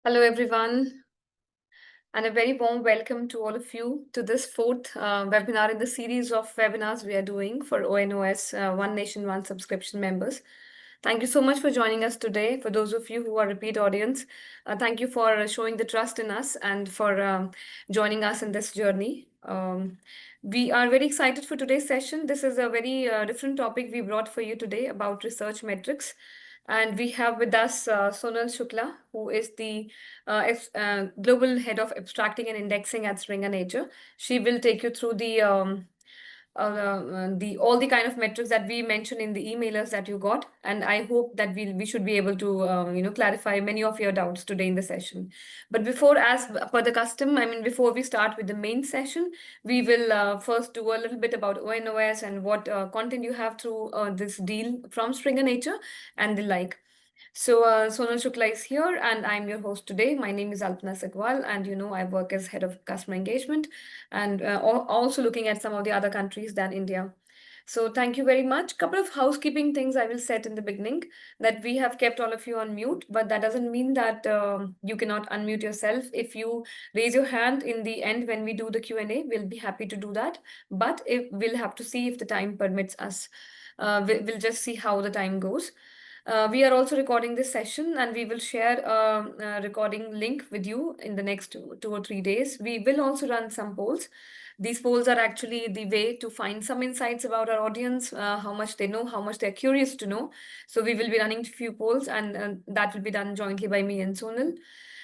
Hello, everyone, and a very warm welcome to all of you to this fourth webinar in the series of webinars we are doing for ONOS One Nation, One Subscription members. Thank you so much for joining us today. For those of you who are repeat audience, thank you for showing the trust in us and for joining us in this journey. We are very excited for today's session. This is a very different topic we brought for you today about research metrics. And we have with us Sonal Shukla, who is the Global Head of Abstracting and Indexing at Springer Nature. She will take you through the all the kind of metrics that we mentioned in the emailers that you got, and I hope that we should be able to clarify many of your doubts today in the session. But before, as per the custom, before we start with the main session, we will first do a little bit about ONOS and what content you have through this deal from Springer Nature and the like. So, Sonal Shukla is here, and I'm your host today. My name is Alpana Sagwal, and I work as head of customer engagement and also looking at some of the other countries than India. So, thank you very much. Couple of housekeeping things I will set in the beginning, that we have kept all of you on mute, but that doesn't mean that you cannot unmute yourself. If you raise your hand in the end when we do the Q&A, we'll be happy to do that. But we'll have to see if the time permits us. We'll just see how the time goes. We are also recording this session, and we will share a recording link with you in the next 2 or 3 days. We will also run some polls. These polls are actually the way to find some insights about our audience, how much they know, how much they're curious to know. So we will be running a few polls, and that will be done jointly by me and Sonal.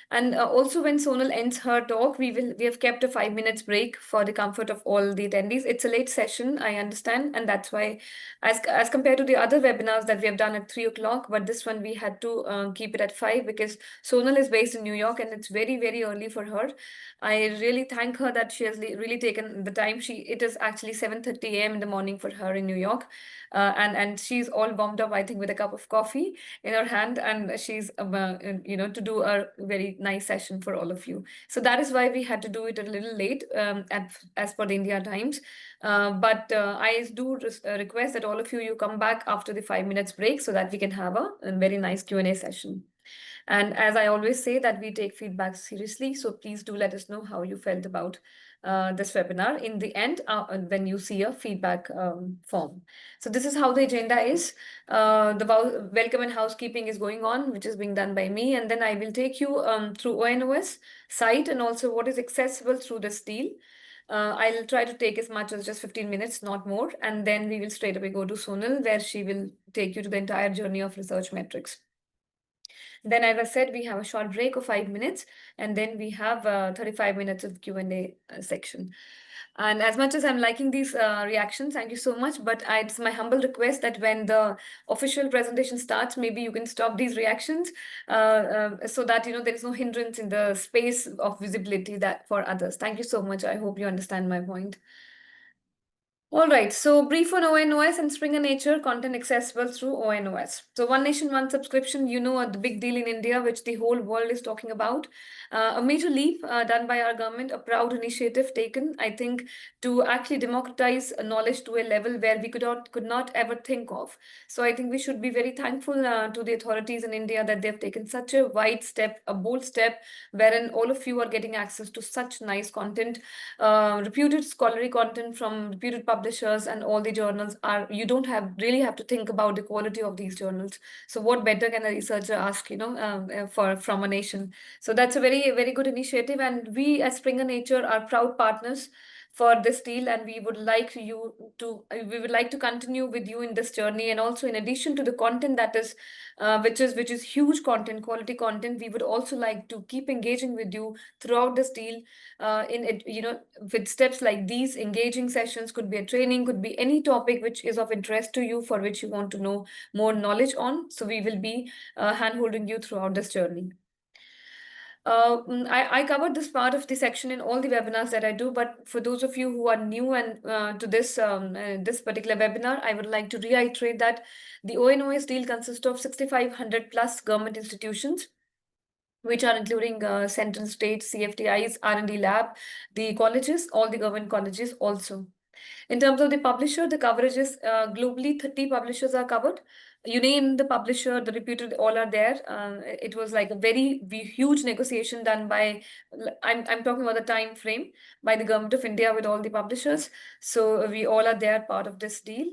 And also, when Sonal ends her talk, we have kept a 5 minutes break for the comfort of all the attendees. It's a late session, I understand, and that's why, as compared to the other webinars that we have done at 3 o'clock, but this one we had to keep it at 5 because Sonal is based in New York and it's very, very early for her. I really thank her that she has really taken the time. It is actually 7:30 a.m. in the morning for her in New York, and she's all warmed up, I think, with a cup of coffee in her hand, and she's to do a very nice session for all of you. So that is why we had to do it a little late, as per the India times. But I do request that all of you come back after the 5 minutes break so that we can have a very nice Q&A session. And as I always say, that we take feedback seriously. So please do let us know how you felt about this webinar in the end when you see a feedback form. So this is how the agenda is. The welcome and housekeeping is going on, which is being done by me. And then I will take you through ONOS site and also what is accessible through this deal. I'll try to take as much as just 15 minutes, not more. And then we will straight away go to Sonal, where she will take you to the entire journey of research metrics. Then, as I said, we have a short break of 5 minutes, and then we have 35 minutes of Q&A section. And as much as I'm liking these reactions, thank you so much. But it's my humble request that when the official presentation starts, maybe you can stop these reactions so that there is no hindrance in the space of visibility that for others. Thank you so much. I hope you understand my point. All right, so brief on ONOS and Springer Nature, content accessible through ONOS. So One Nation, One Subscription, the big deal in India, which the whole world is talking about. A major leap done by our government, a proud initiative taken, I think, to actually democratize knowledge to a level where we could not ever think of. So I think we should be very thankful to the authorities in India that they've taken such a wide step, a bold step, wherein all of you are getting access to such nice content, reputed scholarly content from reputed publishers, and all the journals are, you don't really have to think about the quality of these journals. So what better can a researcher ask, from a nation? So that's a very, very good initiative. And we at Springer Nature are proud partners for this deal, and we would like to continue with you in this journey. And also, in addition to the content that is which is huge content, quality content, we would also like to keep engaging with you throughout this deal, with steps like these. Engaging sessions could be a training, could be any topic which is of interest to you, for which you want to know more knowledge on. So we will be hand-holding you throughout this journey. I covered this part of the section in all the webinars that I do, but for those of you who are new and to this particular webinar, I would like to reiterate that the ONOS deal consists of 6,500 plus government institutions, which are including central, state, CFTIs, R&D lab, the colleges, all the government colleges also. In terms of the publisher, the coverage is globally 30 publishers are covered. you name the publisher, the reputed, all are there. It was like a very huge negotiation done by, I'm talking about the time frame, by the government of India with all the publishers. So we all are there, part of this deal.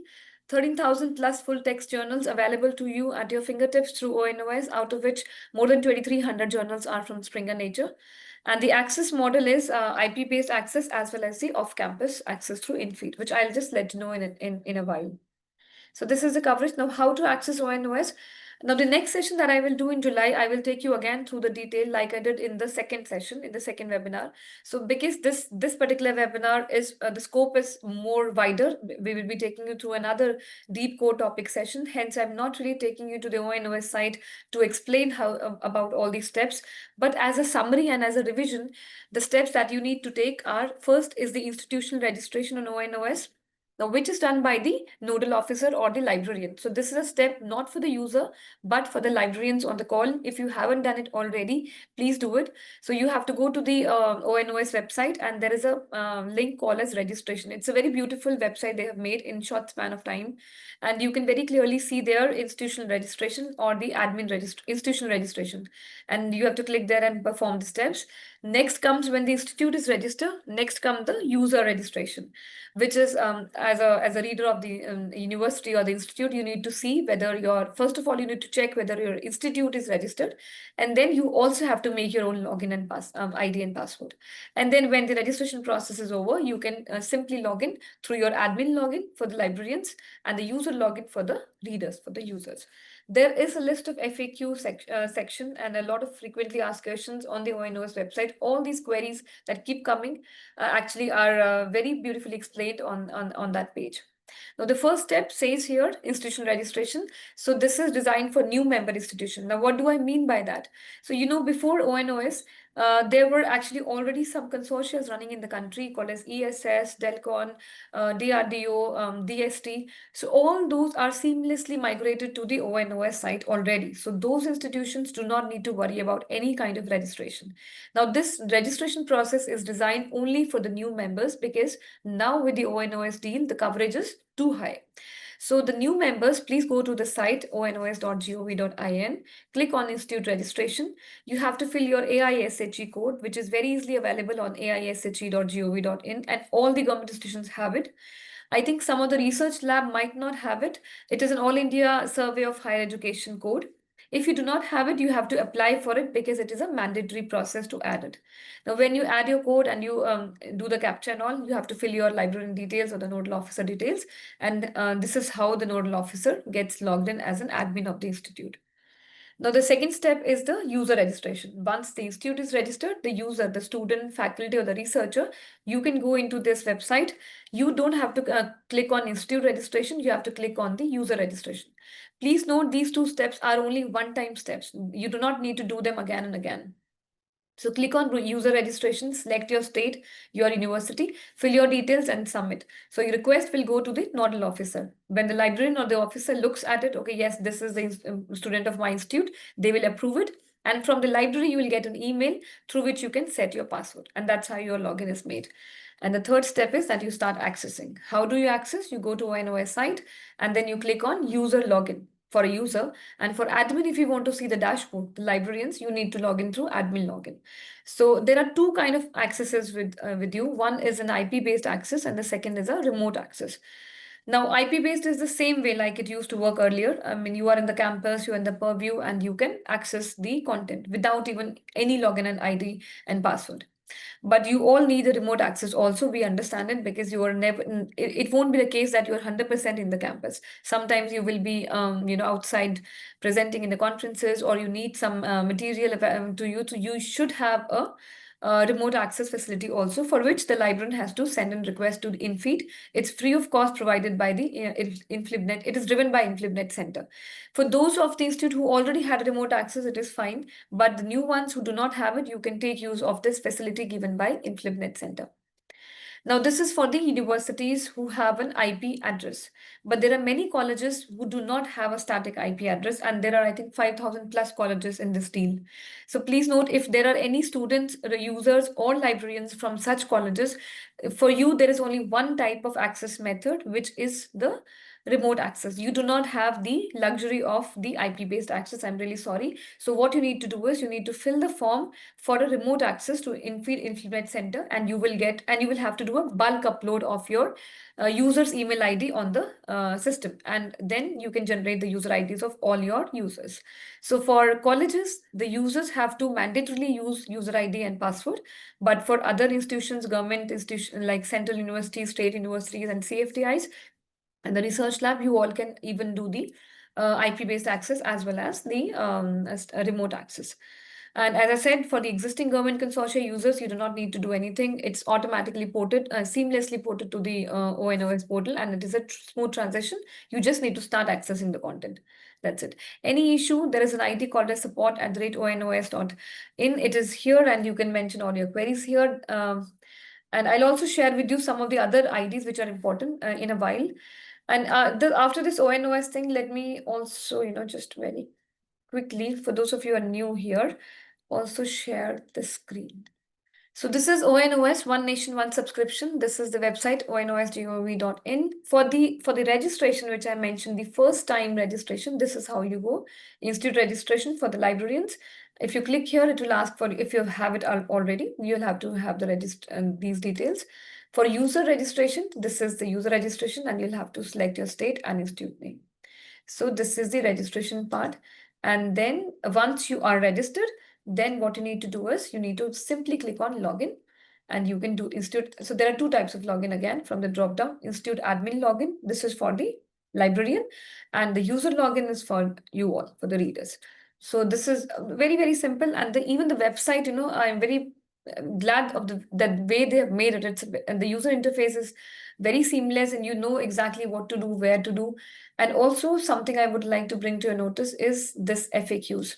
13,000 plus full text journals available to you at your fingertips through ONOS, out of which more than 2,300 journals are from Springer Nature. And the access model is IP-based access as well as the off-campus access through InFeed, which I'll just let you know in a while. So this is the coverage. Now, how to access ONOS. Now, the next session that I will do in July, I will take you again through the detail like I did in the second session, in the second webinar. So because this particular webinar is, the scope is more wider, we will be taking you through another deep core topic session. Hence, I'm not really taking you to the ONOS site to explain how about all these steps. But as a summary and as a revision, the steps that you need to take are, first is the institutional registration on ONOS. Now, which is done by the nodal officer or the librarian. So this is a step not for the user, but for the librarians on the call. If you haven't done it already, please do it. So you have to go to the ONOS website, and there is a link called as registration. It's a very beautiful website they have made in short span of time. And you can very clearly see their institutional registration or the institutional registration. And you have to click there and perform the steps. Next comes when the institute is registered. Next comes the user registration, which is as a reader of the university or the institute, you need to see whether first of all, you need to check whether your institute is registered. And then you also have to make your own login and ID and password. And then when the registration process is over, you can simply log in through your admin login for the librarians and the user login for the readers, for the users. There is a list of FAQ section and a lot of frequently asked questions on the ONOS website. All these queries that keep coming actually are very beautifully explained on that page. Now, the first step says here, institutional registration. So this is designed for new member institution. Now, what do I mean by that? So, before ONOS, there were actually already some consortia running in the country called as ESS, DELCON, DRDO, DST. So all those are seamlessly migrated to the ONOS site already. So those institutions do not need to worry about any kind of registration. Now, this registration process is designed only for the new members because now with the ONOS deal, the coverage is too high. So the new members, please go to the site onos.gov.in, click on Institute Registration. You have to fill your AISHE code, which is very easily available on aishe.gov.in, and all the government institutions have it. I think some of the research lab might not have it. It is an All India Survey of Higher Education code. If you do not have it, you have to apply for it because it is a mandatory process to add it. Now, when you add your code and you do the captcha and all, you have to fill your librarian details or the nodal officer details. And this is how the nodal officer gets logged in as an admin of the institute. Now, the second step is the user registration. Once the institute is registered, the user, the student, faculty, or the researcher, you can go into this website. You don't have to click on institute registration. You have to click on the user registration. Please note these two steps are only one-time steps. You do not need to do them again and again. So click on user registration, select your state, your university, fill your details and submit. So your request will go to the nodal officer. When the librarian or the officer looks at it, okay, yes, this is the student of my institute, they will approve it. And from the library, you will get an email through which you can set your password. And that's how your login is made. And the third step is that you start accessing. How do you access? You go to ONOS site and then you click on user login for a user. And for admin, if you want to see the dashboard, the librarians, you need to log in through admin login. So there are two kind of accesses with you. One is an IP-based access and the second is a remote access. Now, IP-based is the same way like it used to work earlier. I mean, you are in the campus, you're in the purview, and you can access the content without even any login and ID and password. But you all need the remote access also. We understand it because you are never, it won't be the case that you're 100% in the campus. Sometimes you will be, outside presenting in the conferences, or you need some material to you. So you should have a remote access facility also, for which the librarian has to send in request to the InFeed. It's free of cost, provided by the InflibNet. It is driven by InflibNet Center. For those of the institute who already had remote access, it is fine. But the new ones who do not have it, you can take use of this facility given by InflibNet Center. Now, this is for the universities who have an IP address, but there are many colleges who do not have a static IP address, and there are, I think, 5,000 plus colleges in this deal. So please note, if there are any students, users, or librarians from such colleges, for you, there is only one type of access method, which is the remote access. You do not have the luxury of the IP-based access. I'm really sorry. So what you need to do is you need to fill the form for a remote access to Influence Center, and you will have to do a bulk upload of your user's email ID on the system, and then you can generate the user IDs of all your users. So for colleges, the users have to mandatorily use user ID and password, but for other institutions, government institutions like central universities, state universities, and CFTIs, and the research lab, you all can even do the IP-based access as well as the remote access. And as I said, for the existing government consortia users, you do not need to do anything. It's automatically ported, seamlessly ported to the ONOS portal, and it is a smooth transition. You just need to start accessing the content. That's it. Any issue, there is an ID called as support@onos.in. It is here, and you can mention all your queries here. And I'll also share with you some of the other IDs which are important in a while. And after this ONOS thing, let me also, just very quickly, for those of you who are new here, also share the screen. So this is ONOS, One Nation, One Subscription. This is the website, onos.gov.in. For the registration, which I mentioned, the first time registration, this is how you go. Institute registration for the librarians. If you click here, it will ask for, if you have it already, you'll have to have the these details. For user registration, this is the user registration, and you'll have to select your state and institute name. So this is the registration part. And then once you are registered, then what you need to do is you need to simply click on login, and you can do institute. So there are two types of login again from the drop down. Institute admin login, this is for the librarian, and the user login is for you all, for the readers. So this is very, very simple. And even the website, I'm very glad of that way they have made it. And the user interface is very seamless, and you know exactly what to do, where to do. And also something I would like to bring to your notice is this FAQs.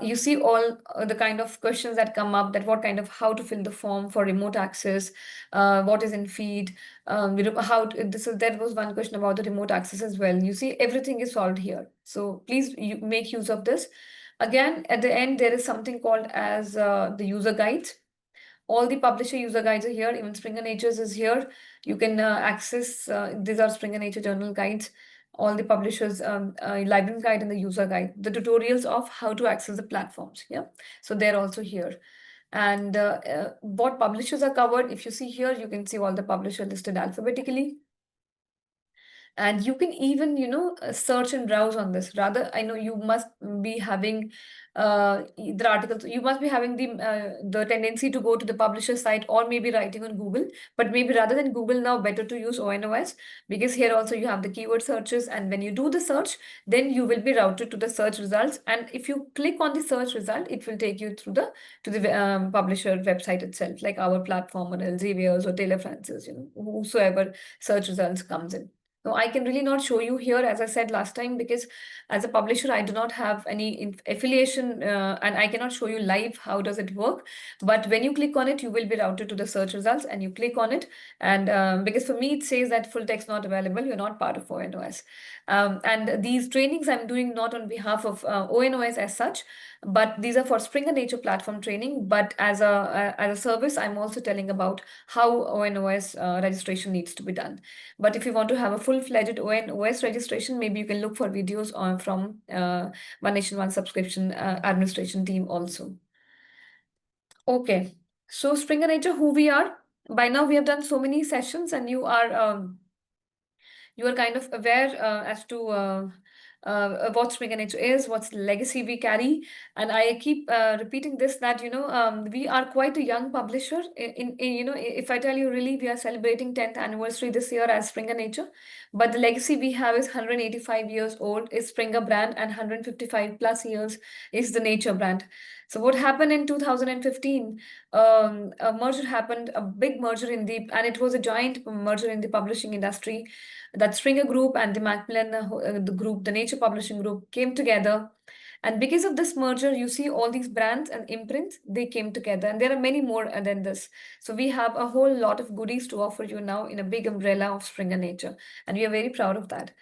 You see all the kind of questions that come up, that how to fill the form for remote access, what is in feed, there was one question about the remote access as well. You see everything is solved here. So please make use of this. Again, at the end, there is something called as the user guides. All the publisher user guides are here. Even Springer Nature's is here. You can access, these are Springer Nature journal guides, all the publishers, library guide and the user guide, the tutorials of how to access the platforms. Yeah, so they're also here. And what publishers are covered, if you see here, you can see all the publishers listed alphabetically. And you can even, search and browse on this. Rather, I know you must be having the articles. You must be having the tendency to go to the publisher site, or maybe writing on Google. But maybe rather than Google now, better to use ONOS, because here also you have the keyword searches. And when you do the search, then you will be routed to the search results. And if you click on the search result, it will take you through to the publisher website itself, like our platform or Elsevier's or Taylor Francis, whosoever search results comes in. No, I can really not show you here, as I said last time, because as a publisher, I do not have any affiliation, and I cannot show you live how does it work. But when you click on it, you will be routed to the search results, and you click on it. And because for me, it says that full text not available, you're not part of ONOS. And these trainings I'm doing not on behalf of ONOS as such, but these are for Springer Nature platform training. But as a service, I'm also telling about how ONOS registration needs to be done. But if you want to have a full-fledged ONOS registration, maybe you can look for videos from One Nation, One Subscription administration team also. Okay, so Springer Nature, who we are. By now, we have done so many sessions, and you are kind of aware as to what Springer Nature is, what's the legacy we carry. And I keep repeating this, that, we are quite a young publisher. If I tell you, really, we are celebrating 10th anniversary this year as Springer Nature. But the legacy we have is 185 years old is Springer brand, and 155 plus years is the Nature brand. So what happened in 2015? A merger happened, a big merger and it was a giant merger in the publishing industry. That Springer Group and the Macmillan the group, the Nature Publishing Group, came together. And because of this merger, you see all these brands and imprints, they came together. And there are many more than this. So we have a whole lot of goodies to offer you now in a big umbrella of Springer Nature. And we are very proud of that.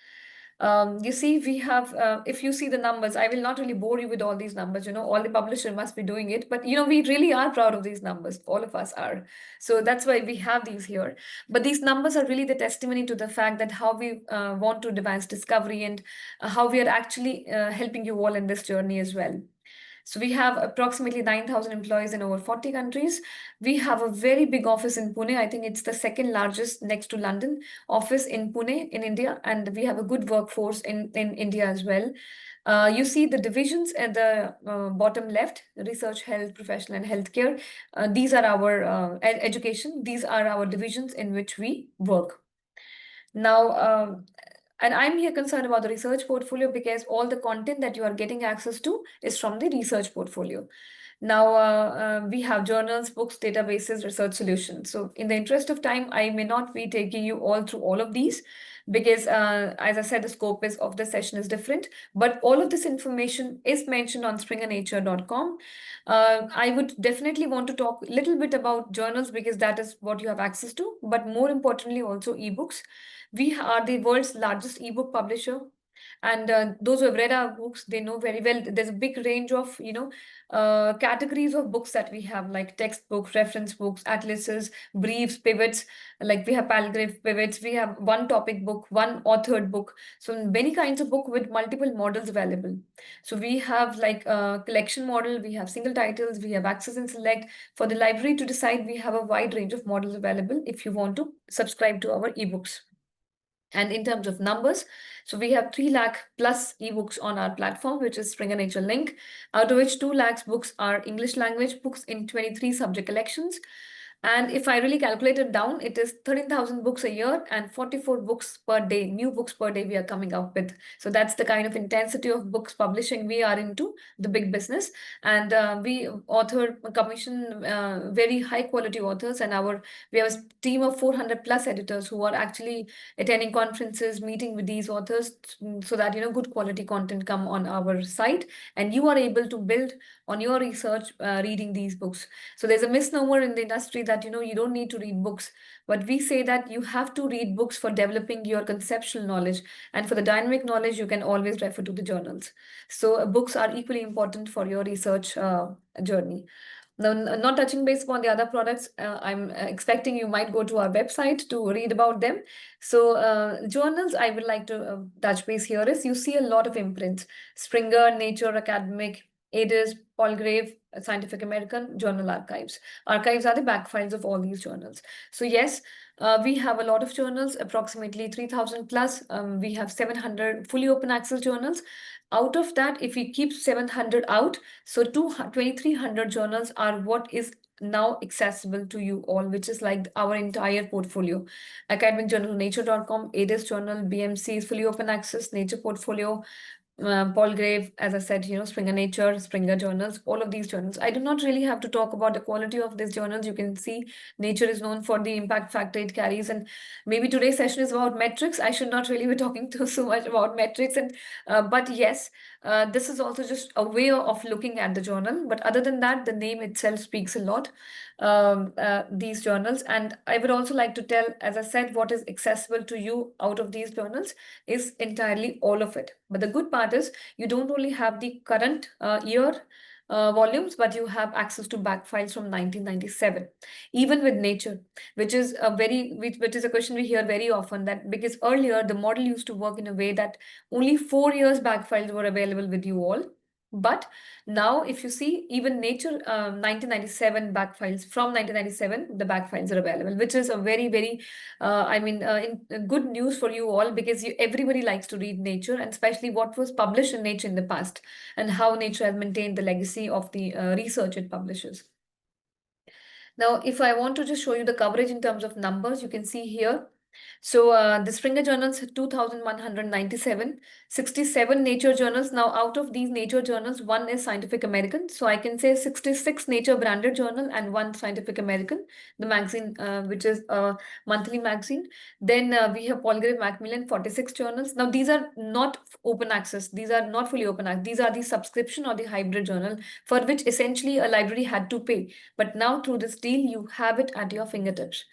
You see, we have, if you see the numbers, I will not really bore you with all these numbers, all the publisher must be doing it, but we really are proud of these numbers. All of us are. So that's why we have these here. But these numbers are really the testimony to the fact that how we want to advance discovery and how we are actually helping you all in this journey as well. So we have approximately 9,000 employees in over 40 countries. We have a very big office in Pune. I think it's the second largest next to London office in Pune in India. And we have a good workforce in India as well. You see the divisions at the bottom left, research, health, professional, and healthcare. These are our education. These are our divisions in which we work. Now, and I'm here concerned about the research portfolio because all the content that you are getting access to is from the research portfolio. Now, we have journals, books, databases, research solutions. So in the interest of time, I may not be taking you all through all of these because, as I said, the Scopus of the session is different. But all of this information is mentioned on springernature.com. I would definitely want to talk a little bit about journals because that is what you have access to, but more importantly, also ebooks. We are the world's largest ebook publisher. And those who have read our books, they know very well there's a big range of, categories of books that we have, like textbooks, reference books, atlases, briefs, pivots. Like we have paragraph pivots, we have one topic book, one authored book. So many kinds of book with multiple models available. So we have like a collection model, we have single titles, we have access and select. For the library to decide, we have a wide range of models available if you want to subscribe to our ebooks. And in terms of numbers, so we have 3 lakh plus ebooks on our platform, which is Springer Nature Link, out of which 2 lakhs books are English language books in 23 subject collections. And if I really calculate it down, it is 13,000 books a year and 44 books per day, new books per day we are coming up with. So that's the kind of intensity of books publishing we are into, the big business. And we commission very high quality authors, and we have a team of 400 plus editors who are actually attending conferences, meeting with these authors so that, good quality content come on our site and you are able to build on your research reading these books. So there's a misnomer in the industry that you don't need to read books, but we say that you have to read books for developing your conceptual knowledge, and for the dynamic knowledge you can always refer to the journals. So books are equally important for your research journey. Now, not touching base upon the other products, I'm expecting you might go to our website to read about them. So journals I would like to touch base here is you see a lot of imprints: Springer, Nature, Academic, ADIS, Palgrave, Scientific American, Journal Archives. Archives are the back files of all these journals. So yes, we have a lot of journals, approximately 3,000 plus. We have 700 fully open access journals. Out of that, if we keep 700 out, so 2,300 journals are what is now accessible to you all, which is like our entire portfolio. Academic Journal, Nature.com, ADIS Journal, BMC is fully open access, Nature Portfolio, Palgrave, as I said, Springer Nature, Springer Journals, all of these journals. I do not really have to talk about the quality of these journals. You can see Nature is known for the impact factor it carries, and maybe today's session is about metrics. I should not really be talking so much about metrics, and but yes, this is also just a way of looking at the journal. But other than that, the name itself speaks a lot. These journals, and I would also like to tell, as I said, what is accessible to you out of these journals is entirely all of it. But the good part is you don't only have the current year volumes, but you have access to back files from 1997, even with Nature, which is a question we hear very often, that because earlier the model used to work in a way that only 4 years back files were available with you all. But now, if you see, even Nature 1997 back files, from 1997, the back files are available, which is a very, very, good news for you all, because everybody likes to read Nature, and especially what was published in Nature in the past and how Nature has maintained the legacy of the research it publishes. Now, if I want to just show you the coverage in terms of numbers, you can see here. So the Springer journals, 2,197, 67 Nature journals. Now, out of these Nature journals, one is Scientific American. So I can say 66 Nature branded journal and one Scientific American, the magazine, which is a monthly magazine. Then we have Palgrave Macmillan, 46 journals. Now, these are not open access. These are not fully open access. These are the subscription or the hybrid journal, for which essentially a library had to pay. But now through this deal, you have it at your fingertips.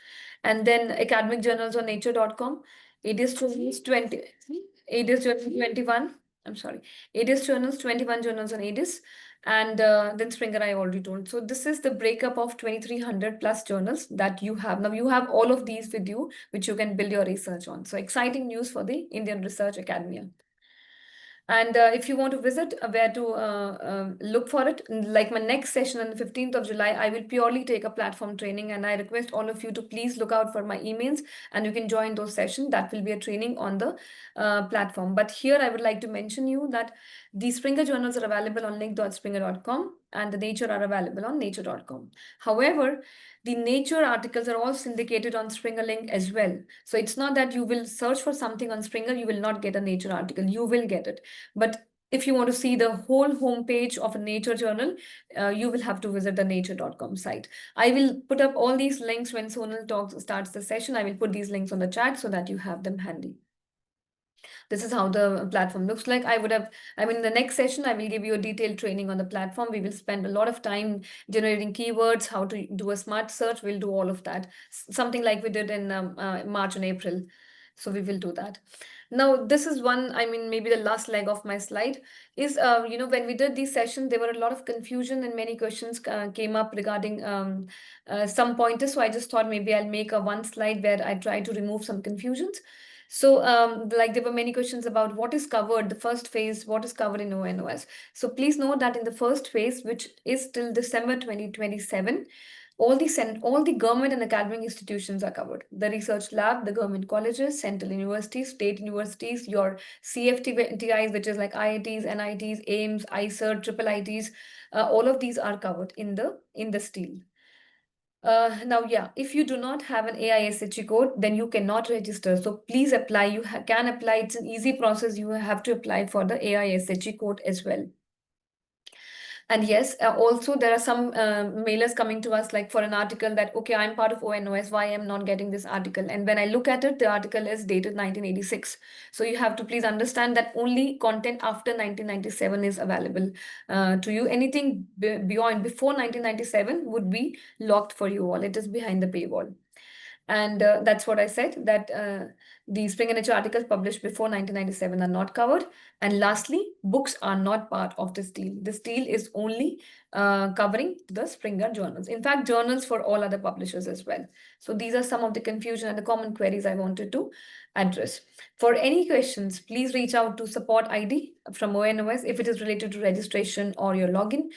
And then academic journals on nature.com. It is 20. ADIS journal 21. I'm sorry. ADIS journals, 21 journals on ADIS. And then Springer, I already told. So this is the breakup of 2300 plus journals that you have. Now you have all of these with you, which you can build your research on. So exciting news for the Indian Research Academy. And if you want to visit where to look for it, like my next session on the 15th of July, I will purely take a platform training, and I request all of you to please look out for my emails and you can join those sessions. That will be a training on the platform. But here I would like to mention you that the Springer journals are available on link.springer.com and the Nature are available on nature.com. However, the Nature articles are all syndicated on Springer link as well. So it's not that you will search for something on Springer, you will not get a Nature article. You will get it. But if you want to see the whole homepage of a Nature journal, you will have to visit the nature.com site. I will put up all these links when Sonal starts the session. I will put these links on the chat so that you have them handy. This is how the platform looks like. In the next session, I will give you a detailed training on the platform. We will spend a lot of time generating keywords, how to do a smart search. We'll do all of that. Something like we did in March and April. So we will do that. Now, this is one, maybe the last leg of my slide is, when we did these sessions, there were a lot of confusion and many questions came up regarding some pointers. So I just thought maybe I'll make a one slide where I try to remove some confusions. So like there were many questions about what is covered, the first phase, what is covered in ONOS. So please note that in the first phase, which is till December 2027, all the government and academic institutions are covered. The research lab, the government colleges, central universities, state universities, your CFTIs, which is like IITs, NITs, AIMS, ICER, triple ITs, all of these are covered in the steel. Now, yeah, if you do not have an AISHE code, then you cannot register. So please apply. You can apply. It's an easy process. You have to apply for the AISHE code as well. And yes, also there are some mailers coming to us like for an article that, okay, I'm part of ONOS, why I'm not getting this article? And when I look at it, the article is dated 1986. So you have to please understand that only content after 1997 is available to you. Anything before 1997 would be locked for you all. It is behind the paywall. And that's what I said, that the Springer Nature articles published before 1997 are not covered. And lastly, books are not part of this deal. This deal is only covering the Springer journals. In fact, journals for all other publishers as well. So these are some of the confusion and the common queries I wanted to address. For any questions, please reach out to support ID from ONOS if it is related to registration or your login.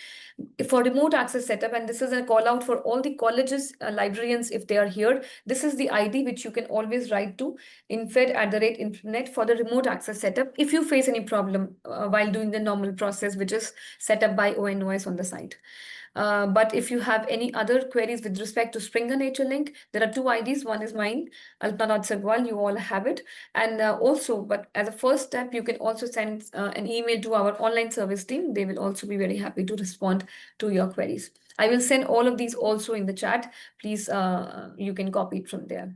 For remote access setup, and this is a call out for all the colleges, librarians, if they are here, this is the ID which you can always write to infed@internet for the remote access setup if you face any problem while doing the normal process, which is set up by ONOS on the site. But if you have any other queries with respect to Springer Nature link, there are two IDs. One is mine, Alpna Sagwal, you all have it. And but as a first step, you can also send an email to our online service team. They will also be very happy to respond to your queries. I will send all of these also in the chat. Please, you can copy it from there.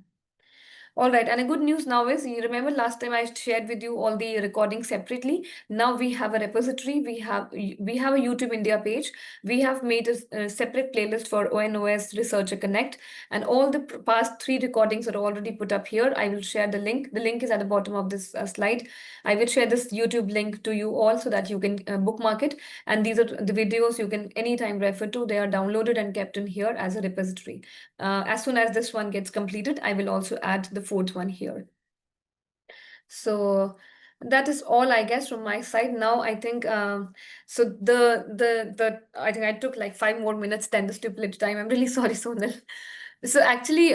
All right, and a good news now is, you remember last time I shared with you all the recordings separately. Now we have a repository. We have a YouTube India page. We have made a separate playlist for ONOS Researcher Connect, and all the past 3 recordings are already put up here. I will share the link. The link is at the bottom of this slide. I will share this YouTube link to you all so that you can bookmark it. And these are the videos you can anytime refer to. They are downloaded and kept in here as a repository. As soon as this one gets completed, I will also add the 4th one here. So that is all, I guess, from my side. Now I think so I think I took like 5 more minutes than the stipulated time. I'm really sorry, Sonal. So actually,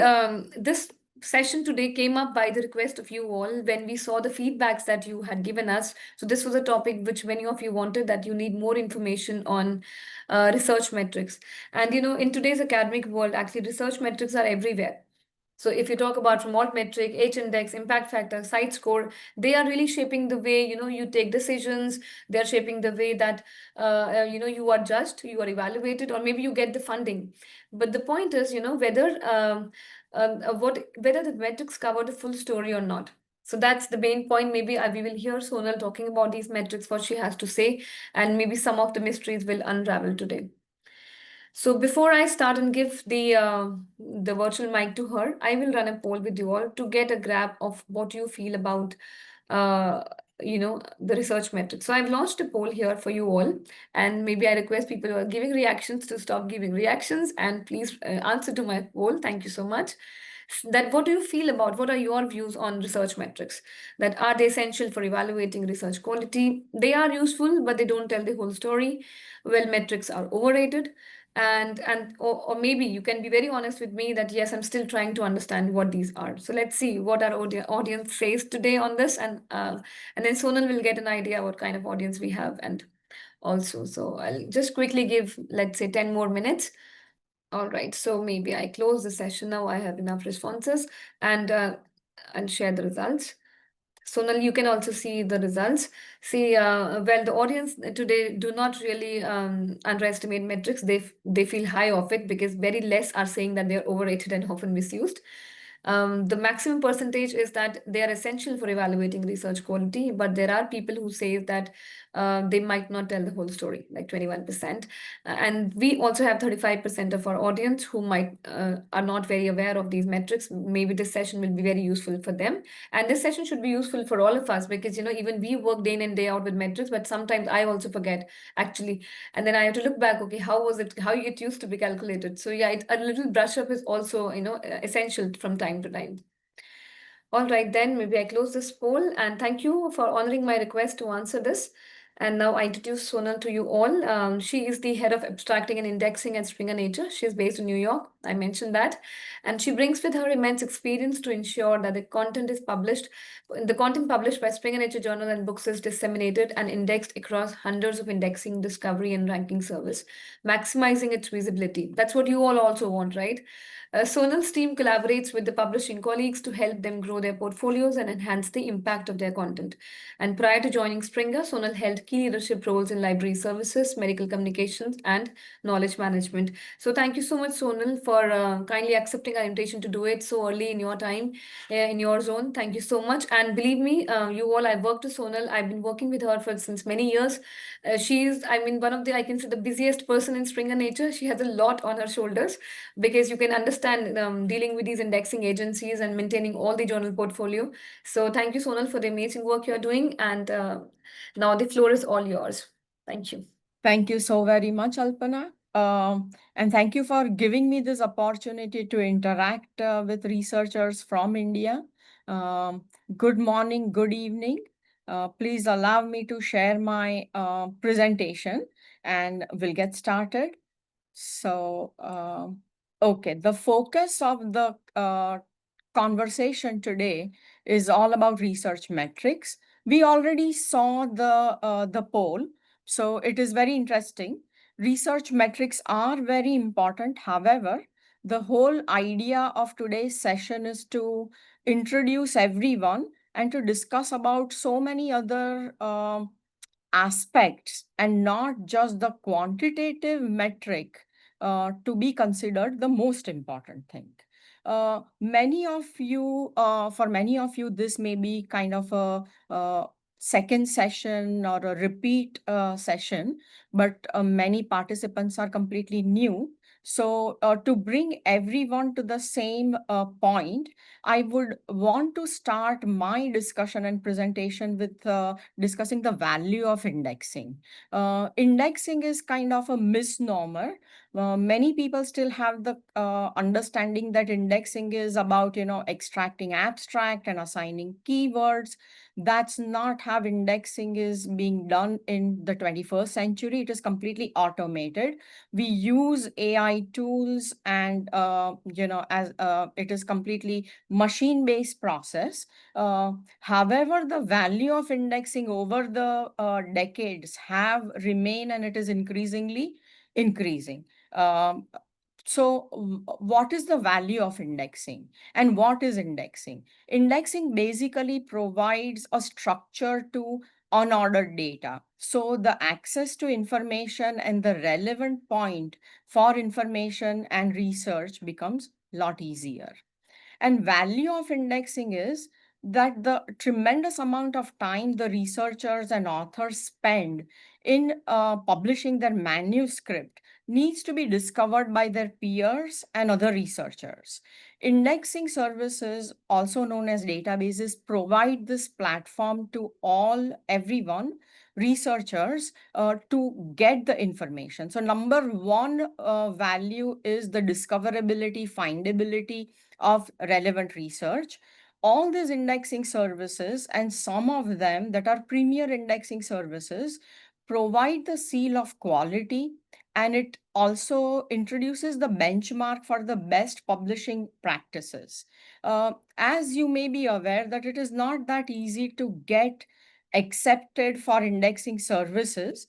this session today came up by the request of you all when we saw the feedbacks that you had given us. So this was a topic which many of you wanted, that you need more information on research metrics. And in today's academic world, actually research metrics are everywhere. So if you talk about from Altmetric, H-index, impact factor, CiteScore, they are really shaping the way, you take decisions. They're shaping the way that, you are judged, you are evaluated, or maybe you get the funding. But the point is, whether the metrics cover the full story or not. So that's the main point. Maybe we will hear Sonal talking about these metrics, what she has to say, and maybe some of the mysteries will unravel today. So before I start and give the virtual mic to her, I will run a poll with you all to get a grab of what you feel about the research metrics. So I've launched a poll here for you all, and maybe I request people who are giving reactions to stop giving reactions and please answer to my poll. Thank you so much. That what do you feel about, what are your views on research metrics? That are they essential for evaluating research quality? They are useful, but they don't tell the whole story. Well, metrics are overrated. Or maybe you can be very honest with me that yes, I'm still trying to understand what these are. So let's see what our audience says today on this, and then Sonal will get an idea what kind of audience we have. And also, so I'll just quickly give, let's say, 10 more minutes. All right, so maybe I close the session now. I have enough responses, and share the results. Sonal, you can also see the results. See, well, the audience today do not really underestimate metrics. They feel high of it because very less are saying that they're overrated and often misused. The maximum percentage is that they are essential for evaluating research quality, but there are people who say that they might not tell the whole story, like 21%. And we also have 35% of our audience who might are not very aware of these metrics. Maybe this session will be very useful for them. And this session should be useful for all of us because, even we work day in and day out with metrics, but sometimes I also forget actually. And then I have to look back, okay, how it used to be calculated. So yeah, a little brush up is also, essential from time to time. All right, then maybe I close this poll, and thank you for honoring my request to answer this. And now I introduce Sonal to you all. She is the head of abstracting and indexing at Springer Nature. She's based in New York. I mentioned that. And she brings with her immense experience to ensure that the content published by Springer Nature Journal and Books is disseminated and indexed across hundreds of indexing, discovery, and ranking service, maximizing its visibility. That's what you all also want, right? Sonal's team collaborates with the publishing colleagues to help them grow their portfolios and enhance the impact of their content. And prior to joining Springer, Sonal held key leadership roles in library services, medical communications, and knowledge management. So thank you so much, Sonal, for kindly accepting our invitation to do it so early in your time, in your zone. Thank you so much. And believe me, you all, I've worked with Sonal. I've been working with her for since many years. She's, one of the, I can say, the busiest person in Springer Nature. She has a lot on her shoulders because you can understand dealing with these indexing agencies and maintaining all the journal portfolio. So thank you, Sonal, for the amazing work you're doing. And now the floor is all yours. Thank you. Thank you so very much, Alpana. And thank you for giving me this opportunity to interact with researchers from India. Good morning, good evening. Please allow me to share my presentation and we'll get started. So, okay, the focus of the conversation today is all about research metrics. We already saw the poll, so it is very interesting. Research metrics are very important. However, the whole idea of today's session is to introduce everyone and to discuss about so many other aspects and not just the quantitative metric to be considered the most important thing. For many of you, this may be kind of a second session or a repeat session, but many participants are completely new. So to bring everyone to the same point, I would want to start my discussion and presentation with discussing the value of indexing. Indexing is kind of a misnomer. Many people still have the understanding that indexing is about, extracting abstract and assigning keywords. That's not how indexing is being done in the 21st century. It is completely automated. We use AI tools and, as it is completely machine-based process. However, the value of indexing over the decades have remained and it is increasingly increasing. So what is the value of indexing and what is indexing? Indexing basically provides a structure to unordered data. So the access to information and the relevant point for information and research becomes a lot easier. And value of indexing is that the tremendous amount of time the researchers and authors spend in publishing their manuscript needs to be discovered by their peers and other researchers. Indexing services, also known as databases, provide this platform to everyone, researchers, to get the information. So number one value is the discoverability, findability of relevant research. All these indexing services, and some of them that are premier indexing services, provide the seal of quality, and it also introduces the benchmark for the best publishing practices. As you may be aware that it is not that easy to get accepted for indexing services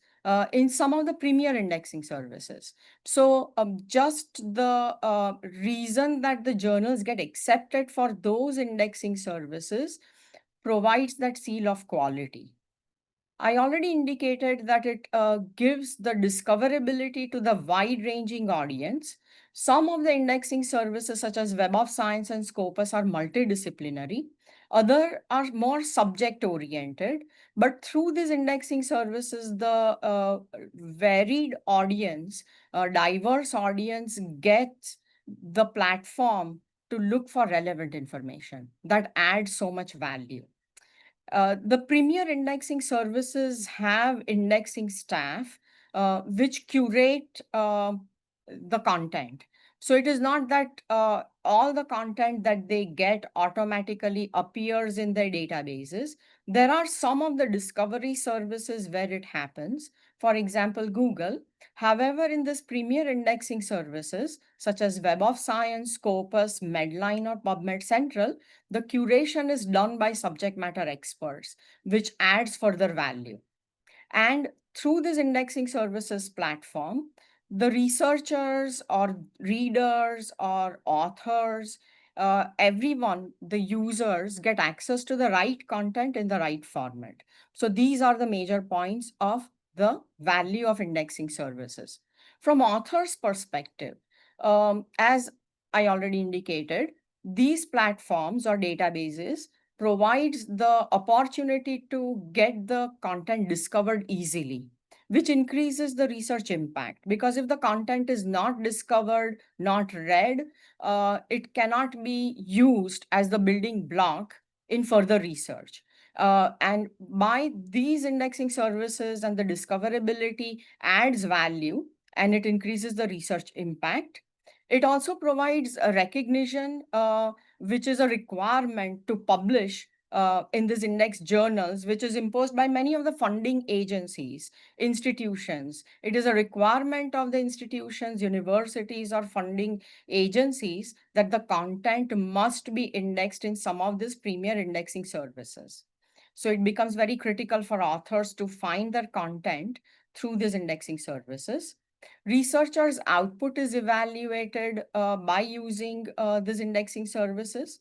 in some of the premier indexing services. So just the reason that the journals get accepted for those indexing services provides that seal of quality. I already indicated that it gives the discoverability to the wide-ranging audience. Some of the indexing services, such as Web of Science and Scopus, are multidisciplinary. Other are more subject-oriented. But through these indexing services, the varied audience, diverse audience gets the platform to look for relevant information that adds so much value. The premier indexing services have indexing staff which curate the content. So it is not that all the content that they get automatically appears in their databases. There are some of the discovery services where it happens. For example, Google. However, in this premier indexing services, such as Web of Science, Scopus, Medline, or PubMed Central, the curation is done by subject matter experts, which adds further value. And through this indexing services platform, the researchers or readers or authors, everyone, the users, get access to the right content in the right format. So these are the major points of the value of indexing services. From author's perspective, as I already indicated, these platforms or databases provides the opportunity to get the content discovered easily, which increases the research impact. Because if the content is not discovered, not read, it cannot be used as the building block in further research. And by these indexing services and the discoverability adds value and it increases the research impact. It also provides a recognition, which is a requirement to publish in these index journals, which is imposed by many of the funding agencies, institutions. It is a requirement of the institutions, universities, or funding agencies that the content must be indexed in some of these premier indexing services. So it becomes very critical for authors to find their content through these indexing services. Researchers' output is evaluated by using these indexing services.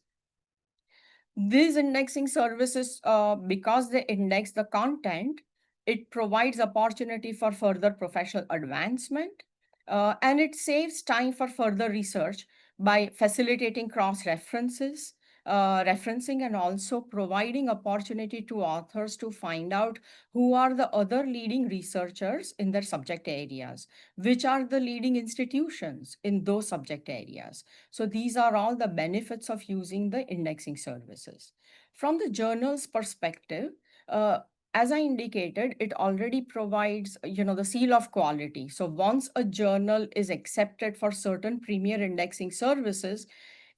These indexing services, because they index the content, it provides opportunity for further professional advancement, and it saves time for further research by facilitating cross-references, referencing, and also providing opportunity to authors to find out who are the other leading researchers in their subject areas, which are the leading institutions in those subject areas. So these are all the benefits of using the indexing services. From the journal's perspective, as I indicated, it already provides, the seal of quality. So once a journal is accepted for certain premier indexing services,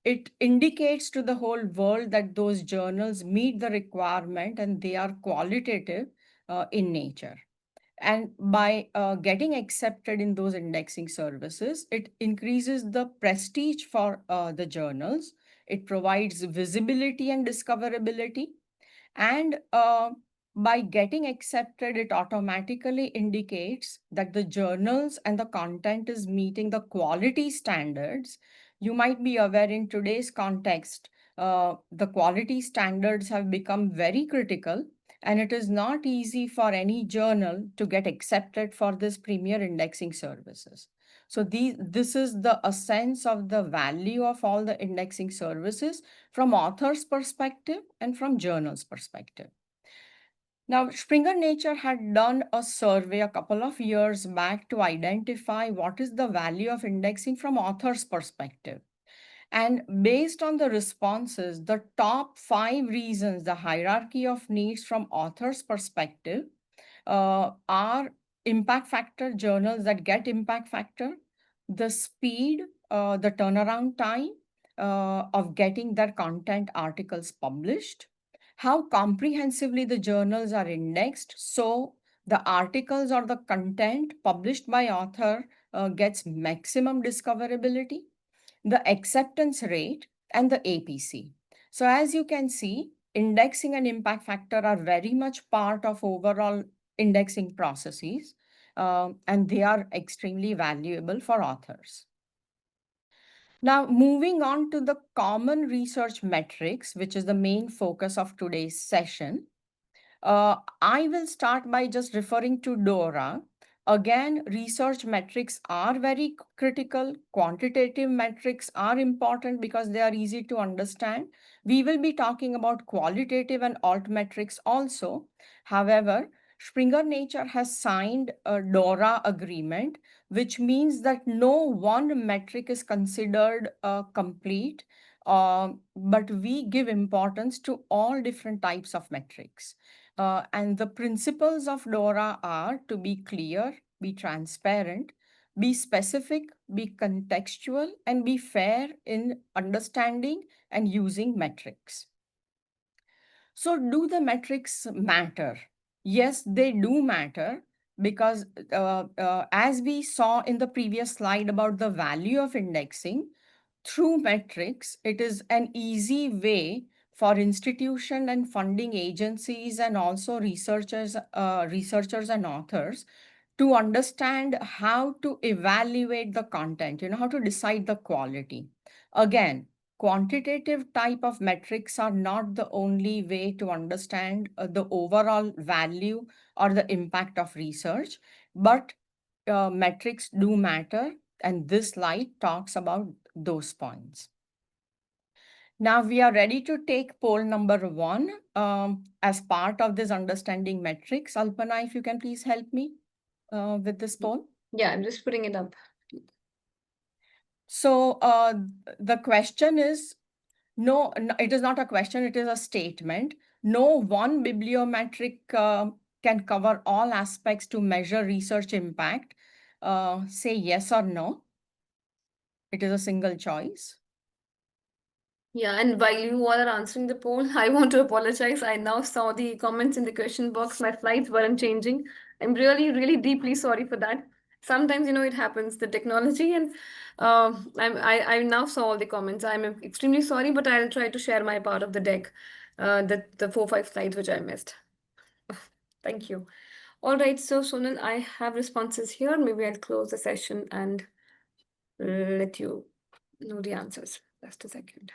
it indicates to the whole world that those journals meet the requirement and they are qualitative in nature. And by getting accepted in those indexing services, it increases the prestige for the journals. It provides visibility and discoverability. And by getting accepted, it automatically indicates that the journals and the content is meeting the quality standards. You might be aware in today's context, the quality standards have become very critical, and it is not easy for any journal to get accepted for this premier indexing services. So this is the essence of the value of all the indexing services from author's perspective and from journal's perspective. Now, Springer Nature had done a survey a couple of years back to identify what is the value of indexing from author's perspective. And based on the responses, the top 5 reasons, the hierarchy of needs from author's perspective, are impact factor journals that get impact factor, the speed, the turnaround time of getting their content articles published, how comprehensively the journals are indexed so the articles or the content published by author gets maximum discoverability, the acceptance rate, and the APC. So as you can see, indexing and impact factor are very much part of overall indexing processes, and they are extremely valuable for authors. Now, moving on to the common research metrics, which is the main focus of today's session. I will start by just referring to DORA. Again, research metrics are very critical. Quantitative metrics are important because they are easy to understand. We will be talking about qualitative and altmetrics also. However, Springer Nature has signed a DORA agreement, which means that no one metric is considered complete, but we give importance to all different types of metrics. And the principles of DORA are to be clear, be transparent, be specific, be contextual, and be fair in understanding and using metrics. So, do the metrics matter? Yes, they do matter because as we saw in the previous slide about the value of indexing, through metrics, it is an easy way for institution and funding agencies and also researchers and authors to understand how to evaluate the content, how to decide the quality. Again, quantitative type of metrics are not the only way to understand the overall value or the impact of research, but metrics do matter, and this slide talks about those points. Now we are ready to take poll number 1 as part of this understanding metrics. Alpana, if you can please help me with this poll. Yeah, I'm just putting it up. So the question is, no, it is not a question, it is a statement. No one bibliometric can cover all aspects to measure research impact. Say yes or no. It is a single choice. Yeah, and while you all are answering the poll, I want to apologize. I now saw the comments in the question box. My slides weren't changing. I'm really, really deeply sorry for that. Sometimes, it happens, the technology, and I now saw all the comments. I'm extremely sorry, but I'll try to share my part of the deck, the 4, 5 slides which I missed. Thank you. All right, so Sonal, I have responses here. Maybe I'll close the session and let you know the answers. Just a second.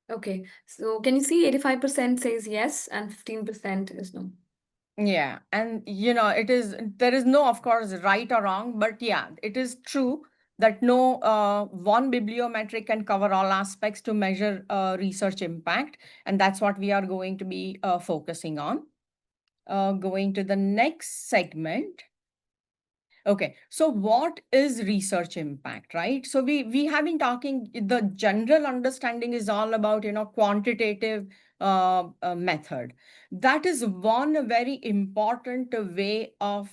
Okay, so can you see 85% says yes and 15% is no? Yeah, and there is no, of course, right or wrong, but yeah, it is true that no one bibliometric can cover all aspects to measure research impact, and that's what we are going to be focusing on. Going to the next segment. Okay, so what is research impact, right? So we have been talking, the general understanding is all about, quantitative method. That is one very important way of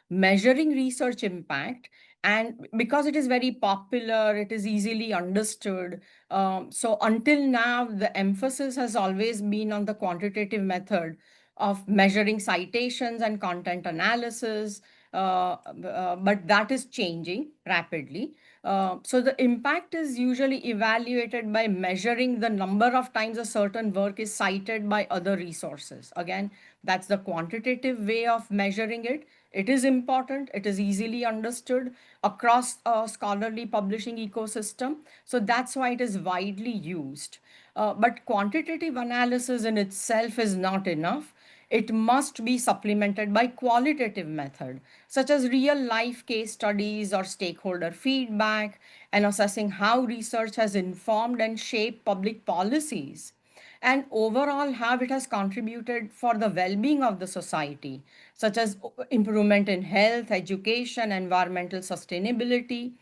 measuring research impact. And because it is very popular, it is easily understood. So until now, the emphasis has always been on the quantitative method of measuring citations and content analysis. But that is changing rapidly. So the impact is usually evaluated by measuring the number of times a certain work is cited by other resources. Again, that's the quantitative way of measuring it. It is important. It is easily understood across a scholarly publishing ecosystem. So that's why it is widely used. But quantitative analysis in itself is not enough. It must be supplemented by qualitative method, such as real life case studies or stakeholder feedback, and assessing how research has informed and shaped public policies. and overall how it has contributed for the well-being of the society, such as improvement in health, education, environmental sustainability.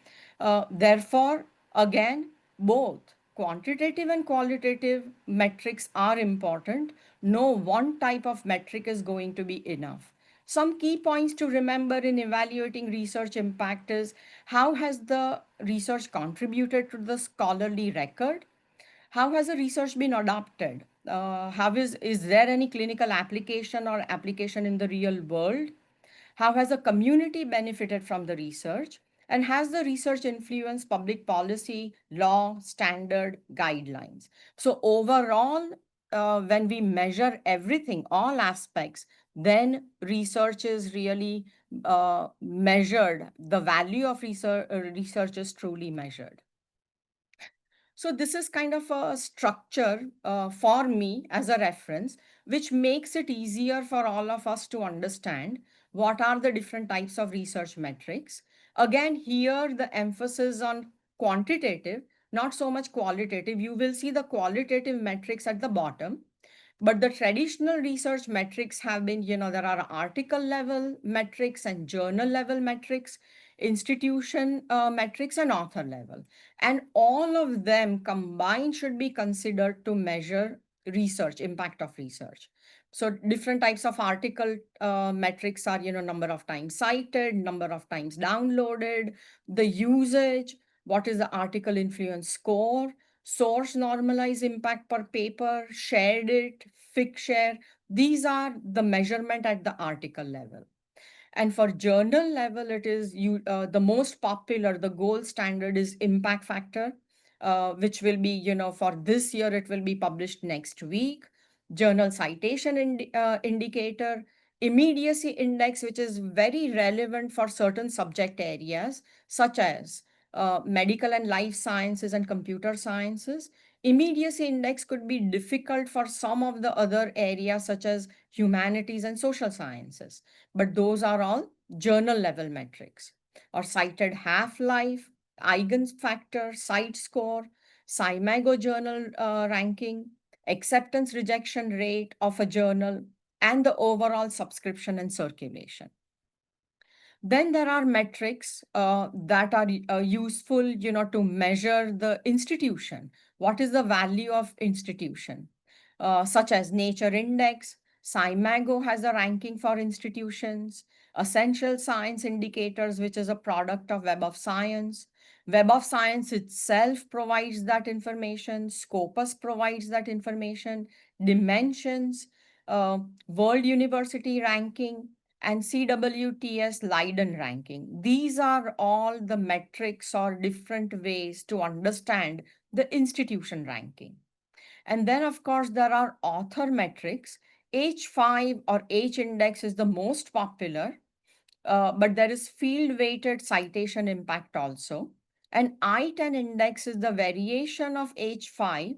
Therefore, again, both quantitative and qualitative metrics are important. No one type of metric is going to be enough. Some key points to remember in evaluating research impact is how has the research contributed to the scholarly record? How has the research been adopted? Is there any clinical application or application in the real world? How has the community benefited from the research? And has the research influenced public policy, law, standard, guidelines? So overall, when we measure everything, all aspects, then research is really measured. The value of research is truly measured. So this is kind of a structure for me as a reference, which makes it easier for all of us to understand what are the different types of research metrics. Again, here the emphasis on quantitative, not so much qualitative. You will see the qualitative metrics at the bottom. But the traditional research metrics have been, there are article level metrics and journal level metrics, institution metrics, and author level. And all of them combined should be considered to measure research, impact of research. So different types of article metrics are, number of times cited, number of times downloaded, the usage, what is the article influence score, source normalized impact per paper, shared it, fixed share. These are the measurement at the article level. And for journal level, it is the most popular, the gold standard is impact factor, which will be, for this year, it will be published next week. Journal citation indicator, immediacy index, which is very relevant for certain subject areas, such as medical and life sciences and computer sciences. Immediacy index could be difficult for some of the other areas, such as humanities and social sciences. But those are all journal level metrics. Or cited half-life, Eigenfactor, CiteScore, SCImago journal ranking, acceptance rejection rate of a journal, and the overall subscription and circulation. Then there are metrics that are useful, to measure the institution. What is the value of institution? Such as Nature Index, SCImago has a ranking for institutions, Essential Science Indicators, which is a product of Web of Science. Web of Science itself provides that information. Scopus provides that information. Dimensions, World University Ranking, and CWTS Leiden ranking. These are all the metrics or different ways to understand the institution ranking. And then, of course, there are author metrics. H5 or H index is the most popular, but there is field-weighted citation impact also. And I-10 index is the variation of H5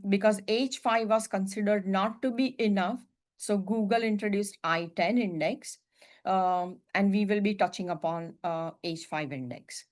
because H5 was considered not to be enough. So Google introduced I-10 index, and we will be touching upon H5 index.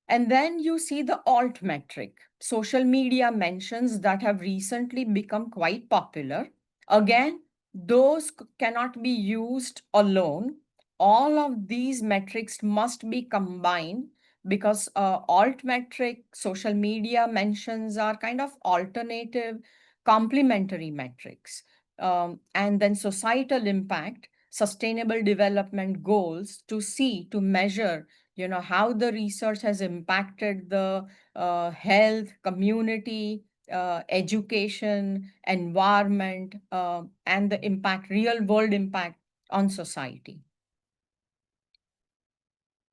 And then you see the Altmetric, social media mentions that have recently become quite popular. Again, those cannot be used alone. All of these metrics must be combined because Altmetric, social media mentions are kind of alternative, complementary metrics. And then societal impact, sustainable development goals to measure how the research has impacted the health, community, education, environment, and the impact, real world impact on society.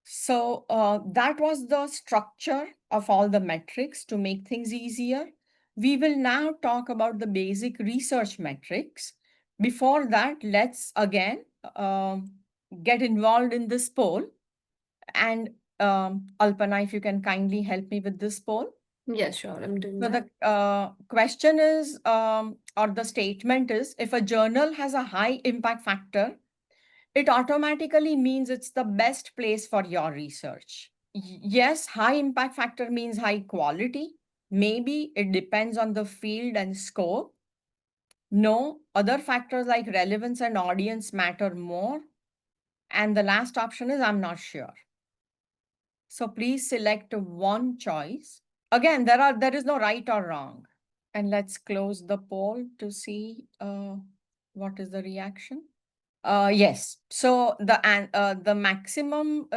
So that was the structure of all the metrics to make things easier. We will now talk about the basic research metrics. Before that, let's again get involved in this poll. And Alpana, if you can kindly help me with this poll. Yes, sure. I'm doing So that. the question is, or the statement is, if a journal has a high impact factor, it automatically means it's the best place for your research. Yes, high impact factor means high quality. Maybe it depends on the field and scope. No, other factors like relevance and audience matter more. And the last option is I'm not sure. So please select one choice. Again, there is no right or wrong. And let's close the poll to see what is the reaction. Yes. So the maximum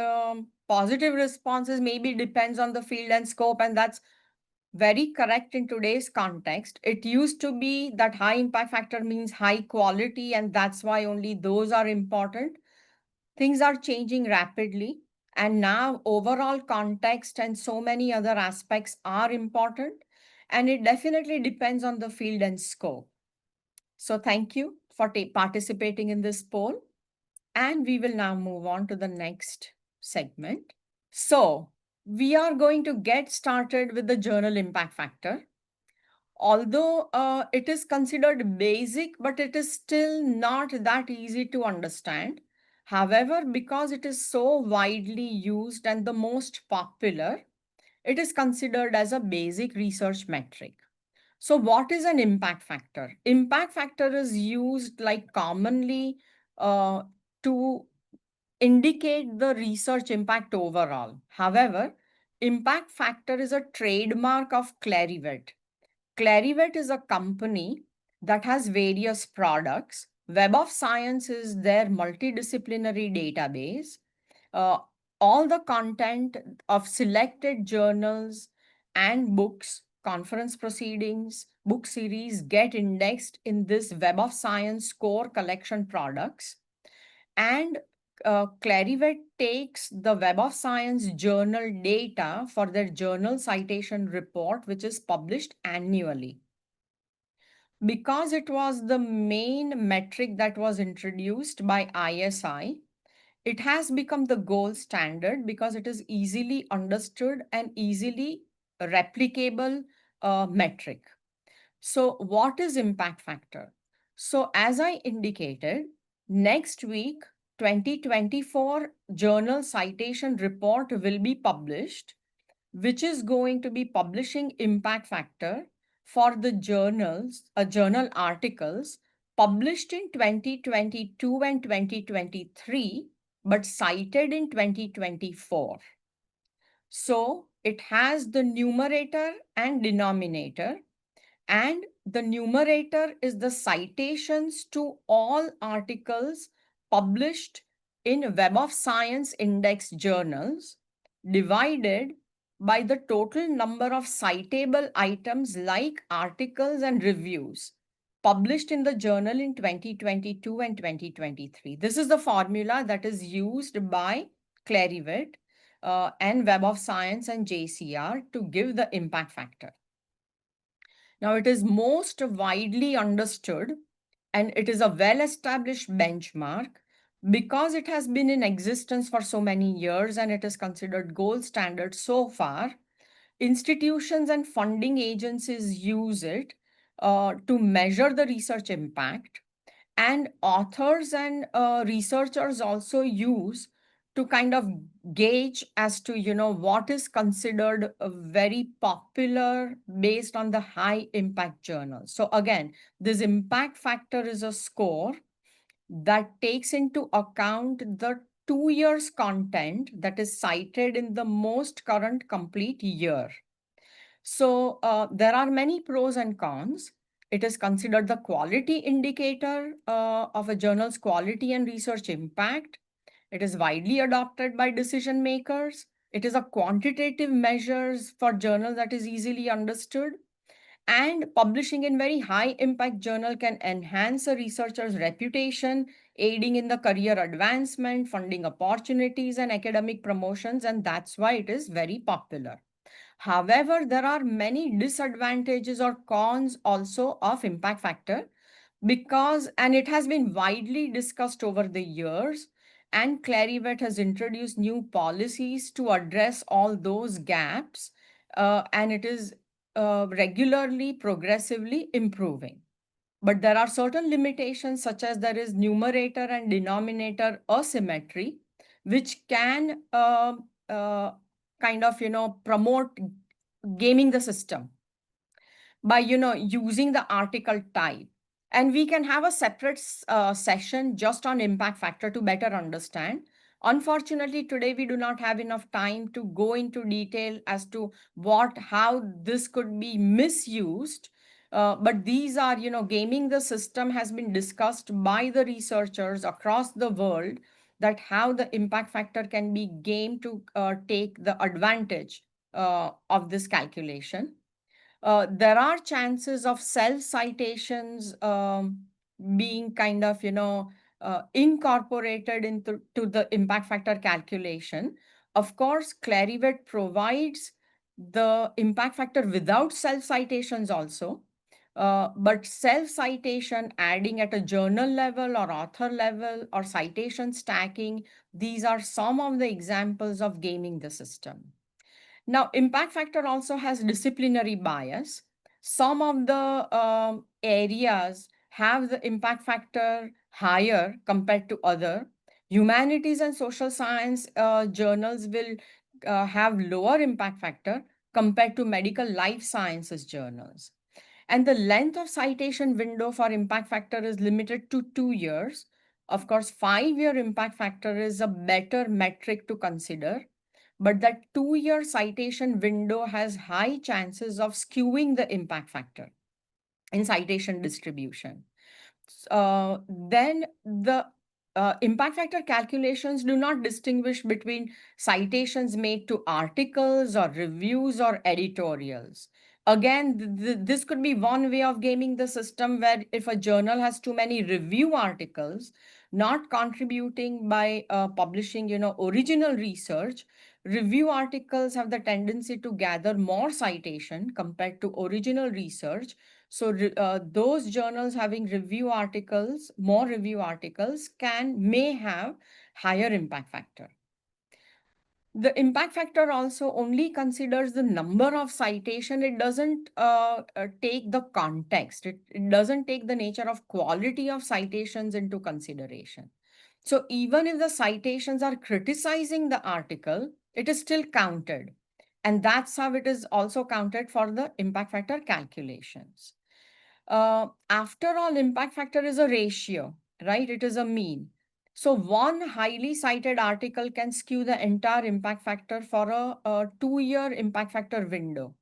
positive responses maybe depends on the field and scope, and that's very correct in today's context. It used to be that high impact factor means high quality, and that's why only those are important. Things are changing rapidly, and now overall context and so many other aspects are important, and it definitely depends on the field and scope. So thank you for participating in this poll, and we will now move on to the next segment. So we are going to get started with the journal impact factor. Although it is considered basic, but it is still not that easy to understand. However, because it is so widely used and the most popular, it is considered as a basic research metric. So what is an impact factor? Impact factor is used like commonly to indicate the research impact overall. However, impact factor is a trademark of Clarivate. Clarivate is a company that has various products. Web of Science is their multidisciplinary database. Uh, all the content of selected journals and books, conference proceedings, book series get indexed in this Web of Science core collection products. And Clarivate takes the Web of Science journal data for their journal citation report, which is published annually. Because it was the main metric that was introduced by ISI, it has become the gold standard because it is easily understood and easily replicable metric. So what is impact factor? So as I indicated, next week, 2024 journal citation report will be published, which is going to be publishing impact factor for the journal articles published in 2022 and 2023, but cited in 2024. So it has the numerator and denominator, and the numerator is the citations to all articles published in Web of Science index journals divided by the total number of citable items like articles and reviews published in the journal in 2022 and 2023. This is the formula that is used by Clarivate and Web of Science and JCR to give the impact factor. Now, it is most widely understood and it is a well-established benchmark because it has been in existence for so many years and it is considered gold standard so far. Institutions and funding agencies use it to measure the research impact, and authors and researchers also use to kind of gauge as to what is considered a very popular based on the high impact journals. So again, this impact factor is a score that takes into account the 2 years content that is cited in the most current complete year. So there are many pros and cons. It is considered the quality indicator of a journal's quality and research impact. It is widely adopted by decision makers. It is a quantitative measures for journal that is easily understood. And publishing in very high impact journal can enhance a researcher's reputation, aiding in the career advancement, funding opportunities, and academic promotions. And that's why it is very popular. However, there are many disadvantages or cons also of impact factor and it has been widely discussed over the years, and Clarivate has introduced new policies to address all those gaps, and it is regularly, progressively improving. But there are certain limitations such as there is numerator and denominator asymmetry, which can kind of, promote gaming the system. by, using the article type. And we can have a separate session just on impact factor to better understand. Unfortunately, today we do not have enough time to go into detail as to how this could be misused. But these are, gaming the system has been discussed by the researchers across the world, that how the impact factor can be gamed to take the advantage of this calculation. There are chances of self-citations being kind of, incorporated into the impact factor calculation. Of course, Clarivate provides the impact factor without self-citations also. But self-citation, adding at a journal level or author level or citation stacking, these are some of the examples of gaming the system. Now, impact factor also has disciplinary bias. Some of the areas have the impact factor higher compared to other. Humanities and social science journals will have lower impact factor compared to medical life sciences journals. And the length of citation window for impact factor is limited to 2 years. Of course, 5-year impact factor is a better metric to consider, but that 2-year citation window has high chances of skewing the impact factor in citation distribution. Then the impact factor calculations do not distinguish between citations made to articles or reviews or editorials. Again, this could be one way of gaming the system, where if a journal has too many review articles, not contributing by publishing, original research, review articles have the tendency to gather more citation compared to original research. So those journals having more review articles may have higher impact factor. The impact factor also only considers the number of citation. It doesn't take the context. It doesn't take the nature of quality of citations into consideration. So even if the citations are criticizing the article, it is still counted. And that's how it is also counted for the impact factor calculations. After all, impact factor is a ratio, right? It is a mean. So one highly cited article can skew the entire impact factor for a 2-year impact factor window.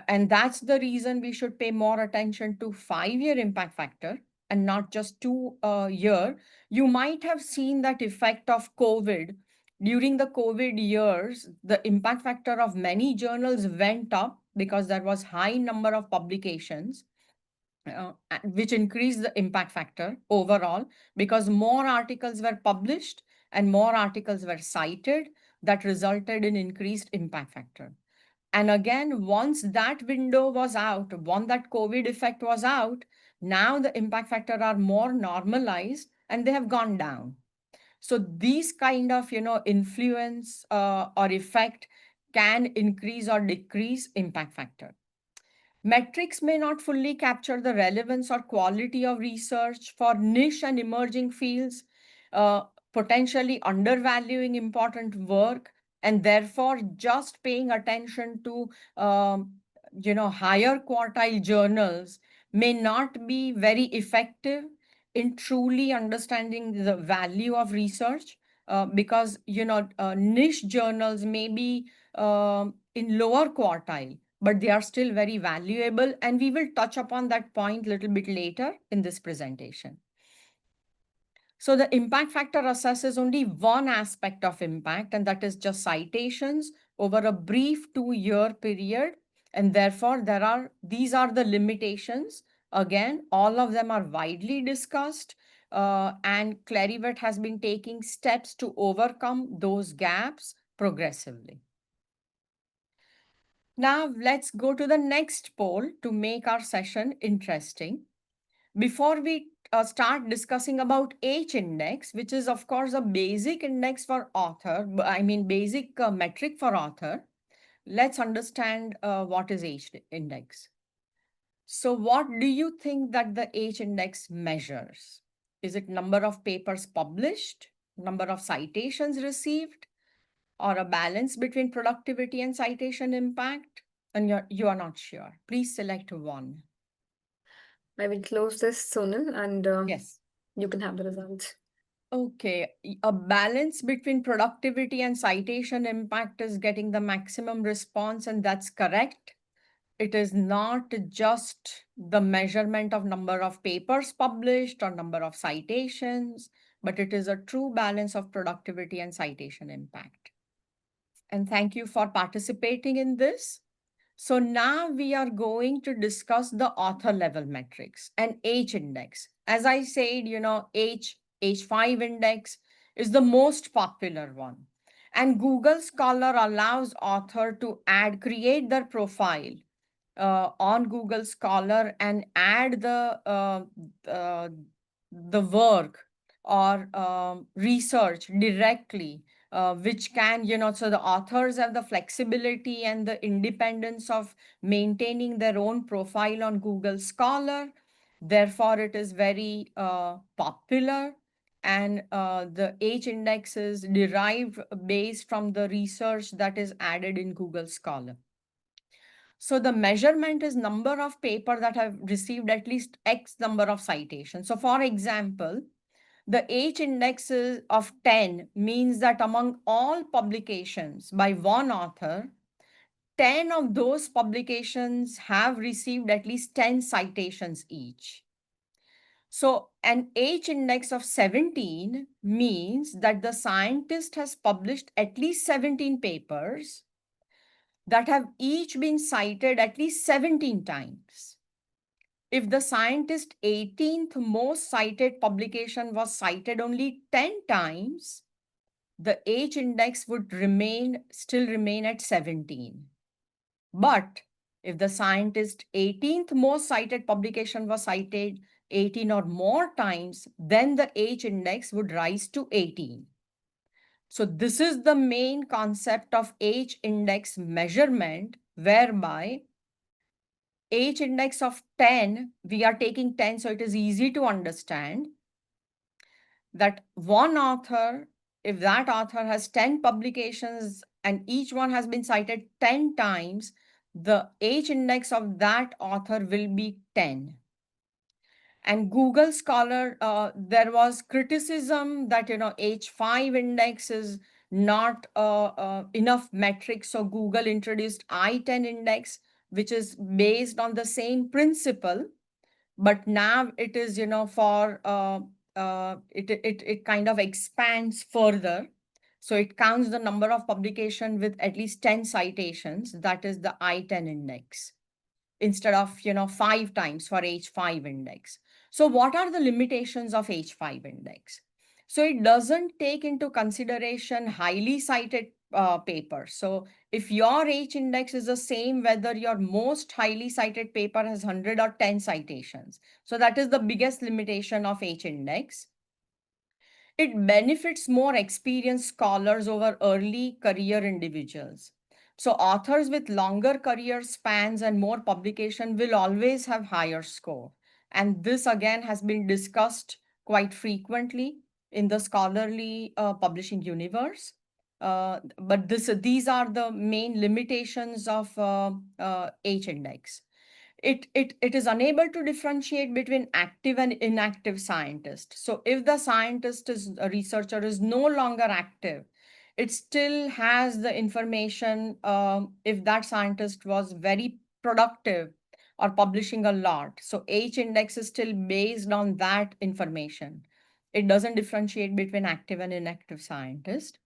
And that's the reason we should pay more attention to 5-year impact factor and not just 2-year. You might have seen that effect of COVID. During the COVID years, the impact factor of many journals went up because there was high number of publications. Which increased the impact factor overall, because more articles were published and more articles were cited. That resulted in increased impact factor. And again, once that window was out, once that COVID effect was out, now the impact factor are more normalized and they have gone down. So these kind of, influence or effect can increase or decrease impact factor. Metrics may not fully capture the relevance or quality of research for niche and emerging fields, potentially undervaluing important work, and therefore just paying attention to higher quartile journals may not be very effective in truly understanding the value of research, because niche journals may be in lower quartile, but they are still very valuable. And we will touch upon that point a little bit later in this presentation. So the impact factor assesses only one aspect of impact, and that is just citations over a brief 2-year period. And therefore, these are the limitations. Again, all of them are widely discussed, and Clarivate has been taking steps to overcome those gaps progressively. Now let's go to the next poll to make our session interesting. Before we start discussing about H-index, which is of course a basic index for author, basic metric for author, let's understand what is H-index. So what do you think that the H-index measures? Is it number of papers published, number of citations received, or a balance between productivity and citation impact? And you are not sure. Please select one. I will close this, Sonal, and Yes. you can have the results. Okay, a balance between productivity and citation impact is getting the maximum response, and that's correct. It is not just the measurement of number of papers published or number of citations, but it is a true balance of productivity and citation impact. And thank you for participating in this. So now we are going to discuss the author level metrics and H index. As I said, H5 index is the most popular one. And Google Scholar allows author to create their profile on Google Scholar and add uh, the work or research directly, which can, so the authors have the flexibility and the independence of maintaining their own profile on Google Scholar. Therefore, it is very popular. And the H index is derived based from the research that is added in Google Scholar. So the measurement is number of paper that have received at least X number of citations. So for example, the H index of 10 means that among all publications by one author, 10 of those publications have received at least 10 citations each. So an H index of 17 means that the scientist has published at least 17 papers that have each been cited at least 17 times. If the scientist's 18th most cited publication was cited only 10 times, the H index would still remain at 17. But if the scientist's 18th most cited publication was cited 18 or more times, then the H index would rise to 18. So this is the main concept of H index measurement, whereby H index of 10, we are taking 10, so it is easy to understand that one author, if that author has 10 publications and each one has been cited 10 times, the H index of that author will be 10. And Google Scholar, there was criticism that, H5 index is not enough metrics. So Google introduced I10 index, which is based on the same principle, but now it is, for it kind of expands further. So it counts the number of publication with at least 10 citations. That is the I10 index instead of 5 times for H5 index. So what are the limitations of H5 index? So it doesn't take into consideration highly cited papers. So if your H index is the same whether your most highly cited paper has 100 or 10 citations. So that is the biggest limitation of H index. It benefits more experienced scholars over early career individuals. So authors with longer career spans and more publication will always have higher score. And this again has been discussed quite frequently in the scholarly publishing universe. But these are the main limitations of H index. It is unable to differentiate between active and inactive scientists. So if the scientist is a researcher is no longer active, it still has the information if that scientist was very productive or publishing a lot. So H index is still based on that information. It doesn't differentiate between active and inactive scientists.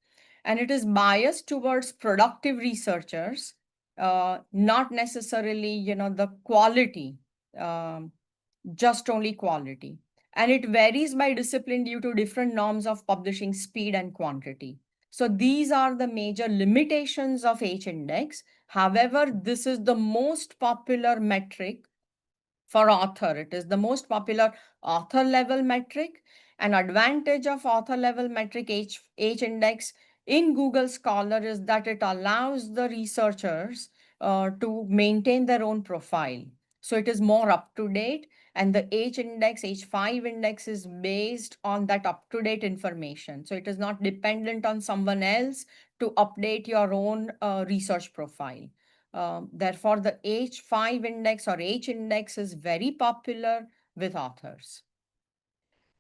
And it is biased towards productive researchers, not necessarily, the quality, just only quality. And it varies by discipline due to different norms of publishing speed and quantity. So these are the major limitations of H index. However, this is the most popular metric for author. It is the most popular author level metric. An advantage of author level metric H index in Google Scholar is that it allows the researchers to maintain their own profile. So it is more up to date, and the H index, H5 index is based on that up to date information. So it is not dependent on someone else to update your own research profile. Therefore, the H5 index or H index is very popular with authors.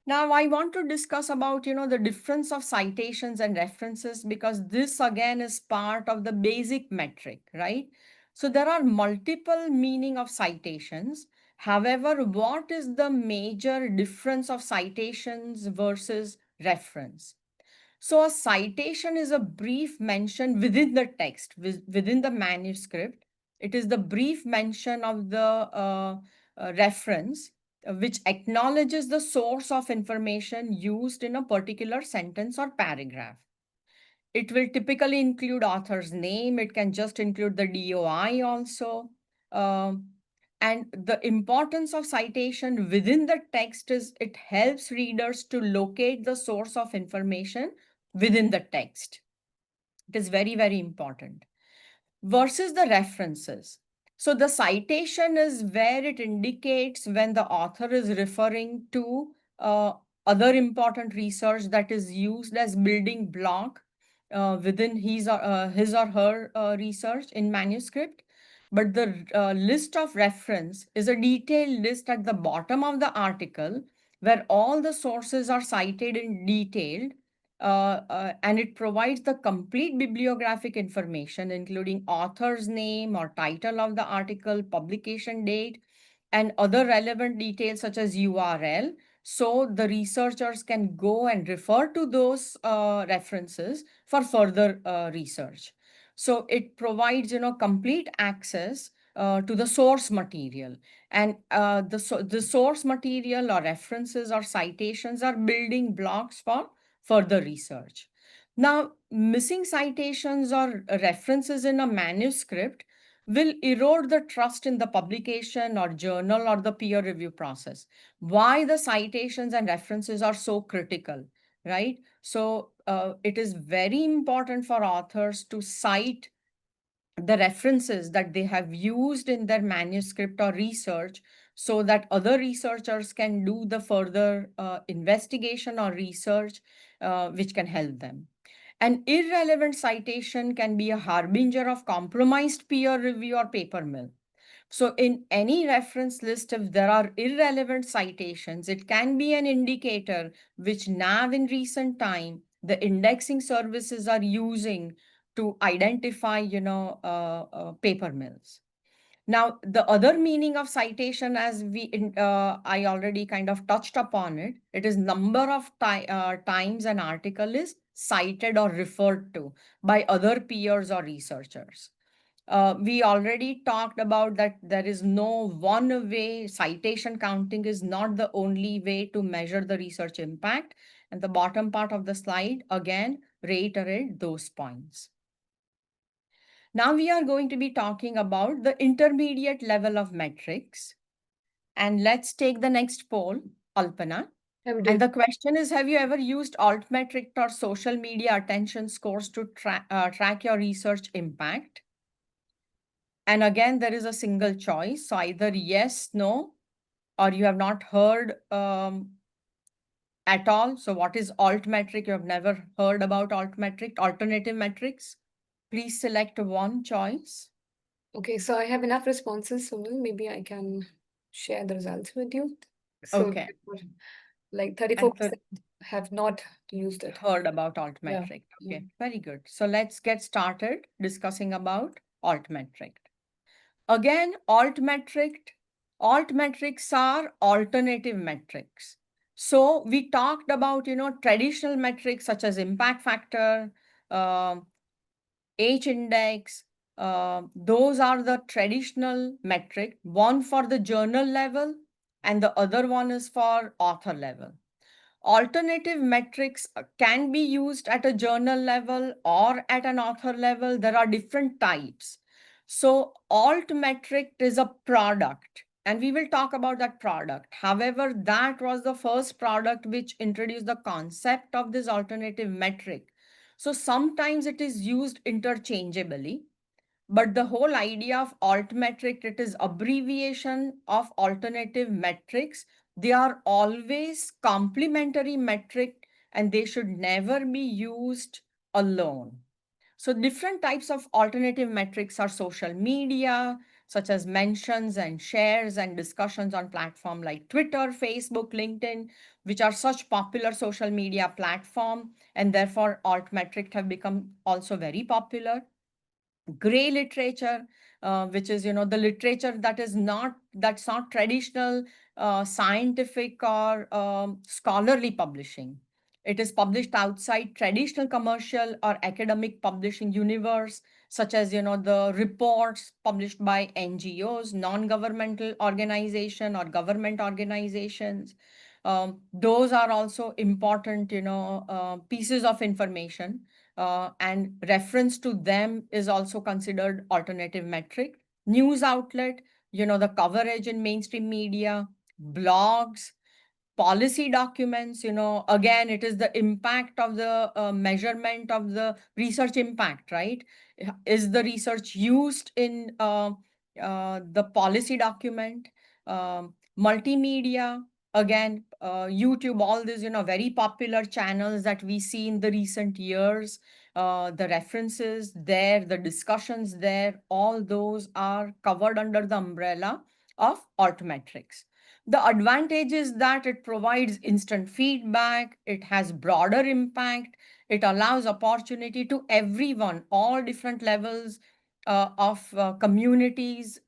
Now, I want to discuss about, the difference of citations and references, because this again is part of the basic metric, right? So there are multiple meaning of citations. However, what is the major difference of citations versus reference? So a citation is a brief mention within the text, within the manuscript. It is the brief mention of the reference, which acknowledges the source of information used in a particular sentence or paragraph. It will typically include author's name. It can just include the DOI also. And the importance of citation within the text is it helps readers to locate the source of information within the text. It is very, very important. Versus the references. So the citation is where it indicates when the author is referring to other important research that is used as building block within his or her research in manuscript. But the list of reference is a detailed list at the bottom of the article where all the sources are cited in detail, and it provides the complete bibliographic information, including author's name or title of the article, publication date, and other relevant details such as URL. So the researchers can go and refer to those references for further research. So it provides, complete access to the source material. And the source material or references or citations are building blocks for further research. Now, missing citations or references in a manuscript will erode the trust in the publication or journal or the peer review process. Why the citations and references are so critical, right? So it is very important for authors to cite the references that they have used in their manuscript or research so that other researchers can do the further investigation or research which can help them. An irrelevant citation can be a harbinger of compromised peer review or paper mill. So in any reference list, if there are irrelevant citations, it can be an indicator which now in recent time, the indexing services are using to identify, paper mills. Now, the other meaning of citation, as I already kind of touched upon it, it is number of times an article is cited or referred to by other peers or researchers. We already talked about that there is no one way. Citation counting is not the only way to measure the research impact. And the bottom part of the slide, again, reiterate those points. Now we are going to be talking about the intermediate level of metrics. And let's take the next poll, Alpana. And the question is, have you ever used Altmetric or social media attention scores to track your research impact? And again, there is a single choice. So either yes, no, or you have not heard at all. So what is Altmetric? You have never heard about Altmetric, alternative metrics. Please select one choice. Okay, so I have enough responses, so maybe I can share the results with you. So Okay. like 34% have not used it. Heard about Altmetric. Yeah. Okay, very good. So let's get started discussing about Altmetric. Again, altmetrics are alternative metrics. So we talked about, traditional metrics such as impact factor, H index. Those are the traditional metric, one for the journal level and the other one is for author level. Alternative metrics can be used at a journal level or at an author level. There are different types. So Altmetric is a product and we will talk about that product. However, that was the first product which introduced the concept of this alternative metric. So sometimes it is used interchangeably. But the whole idea of altmetric, it is abbreviation of alternative metrics. They are always complementary metric and they should never be used alone. So different types of alternative metrics are social media, such as mentions and shares and discussions on platforms like Twitter, Facebook, LinkedIn, which are such popular social media platform, and therefore Altmetric have become also very popular. Gray literature, which is the literature that's not traditional scientific or scholarly publishing. It is published outside traditional commercial or academic publishing universe, such as the reports published by NGOs, non-governmental organization or government organizations. Those are also important pieces of information, and reference to them is also considered alternative metric. News outlet, the coverage in mainstream media, blogs, policy documents, again, it is the impact of the measurement of the research impact, right? Is the research used in the policy document? Multimedia, again, YouTube, all these, very popular channels that we see in the recent years, the references there, the discussions there, all those are covered under the umbrella of altmetrics. The advantage is that it provides instant feedback, it has broader impact, it allows opportunity to everyone, all different levels of communities,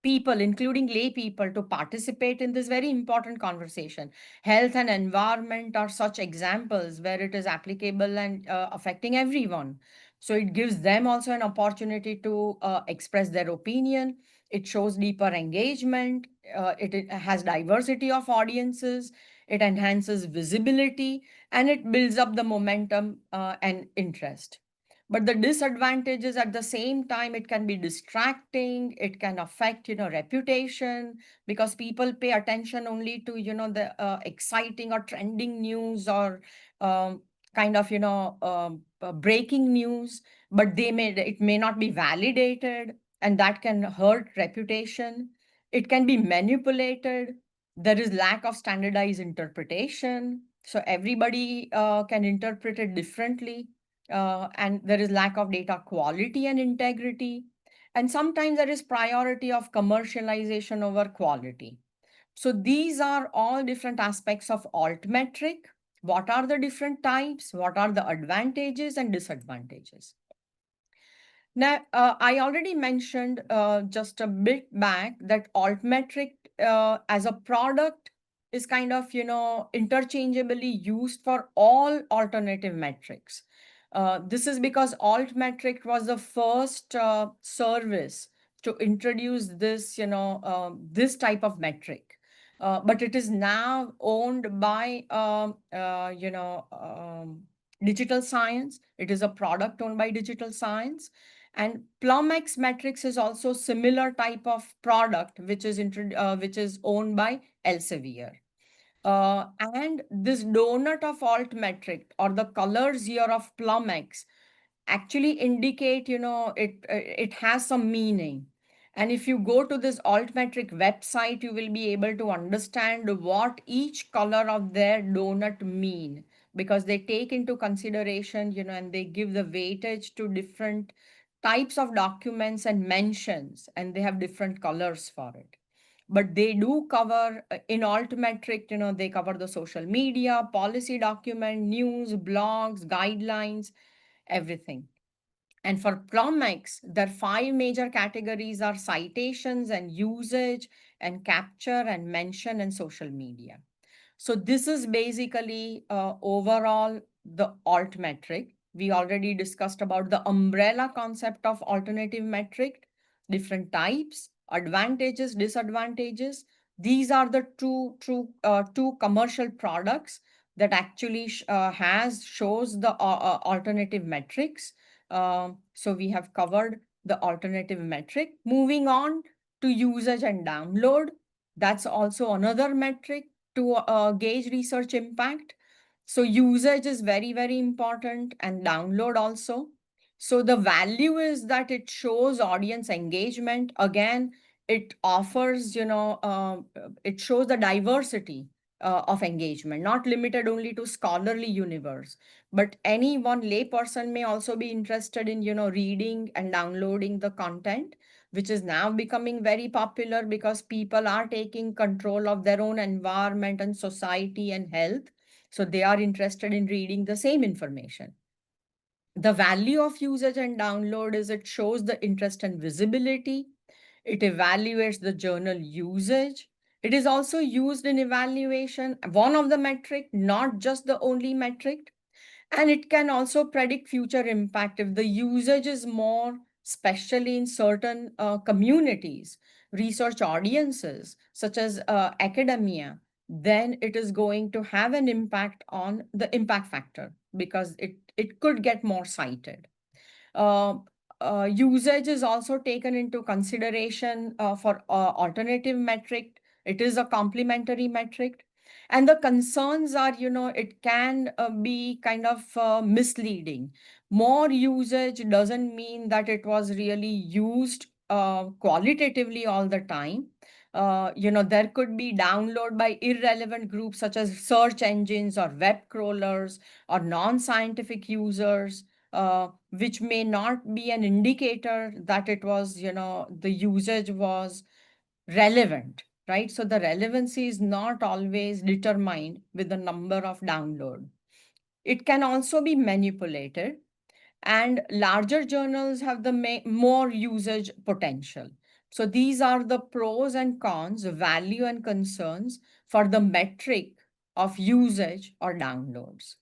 people, including lay people, to participate in this very important conversation. Health and environment are such examples where it is applicable and affecting everyone. So it gives them also an opportunity to express their opinion. It shows deeper engagement. It has diversity of audiences. It enhances visibility, and it builds up the momentum and interest. But the disadvantage is, at the same time, it can be distracting, it can affect reputation, because people pay attention only to the exciting or trending news, or kind of breaking news, but it may not be validated, and that can hurt reputation. It can be manipulated. There is lack of standardized interpretation, so everybody can interpret it differently, and there is lack of data quality and integrity. And sometimes there is priority of commercialization over quality. So these are all different aspects of altmetric. What are the different types? What are the advantages and disadvantages? Now, I already mentioned just a bit back that altmetric as a product is kind of, interchangeably used for all alternative metrics. This is because Altmetric was the first service to introduce this, this type of metric. But it is now owned by, digital science. It is a product owned by digital science. And PlumX metrics is also similar type of product, which is owned by Elsevier. And this donut of altmetric, or the colors here of PlumX, actually indicate, it has some meaning. And if you go to this altmetric website, you will be able to understand what each color of their donut mean, because they take into consideration, and they give the weightage to different types of documents and mentions, and they have different colors for it. But they do cover in altmetric, they cover the social media, policy document, news, blogs, guidelines, everything. And for PlumX, their 5 major categories are citations and usage and capture and mention and social media. So this is basically overall the altmetric. We already discussed about the umbrella concept of alternative metric, different types, advantages, disadvantages. These are the two commercial products that actually shows the alternative metrics. So we have covered the alternative metric. Moving on to usage and download. That's also another metric to gauge research impact. So usage is very, very important, and download also. So the value is that it shows audience engagement. Again, it offers, it shows the diversity of engagement, not limited only to scholarly universe, but any one lay person may also be interested in, reading and downloading the content, which is now becoming very popular because people are taking control of their own environment and society and health. So they are interested in reading the same information. The value of usage and download is it shows the interest and visibility. It evaluates the journal usage. It is also used in evaluation, one of the metric, not just the only metric. And it can also predict future impact if the usage is more, especially in certain communities, research audiences, such as academia, then it is going to have an impact on the impact factor because it could get more cited. Uh, Usage is also taken into consideration for alternative metric. It is a complementary metric. And the concerns are, it can be kind of misleading. More usage doesn't mean that it was really used qualitatively all the time. There could be download by irrelevant groups such as search engines or web crawlers or non-scientific users, which may not be an indicator that it was, the usage was relevant, right? So the relevancy is not always determined with the number of download. It can also be manipulated, and larger journals have the more usage potential. So these are the pros and cons, value and concerns for the metric of usage or downloads.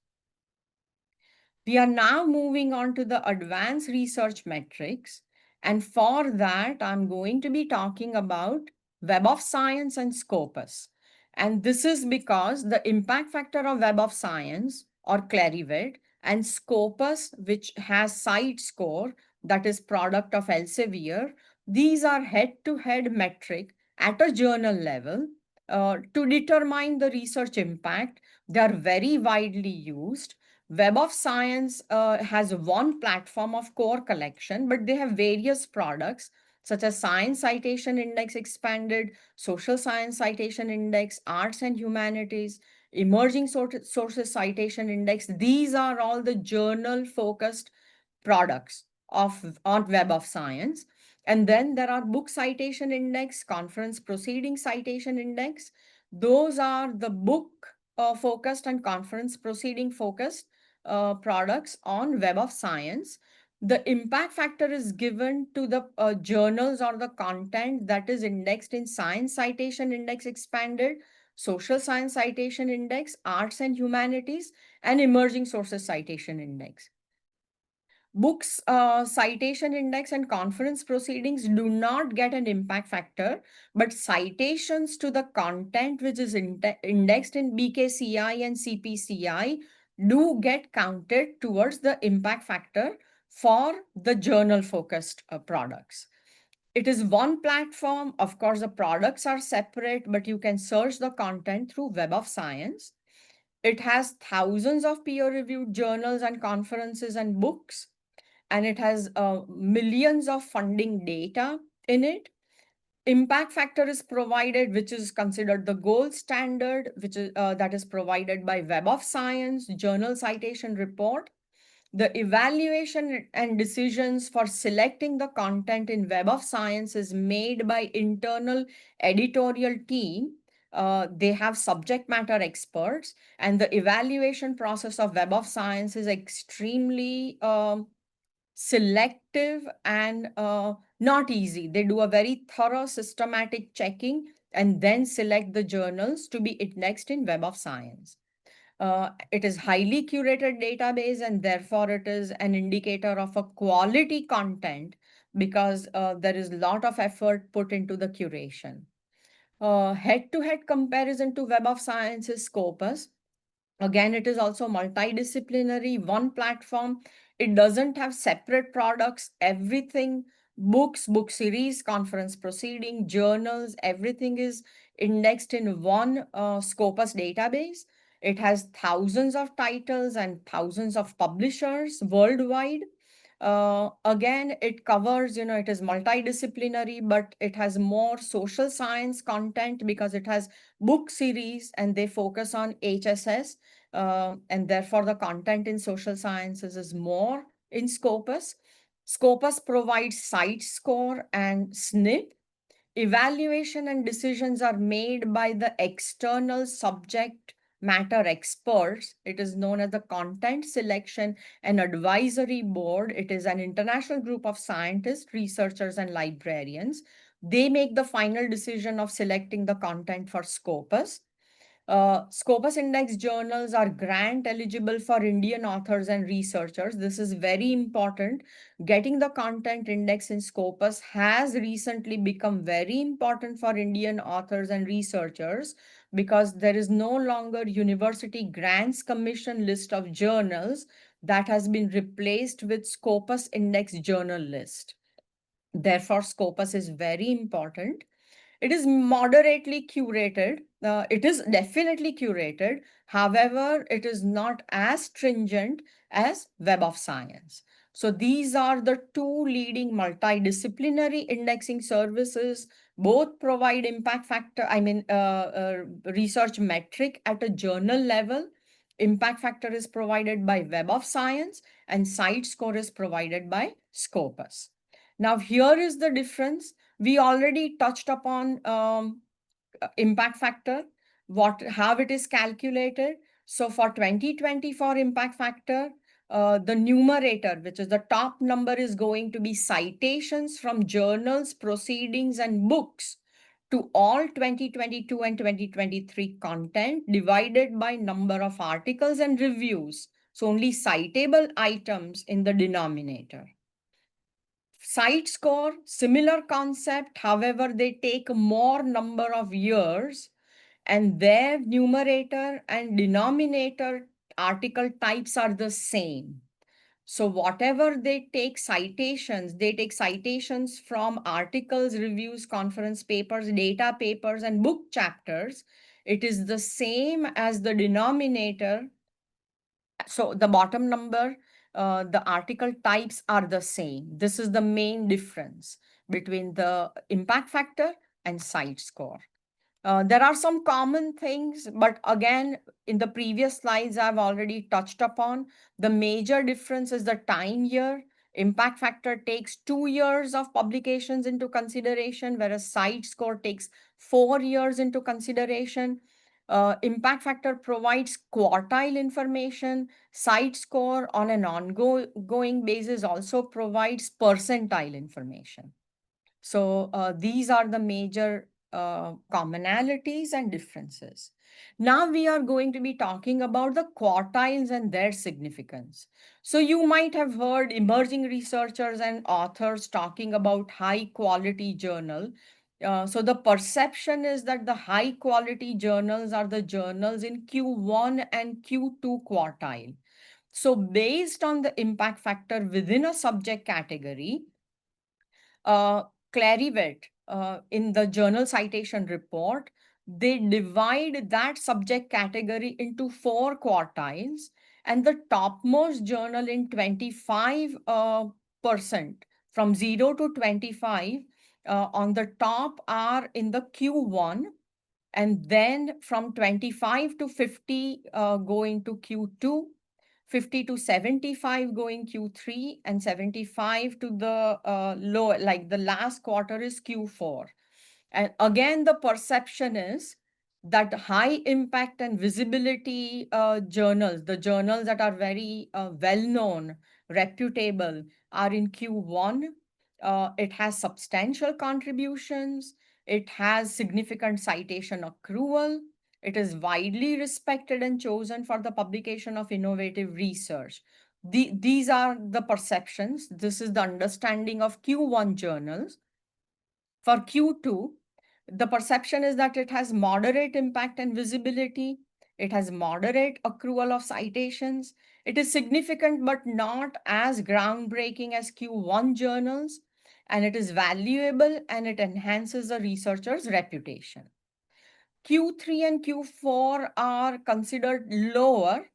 We are now moving on to the advanced research metrics. And for that, I'm going to be talking about Web of Science and Scopus. And this is because the impact factor of Web of Science or Clarivate and Scopus, which has CiteScore, that is product of Elsevier, these are head-to-head metric at a journal level to determine the research impact. They are very widely used. Web of Science has one platform of core collection, but they have various products such as Science Citation Index Expanded, Social Science Citation Index, Arts and Humanities, Emerging Sources Citation Index. These are all the journal-focused products on Web of Science. And then there are Book Citation Index, Conference Proceeding Citation Index. Those are the book focused and conference proceeding focused products on Web of Science. The impact factor is given to the journals or the content that is indexed in Science Citation Index Expanded, Social Science Citation Index, Arts and Humanities, and Emerging Sources Citation Index. Books citation index and conference proceedings do not get an impact factor, but citations to the content which is indexed in BKCI and CPCI do get counted towards the impact factor for the journal focused products. It is one platform. Of course, the products are separate, but you can search the content through Web of Science. It has thousands of peer-reviewed journals and conferences and books, and it has millions of funding data in it. Impact factor is provided, which is considered the gold standard, which is that is provided by Web of Science Journal Citation Report. The evaluation and decisions for selecting the content in Web of Science is made by internal editorial team. They have subject matter experts, and the evaluation process of Web of Science is extremely selective and not easy. They do a very thorough systematic checking and then select the journals to be indexed in Web of Science. It is highly curated database, and therefore it is an indicator of a quality content because there is a lot of effort put into the curation. Head-to-head comparison to Web of Science is Scopus. Again, it is also multidisciplinary, one platform. It doesn't have separate products, everything, books, book series, conference proceeding, journals, everything is indexed in one Scopus database. It has thousands of titles and thousands of publishers worldwide. Again, it covers, it is multidisciplinary, but it has more social science content because it has book series and they focus on HSS. And therefore, the content in social sciences is more in Scopus. Scopus provides CiteScore and SNP. Evaluation and decisions are made by the external subject matter experts. It is known as the Content Selection and Advisory Board. It is an international group of scientists, researchers, and librarians. They make the final decision of selecting the content for Scopus. Scopus Index journals are grant eligible for Indian authors and researchers. This is very important. Getting the content index in Scopus has recently become very important for Indian authors and researchers because there is no longer University Grants Commission list of journals that has been replaced with Scopus Index journal list. Therefore, Scopus is very important. It is moderately curated. It is definitely curated. However, it is not as stringent as Web of Science. So these are the two leading multidisciplinary indexing services. Both provide impact factor, research metric at a journal level. Impact factor is provided by Web of Science and CiteScore is provided by Scopus. Now, here is the difference. We already touched upon impact factor, how it is calculated. So for 2024 impact factor, the numerator, which is the top number, is going to be citations from journals, proceedings, and books to all 2022 and 2023 content divided by number of articles and reviews. So only citable items in the denominator. CiteScore, similar concept, however, they take more number of years and their numerator and denominator article types are the same. So whatever they take citations from articles, reviews, conference papers, data papers, and book chapters. It is the same as the denominator. So the bottom number, the article types are the same. This is the main difference between the impact factor and CiteScore. There are some common things, but again, in the previous slides, I've already touched upon. The major difference is the time year. Impact factor takes 2 years of publications into consideration, whereas CiteScore takes 4 years into consideration. Impact factor provides quartile information. CiteScore on an ongoing basis also provides percentile information. So these are the major commonalities and differences. Now we are going to be talking about the quartiles and their significance. So you might have heard emerging researchers and authors talking about high quality journal. So the perception is that the high quality journals are the journals in Q1 and Q2 quartile. So based on the impact factor within a subject category, Clarivate, in the journal citation report, they divide that subject category into 4 quartiles, and the topmost journal in 25% from 0 to 25 on the top are in the Q1, and then from 25 to 50 go into Q2, 50 to 75 going Q3, and 75 to the low, like the last quarter is Q4. And again, the perception is that high impact and visibility journals, the journals that are very well-known, reputable, are in Q1. It has substantial contributions. It has significant citation accrual. It is widely respected and chosen for the publication of innovative research. These are the perceptions. This is the understanding of Q1 journals. For Q2, the perception is that it has moderate impact and visibility. It has moderate accrual of citations. It is significant but not as groundbreaking as Q1 journals. And it is valuable and it enhances the researcher's reputation. Q3 and Q4 are considered lower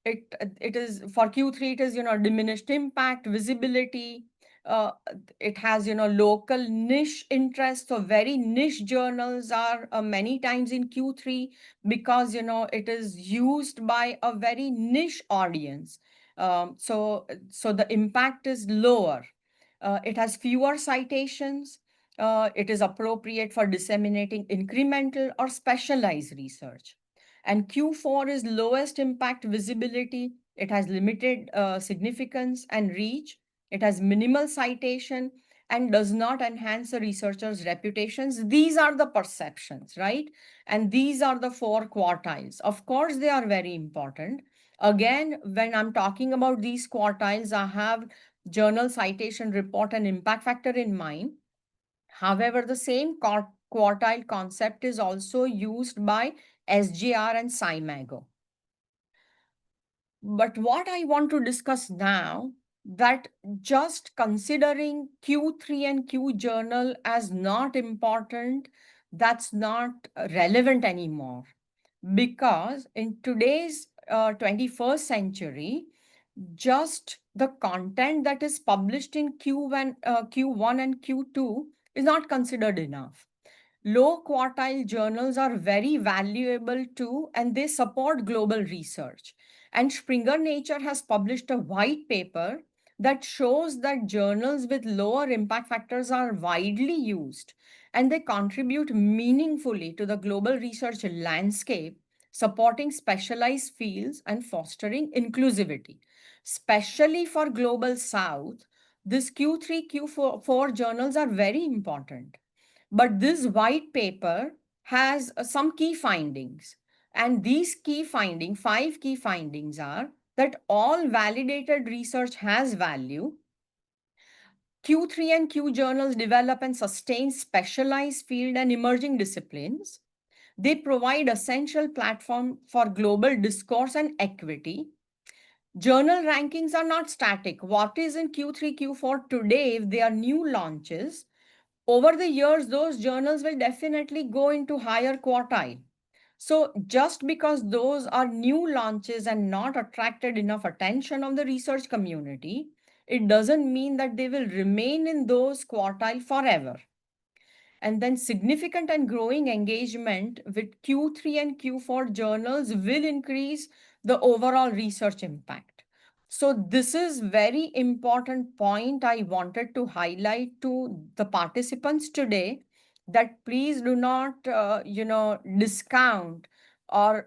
it is for Q3, it is, diminished impact, visibility. Uh, it has, local niche interest. So very niche journals are many times in Q3 because, it is used by a very niche audience. So the impact is lower. It has fewer citations. It is appropriate for disseminating incremental or specialized research. And Q4 is lowest impact visibility. It has limited significance and reach. It has minimal citation and does not enhance the researcher's reputations. These are the perceptions, right? And these are the 4 quartiles. Of course, they are very important. Again, when I'm talking about these quartiles, I have journal citation report and impact factor in mind. However, the same quartile concept is also used by SGR and SCImago. But what I want to discuss now, that just considering Q3 and Q journal as not important, that's not relevant anymore. Because in today's 21st century, just the content that is published in Q1 and Q2 is not considered enough. Low quartile journals are very valuable too, and they support global research. And Springer Nature has published a white paper that shows that journals with lower impact factors are widely used and they contribute meaningfully to the global research landscape, supporting specialized fields and fostering inclusivity. Especially for Global South, this Q3, Q4 journals are very important. But this white paper has some key findings. And these key findings, 5 key findings, are that all validated research has value. Q3 and Q journals develop and sustain specialized field and emerging disciplines. They provide essential platform for global discourse and equity. Journal rankings are not static. What is in Q3, Q4 today, if they are new launches, over the years, those journals will definitely go into higher quartile. So just because those are new launches and not attracted enough attention of the research community, it doesn't mean that they will remain in those quartile forever. And then significant and growing engagement with Q3 and Q4 journals will increase the overall research impact. So this is very important point I wanted to highlight to the participants today, that please do not, discount or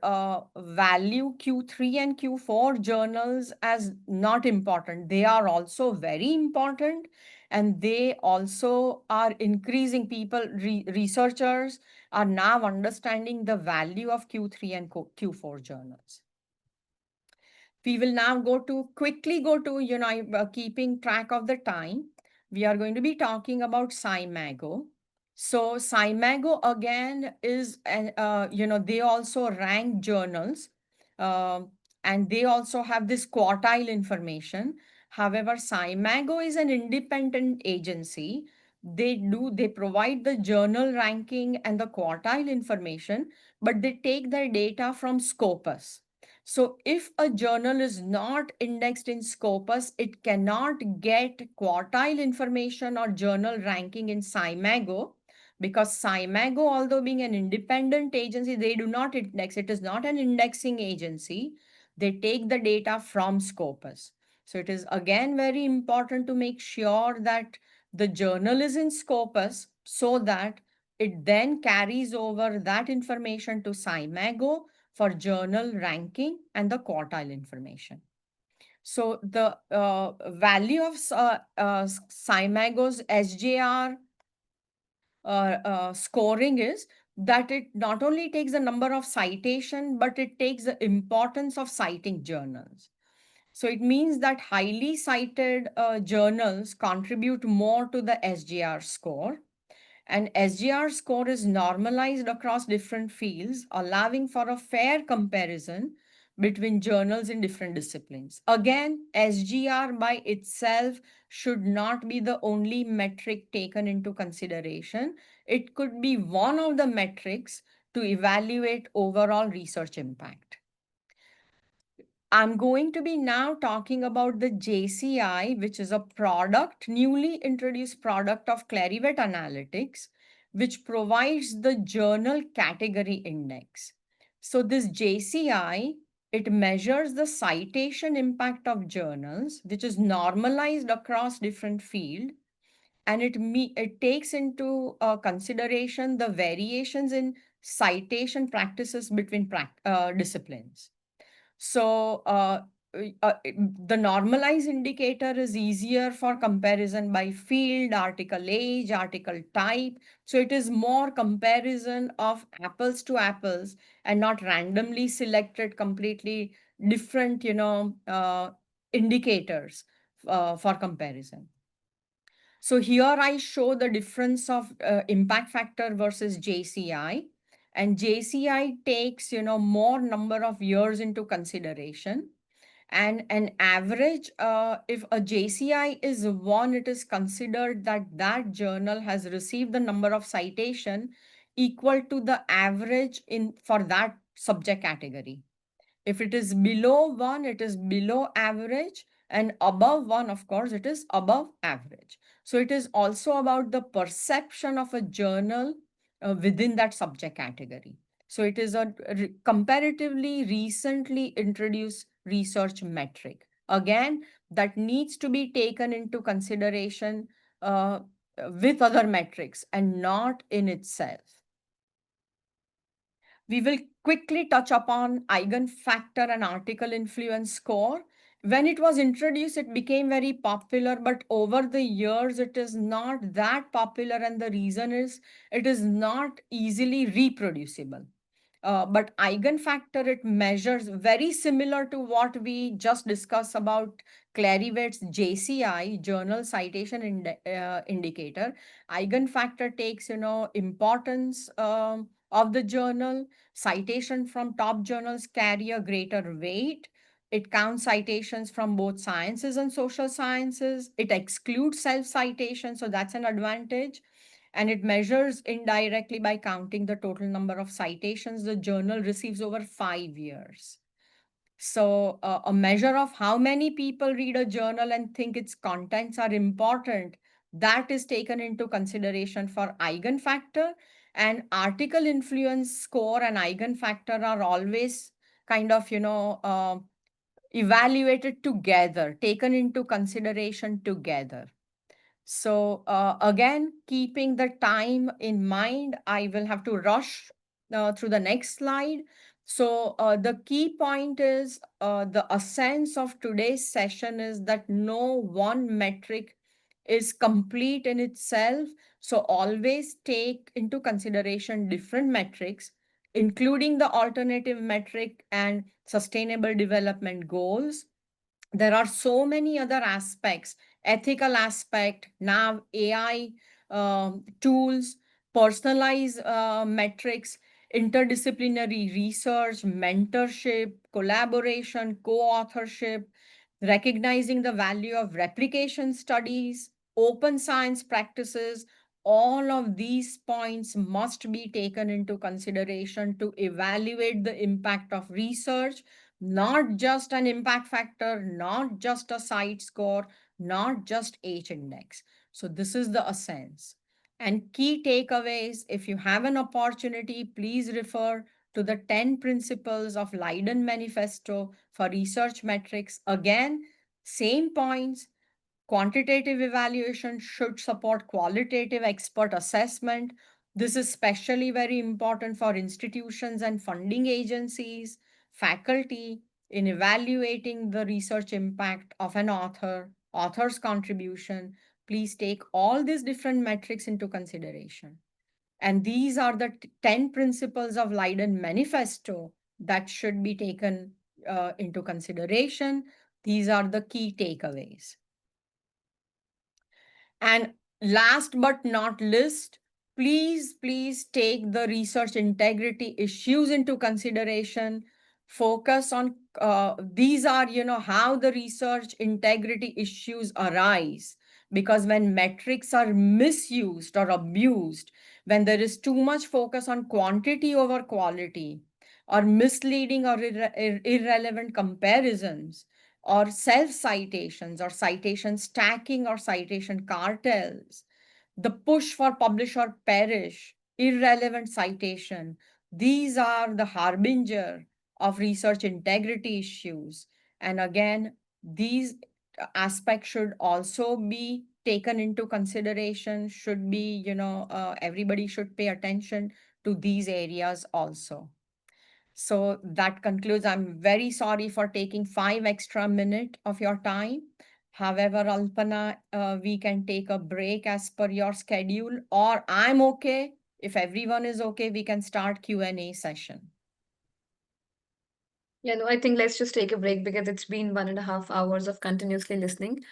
value Q3 and Q4 journals as not important. They are also very important, and they also are increasing people, researchers are now understanding the value of Q3 and Q4 journals. We will now quickly go to, keeping track of the time. We are going to be talking about SCImago. So SCImago again is, they also rank journals, and they also have this quartile information. However, SCImago is an independent agency. They provide the journal ranking and the quartile information, but they take their data from Scopus. So if a journal is not indexed in Scopus, it cannot get quartile information or journal ranking in SCImago, because SCImago, although being an independent agency, they do not index. It is not an indexing agency. They take the data from Scopus. So it is again very important to make sure that the journal is in Scopus so that it then carries over that information to SCImago for journal ranking and the quartile information. So the value of SCImago's SJR scoring is that it not only takes the number of citation, but it takes the importance of citing journals. So it means that highly cited journals contribute more to the SGR score. And SGR score is normalized across different fields, allowing for a fair comparison between journals in different disciplines. Again, SGR by itself should not be the only metric taken into consideration. It could be one of the metrics to evaluate overall research impact. I'm going to be now talking about the JCI, which is a product, newly introduced product of Clarivate Analytics, which provides the journal category index. So this JCI, it measures the citation impact of journals, which is normalized across different fields, and it takes into consideration the variations in citation practices between disciplines. So the normalized indicator is easier for comparison by field, article age, article type. So it is more comparison of apples to apples and not randomly selected completely different, indicators for comparison. So here I show the difference of impact factor versus JCI. And JCI takes, more number of years into consideration. And an average, if a JCI is 1, it is considered that that journal has received the number of citation equal to the average for that subject category. If it is below 1, it is below average, and above 1, of course, it is above average. So it is also about the perception of a journal within that subject category. So it is a comparatively recently introduced research metric. Again, that needs to be taken into consideration with other metrics and not in itself. We will quickly touch upon Eigenfactor and article influence score. When it was introduced, it became very popular, but over the years, it is not that popular. And the reason is it is not easily reproducible. But Eigenfactor, it measures very similar to what we just discussed about Clarivate's JCI, Journal Citation Indicator. Eigenfactor takes, importance of the journal. Citation from top journals carry a greater weight. It counts citations from both sciences and social sciences. It excludes self-citation, so that's an advantage. And it measures indirectly by counting the total number of citations the journal receives over 5 years. So a measure of how many people read a journal and think its contents are important, that is taken into consideration for Eigenfactor. And article influence score and Eigenfactor are always kind of, evaluated together, taken into consideration together. So again, keeping the time in mind, I will have to rush through the next slide. So the key point is the essence of today's session is that no one metric is complete in itself. So always take into consideration different metrics, including the alternative metric and sustainable development goals. There are so many other aspects, ethical aspect, now AI tools, personalized metrics, interdisciplinary research, mentorship, collaboration, co-authorship, recognizing the value of replication studies, open science practices. All of these points must be taken into consideration to evaluate the impact of research, not just an impact factor, not just a CiteScore, not just H index. So this is the essence. And key takeaways, if you have an opportunity, please refer to the 10 principles of Leiden Manifesto for research metrics. Again, same points. Quantitative evaluation should support qualitative expert assessment. This is especially very important for institutions and funding agencies, faculty, in evaluating the research impact of an author's contribution. Please take all these different metrics into consideration. And these are the 10 principles of Leiden Manifesto that should be taken into consideration. These are the key takeaways. And last but not least, please take the research integrity issues into consideration. Focus on these are, how the research integrity issues arise. Because when metrics are misused or abused, when there is too much focus on quantity over quality, or misleading or irrelevant comparisons, or self-citations, or citation stacking, or citation cartels, the push for publish or perish, irrelevant citation, these are the harbinger of research integrity issues. And again, these aspects should also be taken into consideration, should be, everybody should pay attention to these areas also. So that concludes. I'm very sorry for taking 5 extra minutes of your time. However, Alpana, we can take a break as per your schedule, or I'm okay. If everyone is okay, we can start Q&A session. Yeah, no, I think let's just take a break because it's been 1.5 hours of continuously listening.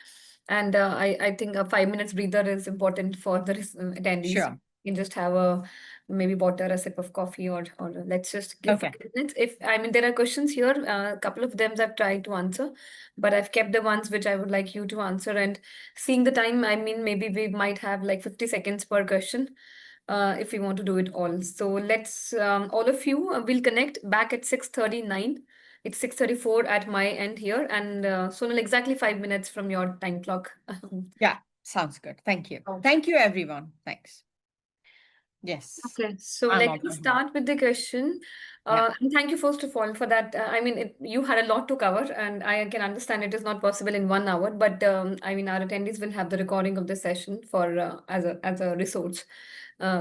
And I think a 5 minutes breather is important for the attendees. Sure. You can just have a maybe water, a sip of coffee, or let's just give Okay. 5 minutes. If I mean there are questions here, a couple of them I've tried to answer, but I've kept the ones which I would like you to answer. And seeing the time, I mean maybe we might have like 50 seconds per question. If we want to do it all. So let's all of you will connect back at 6:39. It's 6:34 at my end here, and Sonal, exactly 5 minutes from your time clock. Yeah, sounds good. Thank you. Okay. Thank you, everyone. Thanks. Yes, Okay, so I'm let me also here. start with the question. Yeah. And thank you first of all for that. I mean, you had a lot to cover, and I can understand it is not possible in 1 hour. But I mean, our attendees will have the recording of the session for as a resource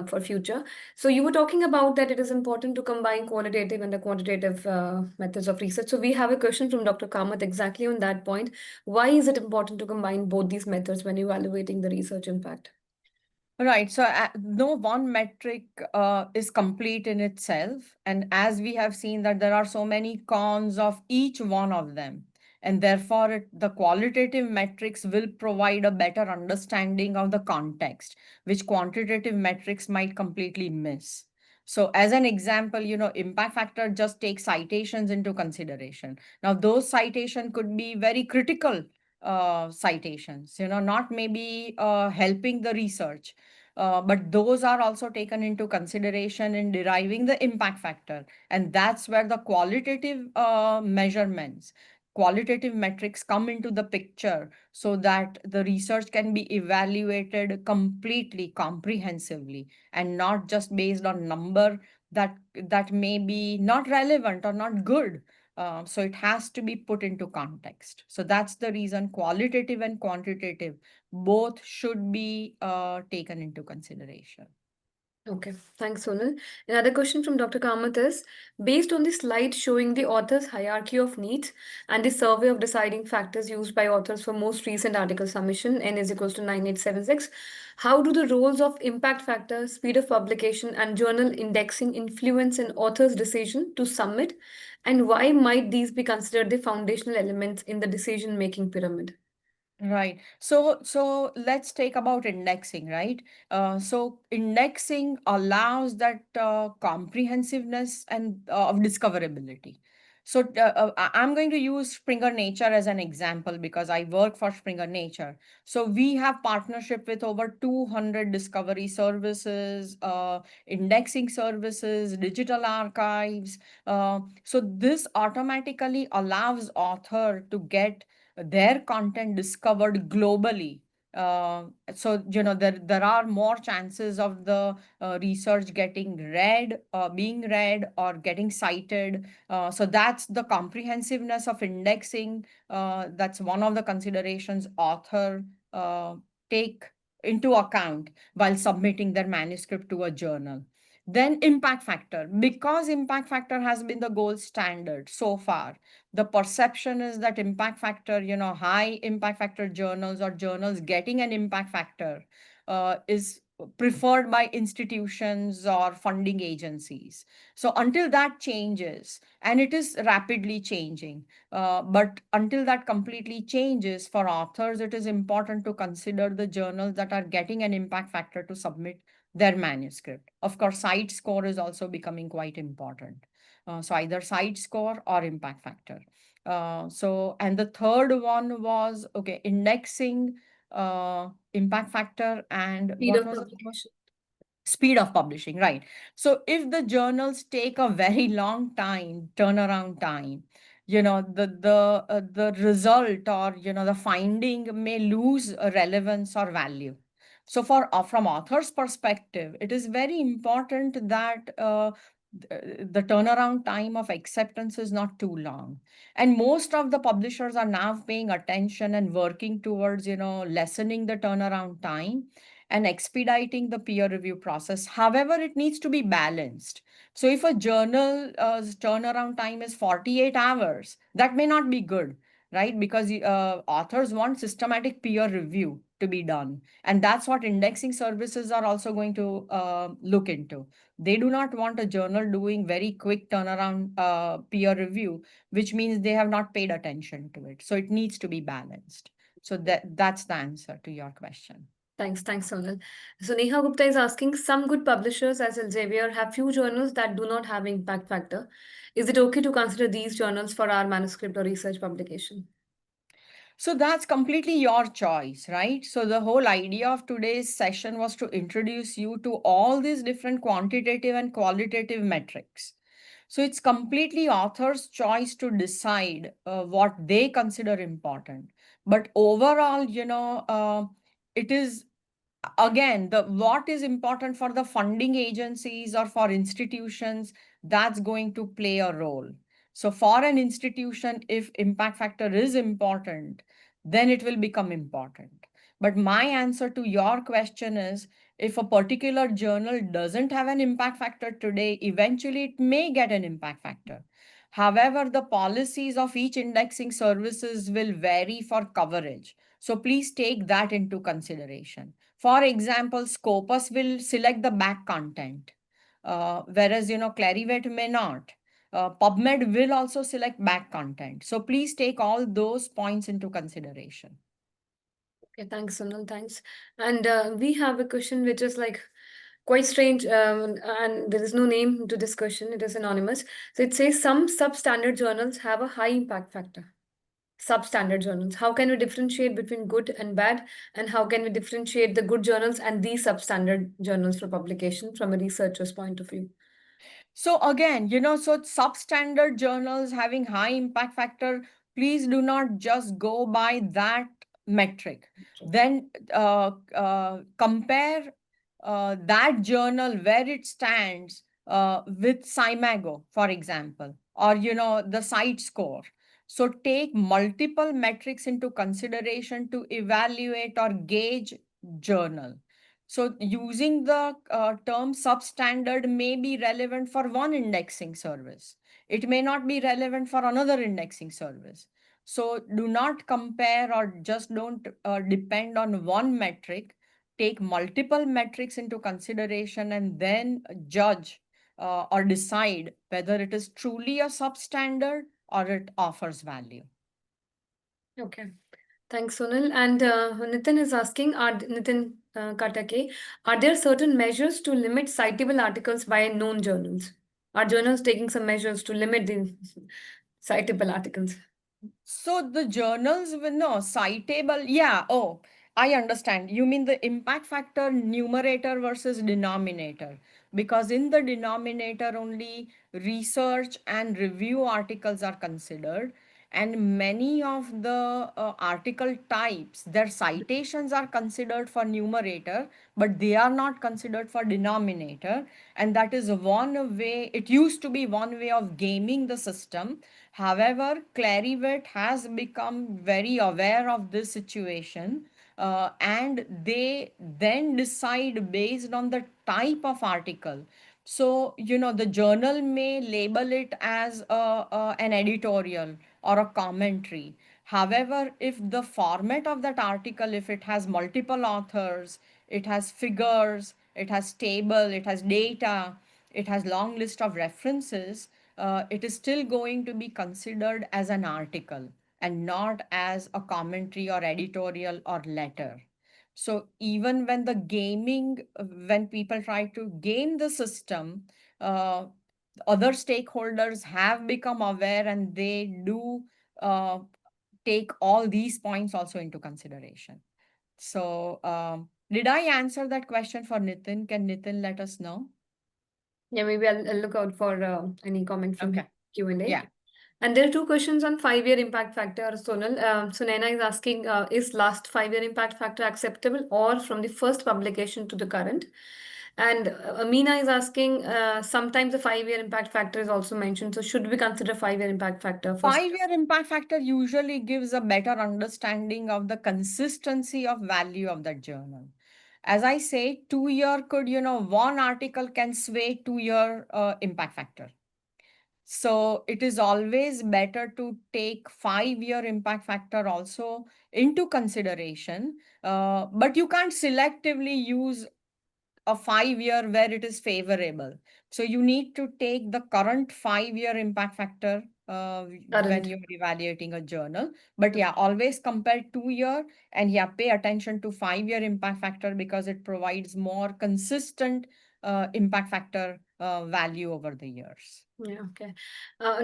for future. So you were talking about that it is important to combine qualitative and the quantitative methods of research. So we have a question from Dr. Kamath exactly on that point. Why is it important to combine both these methods when evaluating the research impact? Right. So no one metric is complete in itself. And as we have seen that there are so many cons of each one of them. And therefore, the qualitative metrics will provide a better understanding of the context, which quantitative metrics might completely miss. So as an example, impact factor just takes citations into consideration. Now, those citation could be very critical citations, not maybe helping the research. But those are also taken into consideration in deriving the impact factor. And that's where the qualitative measurements, qualitative metrics come into the picture so that the research can be evaluated completely, comprehensively, and not just based on number that may be not relevant or not good. So it has to be put into context. So that's the reason qualitative and quantitative both should be taken into consideration. Okay, thanks, Sonal. Another question from Dr. Kamath is, based on the slide showing the author's hierarchy of needs and the survey of deciding factors used by authors for most recent article submission, N is equals to 9876, how do the roles of impact factor, speed of publication, and journal indexing influence an author's decision to submit, and why might these be considered the foundational elements in the decision-making pyramid? Right. So let's take about indexing, right? So indexing allows that comprehensiveness and of discoverability. So I'm going to use Springer Nature as an example because I work for Springer Nature. So we have partnership with over 200 discovery services, indexing services, digital archives. So this automatically allows author to get their content discovered globally. So there are more chances of the research getting read, being read, or getting cited. So that's the comprehensiveness of indexing. That's one of the considerations author take into account while submitting their manuscript to a journal. Then impact factor, because impact factor has been the gold standard so far. The perception is that impact factor, high impact factor journals or journals getting an impact factor is preferred by institutions or funding agencies. So until that changes, and it is rapidly changing, but until that completely changes for authors, it is important to consider the journals that are getting an impact factor to submit their manuscript. Of course, CiteScore is also becoming quite important. So either CiteScore or impact factor. And the third one was, okay, indexing, impact factor, and Speed what of was it? publication. Speed of publishing, right? So if the journals take a very long time, turnaround time, the result, or the finding may lose relevance or value. So from author's perspective, it is very important that the turnaround time of acceptance is not too long. And most of the publishers are now paying attention and working towards lessening the turnaround time and expediting the peer review process. However, it needs to be balanced. So if a journal turnaround time is 48 hours, that may not be good, right? Because authors want systematic peer review to be done. And that's what indexing services are also going to look into. They do not want a journal doing very quick turnaround peer review, which means they have not paid attention to it. So it needs to be balanced. So that's the answer to your question. Thanks, Sonal. So Neha Gupta is asking, some good publishers as Elsevier have few journals that do not have impact factor. Is it okay to consider these journals for our manuscript or research publication? So that's completely your choice, right? So the whole idea of today's session was to introduce you to all these different quantitative and qualitative metrics. So it's completely author's choice to decide what they consider important. But overall, it is again the what is important for the funding agencies or for institutions, that's going to play a role. So for an institution, if impact factor is important, then it will become important. But my answer to your question is, if a particular journal doesn't have an impact factor today, eventually it may get an impact factor. However, the policies of each indexing services will vary for coverage, so please take that into consideration. For example, Scopus will select the back content, whereas Clarivate may not. PubMed will also select back content. So please take all those points into consideration. Okay, thanks, Sonal. Thanks. And we have a question which is like quite strange, and there is no name to this question. It is anonymous. So it says some substandard journals have a high impact factor. Substandard journals. How can we differentiate between good and bad? And how can we differentiate the good journals and these substandard journals for publication from a researcher's point of view? So again, so substandard journals having high impact factor, please do not just go by that metric. Then compare that journal where it stands with SCImago, for example, or the CiteScore. So take multiple metrics into consideration to evaluate or gauge journal. So using the term substandard may be relevant for one indexing service. It may not be relevant for another indexing service. So do not compare or just don't depend on one metric. Take multiple metrics into consideration and then judge or decide whether it is truly a substandard or it offers value. Okay. Thanks, Sonal. And Nitin is asking, Nitin Katake, are there certain measures to limit citable articles by known journals? Are journals taking some measures to limit the citable articles? So the journals will no citable. Yeah. Oh, I understand. You mean the impact factor numerator versus denominator. Because in the denominator only research and review articles are considered. And many of the article types, their citations are considered for numerator, but they are not considered for denominator. And that is one way, it used to be one way of gaming the system. However, Clarivate has become very aware of this situation, and they then decide based on the type of article. So, the journal may label it as an editorial or a commentary. However, if the format of that article, if it has multiple authors, it has figures, it has table, it has data, it has long list of references, it is still going to be considered as an article and not as a commentary or editorial or letter. So even when the gaming, when people try to game the system, uh, other stakeholders have become aware and they do take all these points also into consideration. So Did I answer that question for Nitin? Can Nitin let us know? Yeah, maybe I'll look out for any comment from Okay. Q&A. Yeah. And there are two questions on 5-year impact factor, Sonal. Sunaina is asking, is last 5-year impact factor acceptable or from the first publication to the current? And Amina is asking, sometimes the 5-year impact factor is also mentioned. So should we consider 5-year impact factor for 5-year impact factor usually gives a better understanding of the consistency of value of that journal. As I say, 2-year could, one article can sway 2-year impact factor. So it is always better to take 5-year impact factor also into consideration. But you can't selectively use a 5-year where it is favorable. So you need to take the current 5-year impact factor when current? you're evaluating a journal. But yeah, always compare 2-year and yeah, pay attention to 5-year impact factor because it provides more consistent impact factor value over the years. Yeah, okay.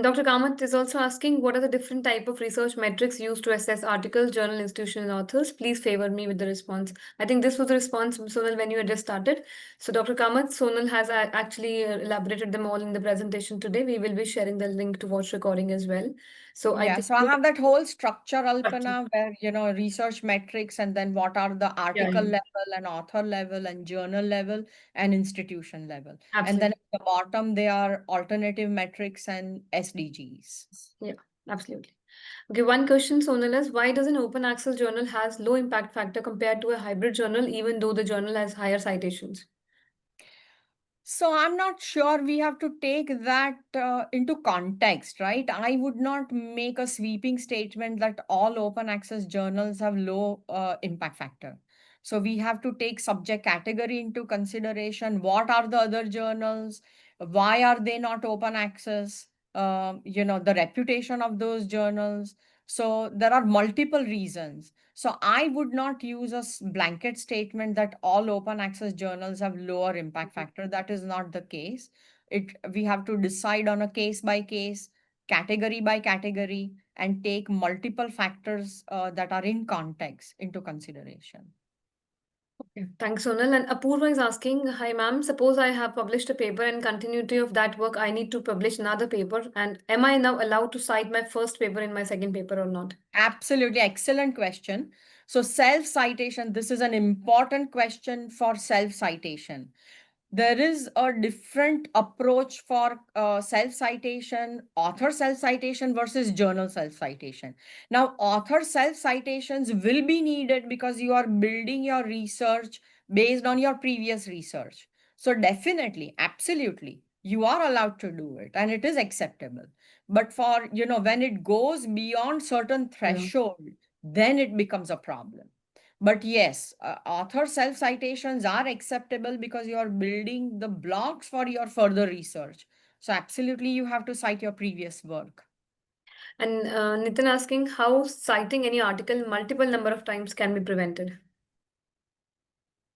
Dr. Kamath is also asking, what are the different type of research metrics used to assess articles, journal, institution, and authors? Please favor me with the response. I think this was the response, Sonal, when you had just started. So Dr. Kamath, Sonal has actually elaborated them all in the presentation today. We will be sharing the link to watch recording as well. So I Yeah, think so I have that whole structure, structure. Alpana, where, research metrics and then what are the Yeah, article yeah, level and author level and journal level and institution level. And then absolutely. at the bottom, they are alternative metrics and SDGs. Yeah, absolutely. Okay, one question, Sonal, is why does an open access journal has low impact factor compared to a hybrid journal, even though the journal has higher citations? So I'm not sure we have to take that into context, right? I would not make a sweeping statement that all open access journals have low impact factor. So we have to take subject category into consideration. What are the other journals? Why are they not open access? The reputation of those journals. So there are multiple reasons. So I would not use a blanket statement that all open access journals have lower impact factor. That is not the case. We have to decide on a case by case, category by category, and take multiple factors that are in context into consideration. Okay, thanks, Sonal. And Apurva is asking, hi ma'am, suppose I have published a paper and continuity of that work, I need to publish another paper. And am I now allowed to cite my first paper in my second paper or not? Absolutely. Excellent question. So self-citation, this is an important question for self-citation. There is a different approach for self-citation, author self-citation versus journal self-citation. Now, author self-citations will be needed because you are building your research based on your previous research. So definitely, absolutely, you are allowed to do it and it is acceptable. But for, when it goes beyond certain Yeah. threshold, then it becomes a problem. But yes, author self-citations are acceptable because you are building the blocks for your further research. So absolutely, you have to cite your previous work. And Nitin asking how citing any article multiple number of times can be prevented.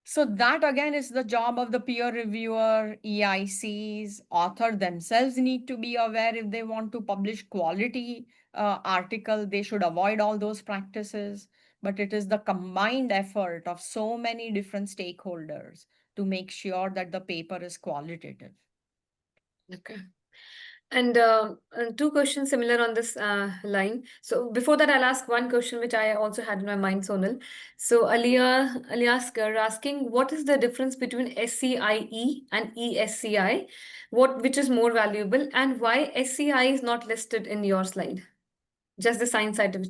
So that again is the job of the peer reviewer, EICs, author themselves need to be aware if they want to publish quality article, they should avoid all those practices. But it is the combined effort of so many different stakeholders to make sure that the paper is qualitative. Okay. And two questions similar on this line. So before that, I'll ask one question which I also had in my mind, Sonal. So Aliaskar asking, what is the difference between SCIE and ESCI? Which is more valuable, and why SCI is not listed in your slide? Just the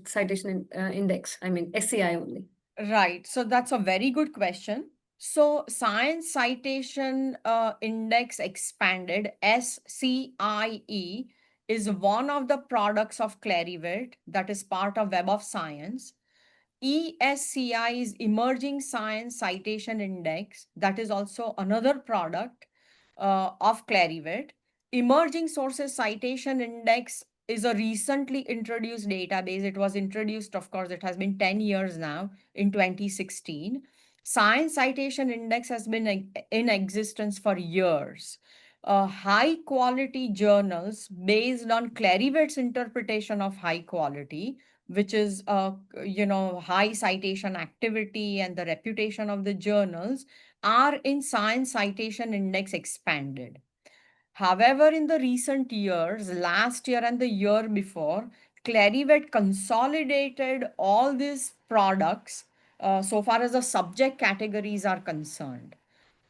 citation index. I mean SCI only. Right. So that's a very good question. So Science Citation Index Expanded, SCIE, is one of the products of Clarivate that is part of Web of Science. ESCI is Emerging Science Citation Index. That is also another product of Clarivate. Emerging Sources Citation Index is a recently introduced database. It was introduced, of course, it has been 10 years now in 2016. Science Citation Index has been in existence for years. High quality journals based on Clarivate's interpretation of high quality which is, high citation activity and the reputation of the journals, are in Science Citation Index expanded. However, in the recent years, last year and the year before, Clarivate consolidated all these products so far as the subject categories are concerned.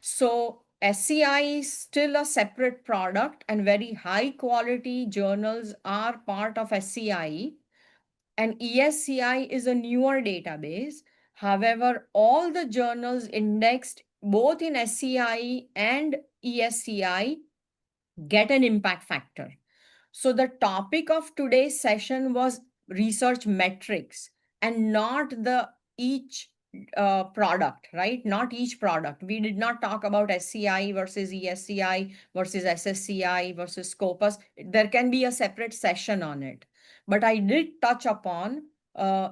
So SCI is still a separate product, and very high quality journals are part of SCI, and ESCI is a newer database. However, all the journals indexed both in SCI and ESCI get an impact factor. So the topic of today's session was research metrics and not the each product, right? Not each product. We did not talk about SCI versus ESCI versus SSCI versus Scopus. There can be a separate session on it. But I did touch upon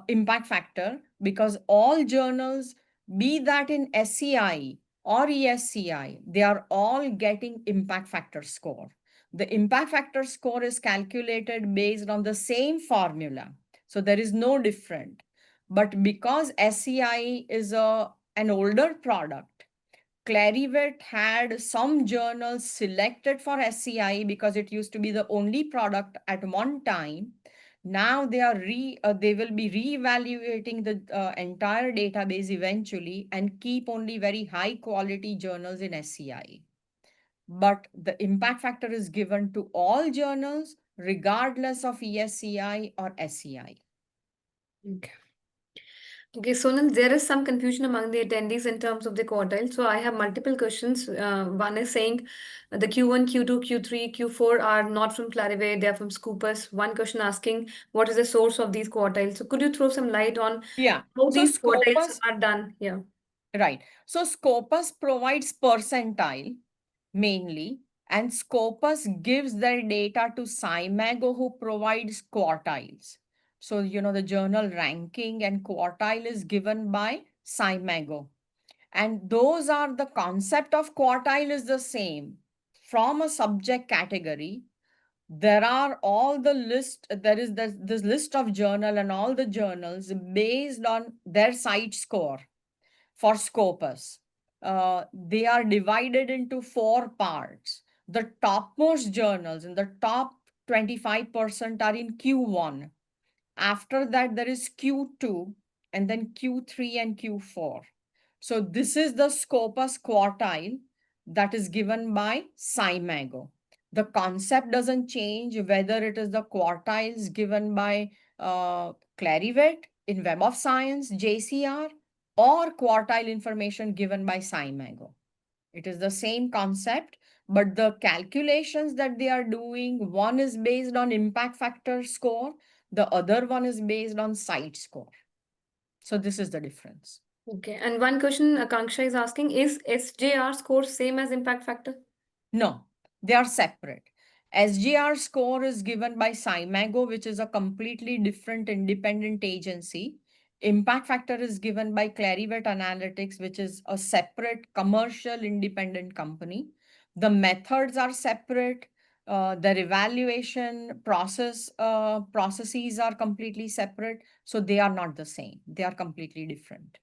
impact factor because all journals, be that in SCI or ESCI, they are all getting impact factor score. The impact factor score is calculated based on the same formula. So there is no different. But because SCI is an older product, Clarivate had some journals selected for SCI because it used to be the only product at one time. Now they will be reevaluating the entire database eventually and keep only very high quality journals in SCI. But the impact factor is given to all journals regardless of ESCI or SCI. Okay. Okay, Sonal, there is some confusion among the attendees in terms of the quartile. So I have multiple questions. One is saying the Q1, Q2, Q3, Q4 are not from Clarivate, they are from Scopus. One question asking what is the source of these quartiles. So could you throw some light on Yeah. how So these quartiles Scopus, are done? Yeah. right. So Scopus provides percentile mainly, and Scopus gives their data to CImago, who provides quartiles. So, the journal ranking and quartile is given by CImago. And those are the concept of quartile is the same. From a subject category, there are all the list, there is this list of journal and all the journals based on their CiteScore for Scopus. They are divided into 4 parts. The topmost journals in the top 25% are in Q1. After that, there is Q2, and then Q3 and Q4. So this is the Scopus quartile that is given by CImago. The concept doesn't change whether it is the quartiles given by Clarivate in Web of Science, JCR, or quartile information given by CImago. It is the same concept, but the calculations that they are doing, one is based on impact factor score, the other one is based on CiteScore. So this is the difference. Okay. And one question Akanksha is asking, is SJR score same as impact factor? No, they are separate. SGR score is given by CImago, which is a completely different independent agency. Impact factor is given by Clarivate Analytics, which is a separate commercial independent company. The methods are separate. Their evaluation processes are completely separate. So they are not the same. They are completely different.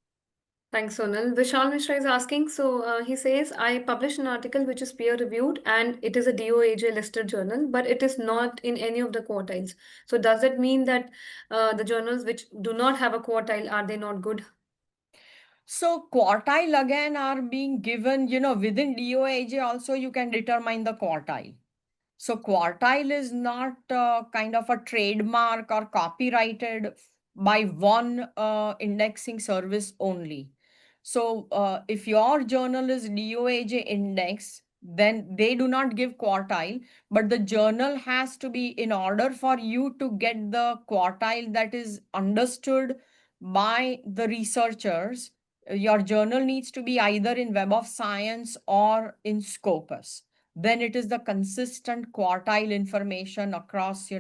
Thanks, Sonal. Vishal Mishra is asking, so he says, I published an article which is peer-reviewed and it is a DOAJ listed journal, but it is not in any of the quartiles. So does it mean that the journals which do not have a quartile, are they not good? So quartile again are being given, within DOAJ also you can determine the quartile. So quartile is not kind of a trademark or copyrighted by one indexing service only. So if your journal is DOAJ index, then they do not give quartile, but the journal has to be, in order for you to get the quartile that is understood by the researchers, your journal needs to be either in Web of Science or in Scopus. Then it is the consistent quartile information across,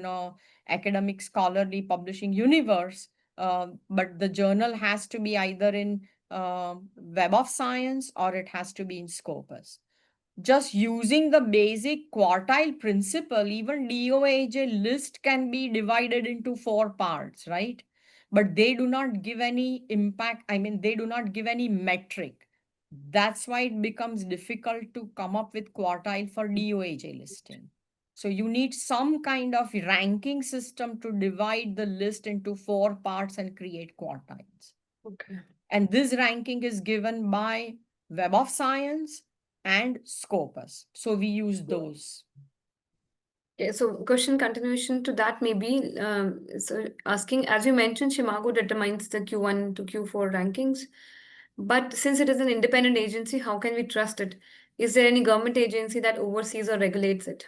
academic scholarly publishing universe. But the journal has to be either in Web of Science or it has to be in Scopus. Just using the basic quartile principle, even DOAJ list can be divided into 4 parts, right? but they do not give any impact. I mean, they do not give any metric. That's why it becomes difficult to come up with quartile for DOAJ listing. So you need some kind of ranking system to divide the list into 4 parts and create quartiles. Okay. And this ranking is given by Web of Science and Scopus. So we use those. Okay, so question continuation to that may be so asking, as you mentioned, SCImago determines the Q1 to Q4 rankings. But since it is an independent agency, how can we trust it? Is there any government agency that oversees or regulates it?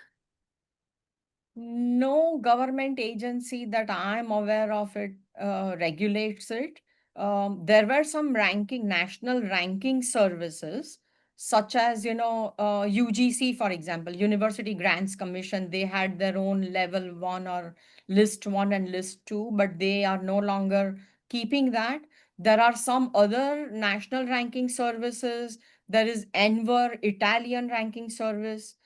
No government agency that I'm aware of it regulates it. There were some national ranking services, such as, UGC, for example, University Grants Commission. They had their own level 1 or list 1 and list 2, but they are no longer keeping that. There are some other national ranking services. There is ENVER, Italian ranking service.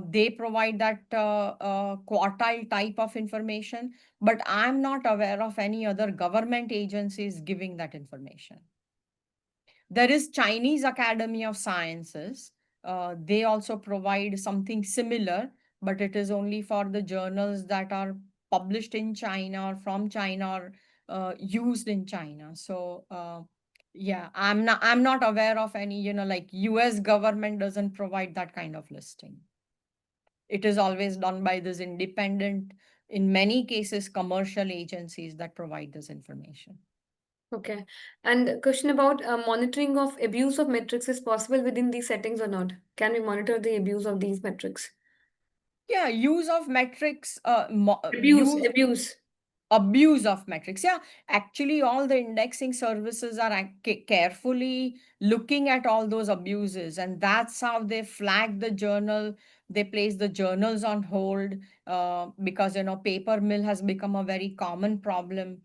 They provide that quartile type of information, but I'm not aware of any other government agencies giving that information. There is Chinese Academy of Sciences. They also provide something similar, but it is only for the journals that are published in China or from China or used in China. So yeah, I'm not aware of any, like US government doesn't provide that kind of listing. It is always done by this independent, in many cases, commercial agencies that provide this information. Okay. And a question about monitoring of abuse of metrics is possible within these settings or not? Can we monitor the abuse of these metrics? Yeah, use of metrics, Abuse. abuse of metrics. Yeah, actually, all the indexing services are carefully looking at all those abuses, and that's how they flag the journal. They place the journals on hold because paper mill has become a very common problem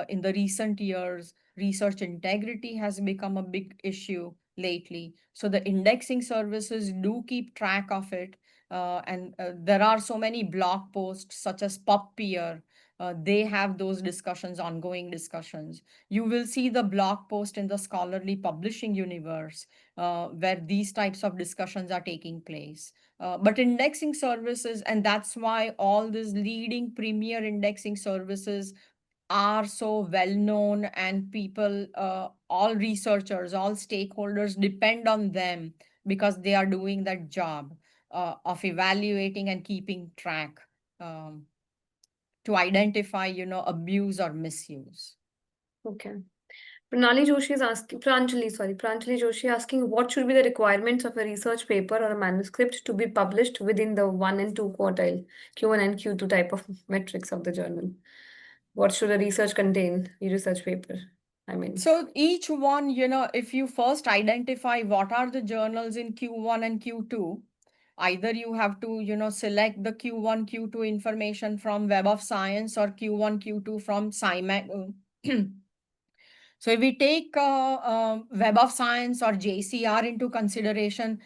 in the recent years. Research integrity has become a big issue lately. So the indexing services do keep track of it. And there are so many blog posts such as PubPeer. They have those discussions, ongoing discussions. You will see the blog post in the scholarly publishing universe where these types of discussions are taking place. But indexing services, and that's why all these leading premier indexing services are so well known, and people, all researchers, all stakeholders depend on them because they are doing that job of evaluating and keeping track. To identify, abuse or misuse. Okay. Pranjali Joshi asking what should be the requirements of a research paper or a manuscript to be published within the 1 and 2 quartile, Q1 and Q2 type of metrics of the journal? What should a research contain, a research paper? I mean, So each one, if you first identify what are the journals in Q1 and Q2, either you have to, select the Q1, Q2 information from Web of Science or Q1, Q2 from SCImago. So if we take Web of Science or JCR into consideration,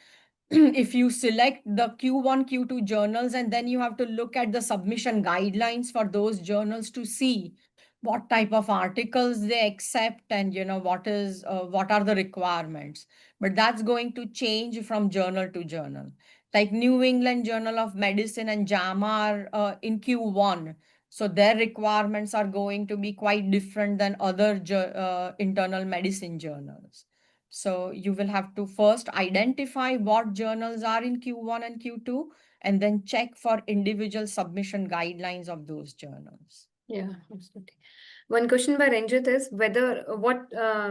if you select the Q1, Q2 journals, and then you have to look at the submission guidelines for those journals to see what type of articles they accept and what are the requirements. But that's going to change from journal to journal. Like New England Journal of Medicine and JAMA are in Q1. So their requirements are going to be quite different than other internal medicine journals. So you will have to first identify what journals are in Q1 and Q2, and then check for individual submission guidelines of those journals. yeah, absolutely. One question by Ranjit is whether what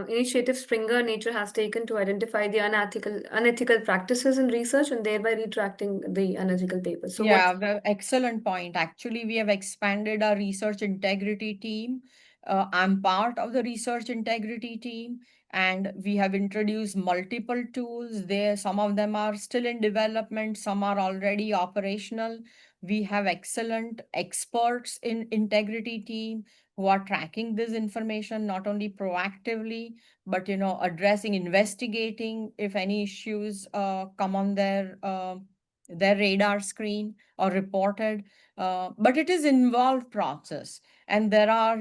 initiative Springer Nature has taken to identify the unethical practices in research and thereby retracting the unethical papers. So Yeah, well, excellent point. Actually, we have expanded our research integrity team. I'm part of the research integrity team, and we have introduced multiple tools there. Some of them are still in development, some are already operational. We have excellent experts in integrity team who are tracking this information not only proactively, but addressing, investigating if any issues come on their their radar screen or reported, but it is involved process, and there are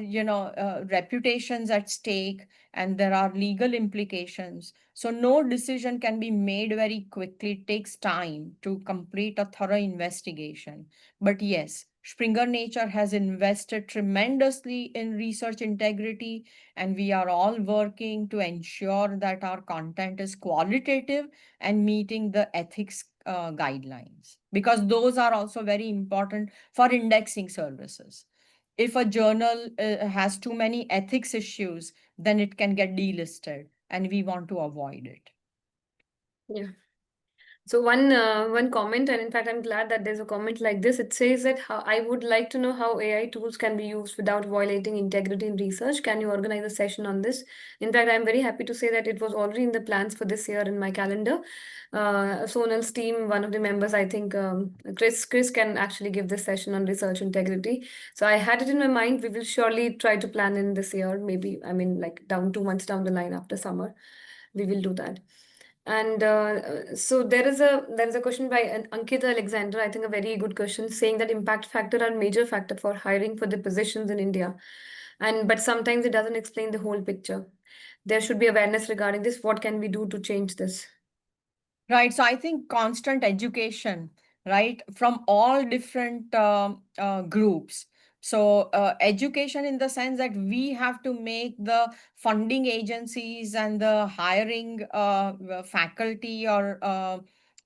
reputations at stake, and there are legal implications. So no decision can be made very quickly. It takes time to complete a thorough investigation. But yes, Springer Nature has invested tremendously in research integrity, and we are all working to ensure that our content is qualitative and meeting the ethics guidelines, because those are also very important for indexing services. If a journal has too many ethics issues, then it can get delisted, and we want to avoid it. Yeah. So one comment, and in fact, I'm glad that there's a comment like this. It says that how I would like to know how AI tools can be used without violating integrity in research. Can you organize a session on this? In fact, I'm very happy to say that it was already in the plans for this year in my calendar. Sonal's team, one of the members, I think Chris can actually give this session on research integrity. So I had it in my mind. We will surely try to plan in this year. Maybe I mean like down 2 months down the line after summer, we will do that. And so there is a question by Ankita Alexander, I think a very good question, saying that impact factor are major factor for hiring for the positions in India, and but sometimes it doesn't explain the whole picture. There should be awareness regarding this. What can we do to change this? Right. So I think constant education, right, from all different groups. So education in the sense that we have to make the funding agencies and the hiring faculty or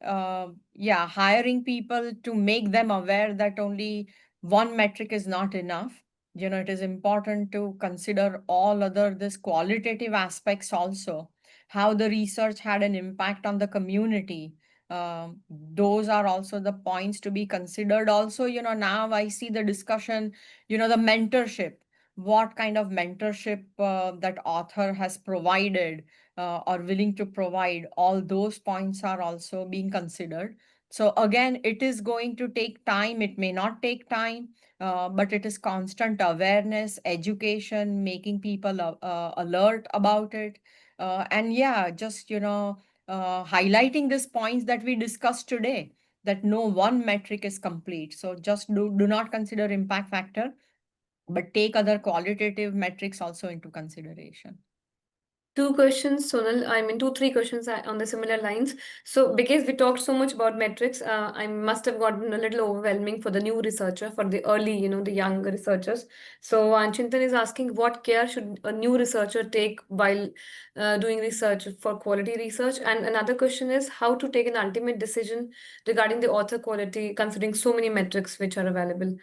hiring people, to make them aware that only one metric is not enough. It is important to consider all other this qualitative aspects also, how the research had an impact on the community. Those are also the points to be considered. Also, now I see the discussion, the mentorship, what kind of mentorship that author has provided or willing to provide. All those points are also being considered. So again, it is going to take time. It may not take time, but it is constant awareness, education, making people alert about it. And yeah, just, highlighting these points that we discussed today, that no one metric is complete. So just do not consider impact factor, but take other qualitative metrics also into consideration. Two questions, Sonal. I mean, two, three questions on the similar lines. So, because we talked so much about metrics, I must have gotten a little overwhelming for the new researcher, for the early, the young researchers. So, Chintan is asking, what care should a new researcher take while doing research for quality research? And another question is, how to take an ultimate decision regarding the author quality, considering so many metrics which are available,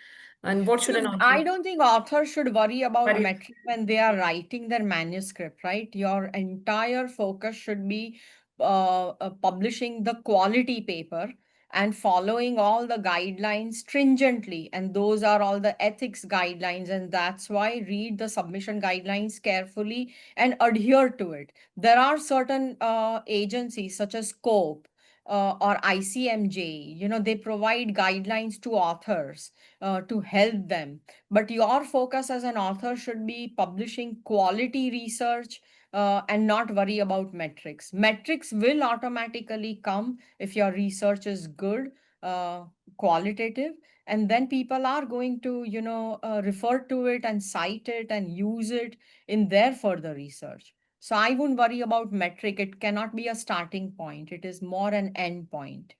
and what should So an author? I don't think authors should worry about Sorry. metric when they are writing their manuscript, right? Your entire focus should be publishing the quality paper and following all the guidelines stringently. And those are all the ethics guidelines. And that's why read the submission guidelines carefully and adhere to it. There are certain agencies such as Scope or ICMJ, they provide guidelines to authors to help them. But your focus as an author should be publishing quality research and not worry about metrics. Metrics will automatically come if your research is good, uh, qualitative, and then people are going to, refer to it and cite it and use it in their further research. So I wouldn't worry about metric. It cannot be a starting point. It is more an end point.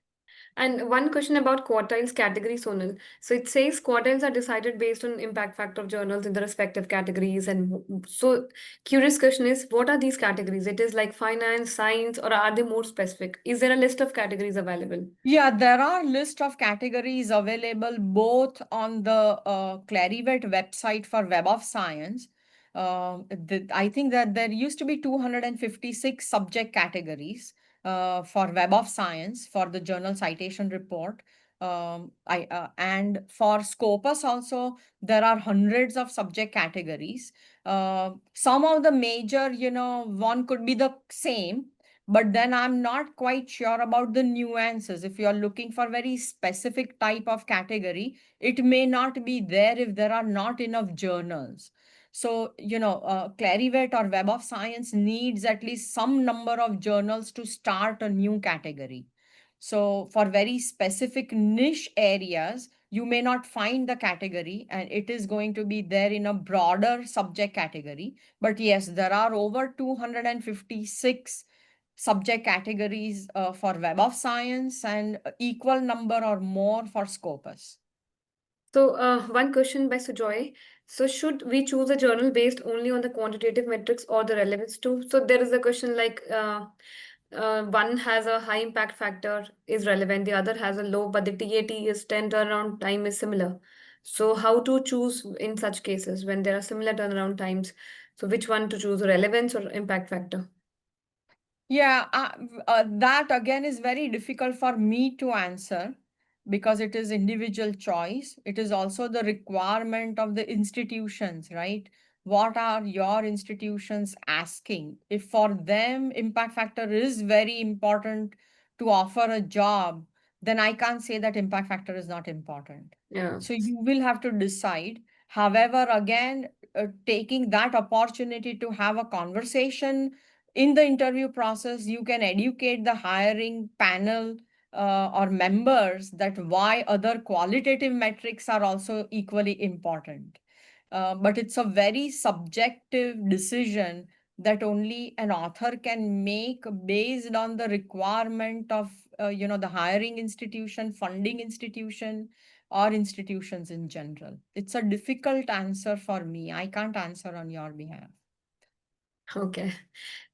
And one question about quartiles category, Sonal. So it says quartiles are decided based on impact factor of journals in the respective categories. And so curious question is, what are these categories? It is like finance, science, or are they more specific? Is there a list of categories available? Yeah, there are list of categories available both on the Clarivate website for Web of Science. I think that there used to be 256 subject categories for Web of Science for the journal citation report. And for Scopus also, there are hundreds of subject categories. Some of the major, one could be the same, but then I'm not quite sure about the nuances. If you're looking for very specific type of category, it may not be there if there are not enough journals. So, Clarivate or Web of Science needs at least some number of journals to start a new category. So for very specific niche areas, you may not find the category and it is going to be there in a broader subject category. But yes, there are over 256 subject categories for Web of Science and equal number or more for Scopus. So, one question by Sujoy. So, should we choose a journal based only on the quantitative metrics or the relevance too? So, there is a question like one has a high impact factor is relevant, the other has a low, but the TAT is 10 turnaround time is similar. So, how to choose in such cases when there are similar turnaround times? So, which one to choose, relevance or impact factor? Yeah, that again is very difficult for me to answer because it is individual choice. It is also the requirement of the institutions, right? What are your institutions asking? If for them impact factor is very important to offer a job, then I can't say that impact factor is not important. Yeah. So you will have to decide. However, again, taking that opportunity to have a conversation in the interview process, you can educate the hiring panel or members that why other qualitative metrics are also equally important. But it's a very subjective decision that only an author can make based on the requirement of the hiring institution, funding institution, or institutions in general. It's a difficult answer for me. I can't answer on your behalf. Okay.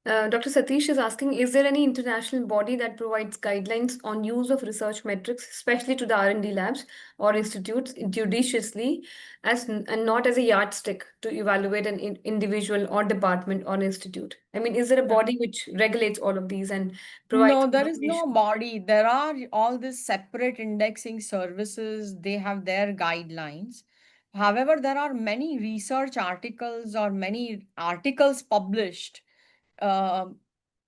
Dr. Satish is asking, is there any international body that provides guidelines on use of research metrics, especially to the R&D labs or institutes judiciously, and not as a yardstick to evaluate an individual or department or institute? I mean, is there a body which regulates all of these and provides No, there is no information? body. There are all these separate indexing services. They have their guidelines. However, there are many research articles or many articles published uh,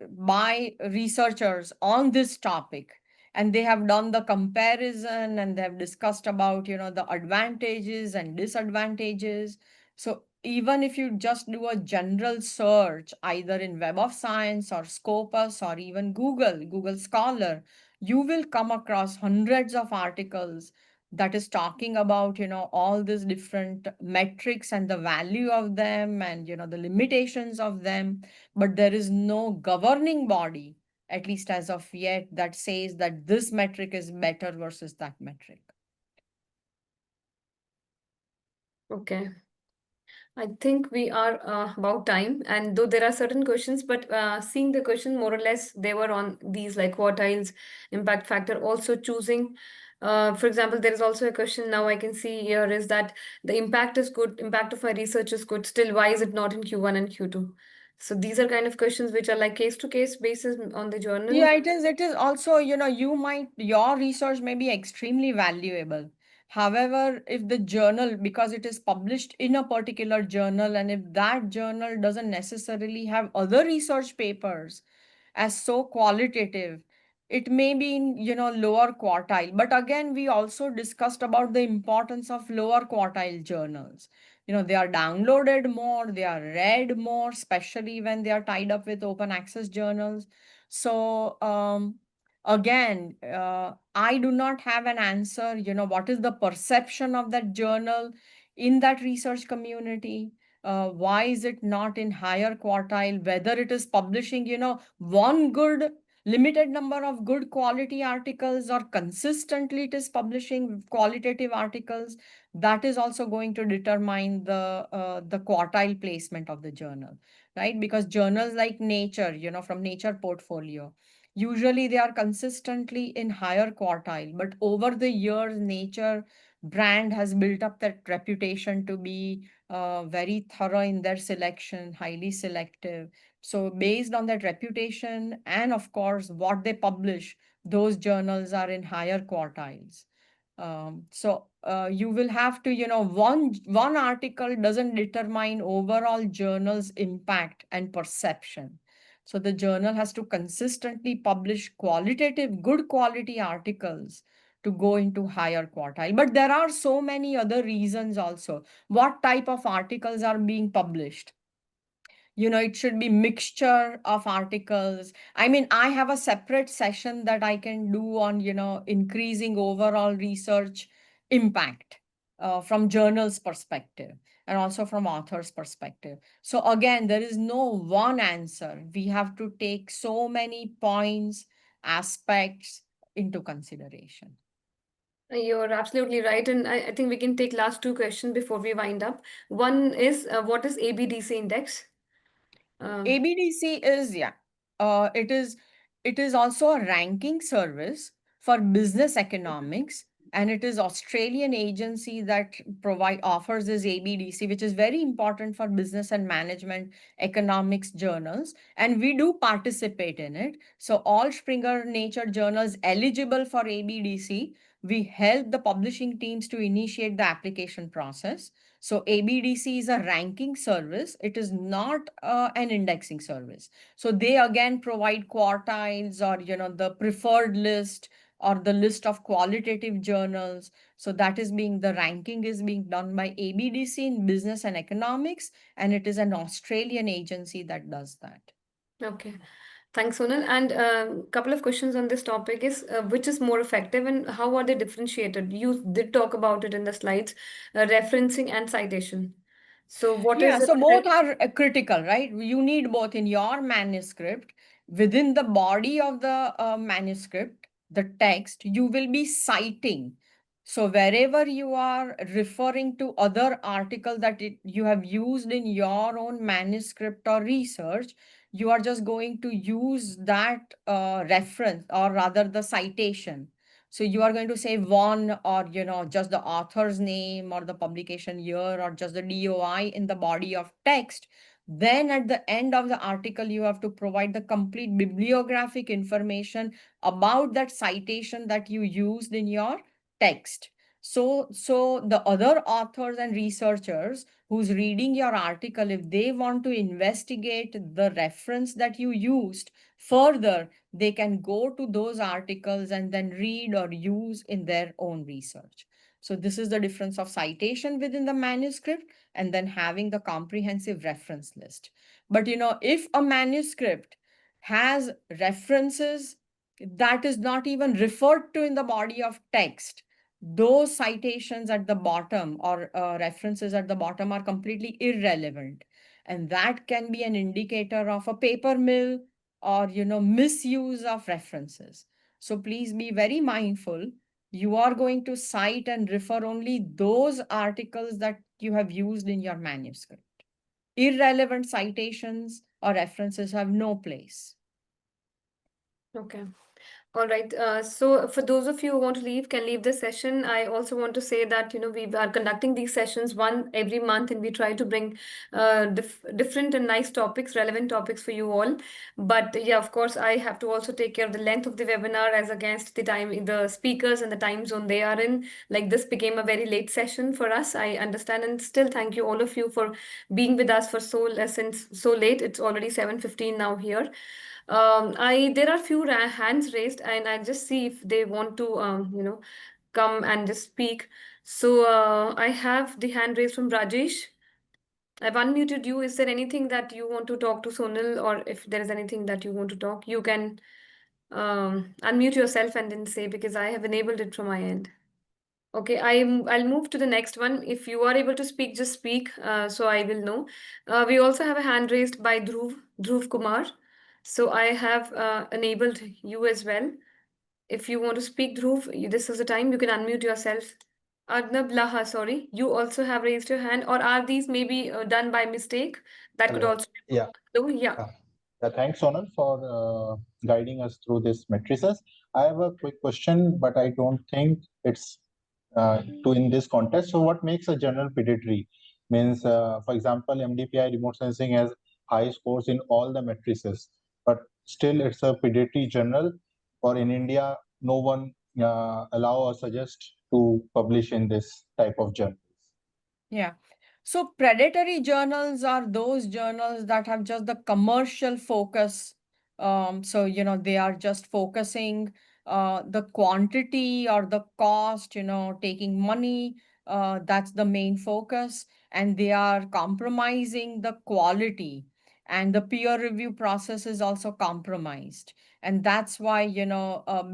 by researchers on this topic, and they have done the comparison and they have discussed about the advantages and disadvantages. So even if you just do a general search either in Web of Science or Scopus or even Google Scholar, you will come across hundreds of articles that is talking about all these different metrics and the value of them and the limitations of them. But there is no governing body, at least as of yet, that says that this metric is better versus that metric. Okay. I think we are about time, and though there are certain questions, but seeing the question more or less, they were on these like quartiles, impact factor, also choosing. For example, there is also a question now I can see here is that the impact is good, impact of my research is good, still why is it not in Q1 and Q2? So these are kind of questions which are like case to case basis on the journal. Yeah, it is. It is also, your research may be extremely valuable. However, if the journal, because it is published in a particular journal, and if that journal doesn't necessarily have other research papers as so qualitative, it may be in, lower quartile. But again, we also discussed about the importance of lower quartile journals. They are downloaded more, they are read more, especially when they are tied up with open access journals. So again, I do not have an answer. What is the perception of that journal in that research community? Why is it not in higher quartile? Whether it is publishing, one good limited number of good quality articles or consistently it is publishing qualitative articles, that is also going to determine the quartile placement of the journal, right? Because journals like Nature, from Nature portfolio, usually they are consistently in higher quartile, but over the years, Nature brand has built up that reputation to be very thorough in their selection, highly selective. So based on that reputation and of course what they publish, those journals are in higher quartiles. So you will have to, one article doesn't determine overall journal's impact and perception. So the journal has to consistently publish qualitative, good quality articles to go into higher quartile. But there are so many other reasons also. What type of articles are being published? It should be mixture of articles. I mean, I have a separate session that I can do on, increasing overall research impact from journals perspective and also from authors perspective. So again, there is no one answer. We have to take so many points, aspects into consideration. You're absolutely right. And I think we can take last two questions before we wind up. One is, what is ABDC index? ABDC is, yeah, it is also a ranking service for business economics, and it is Australian agency that offers this ABDC, which is very important for business and management economics journals, and we do participate in it. So all Springer Nature journals eligible for ABDC, we help the publishing teams to initiate the application process. So ABDC is a ranking service. It is not an indexing service. So they again provide quartiles or the preferred list or the list of qualitative journals. So that is the ranking is being done by ABDC in business and economics, and it is an Australian agency that does that. Okay. Thanks, Sonal. And a couple of questions on this topic is, which is more effective and how are they differentiated? You did talk about it in the slides, referencing and citation. So what Yeah, is it? so both are critical, right? You need both in your manuscript, within the body of the manuscript, the text, you will be citing. So wherever you are referring to other article that you have used in your own manuscript or research, you are just going to use that reference, or rather the citation. So you are going to say one, or just the author's name or the publication year or just the DOI in the body of text. Then at the end of the article, you have to provide the complete bibliographic information about that citation that you used in your text. So the other authors and researchers who's reading your article, if they want to investigate the reference that you used further, they can go to those articles and then read or use in their own research. So this is the difference of citation within the manuscript and then having the comprehensive reference list. But if a manuscript has references that is not even referred to in the body of text, those citations at the bottom or references at the bottom are completely irrelevant. And that can be an indicator of a paper mill or misuse of references. So please be very mindful. You are going to cite and refer only those articles that you have used in your manuscript. Irrelevant citations or references have no place. Okay. All right. So for those of you who want to leave, can leave the session. I also want to say that, we are conducting these sessions one every month, and we try to bring different and nice topics, relevant topics for you all. But yeah, of course, I have to also take care of the length of the webinar as against the time, the speakers and the time zone they are in. Like this became a very late session for us. I understand, and still thank you all of you for being with us for since so late. It's already 7:15 now here. There are few hands raised, and I just see if they want to, come and just speak. So I have the hand raised from Rajesh. I've unmuted you. Is there anything that you want to talk to Sonal, or if there is anything that you want to talk, you can unmute yourself and then say, because I have enabled it from my end. Okay, I'll move to the next one. If you are able to speak, just speak, so I will know. We also have a hand raised by Dhruv Kumar. So I have enabled you as well. If you want to speak, Dhruv, this is the time you can unmute yourself. Arnab Laha, sorry, you also have raised your hand, or are these maybe done by mistake? That could Hello. also be. Yeah. So, yeah. Thanks, Sonal, for guiding us through this matrices. I have a quick question, but I don't think it's in this context. So, what makes a journal predatory? Means, for example, MDPI remote sensing has high scores in all the matrices, but still it's a predatory journal. Or in India, no one allow or suggest to publish in this type of journals. Yeah. So predatory journals are those journals that have just the commercial focus. So, they are just focusing the quantity or the cost, taking money. That's the main focus. And they are compromising the quality. and the peer review process is also compromised. And that's why,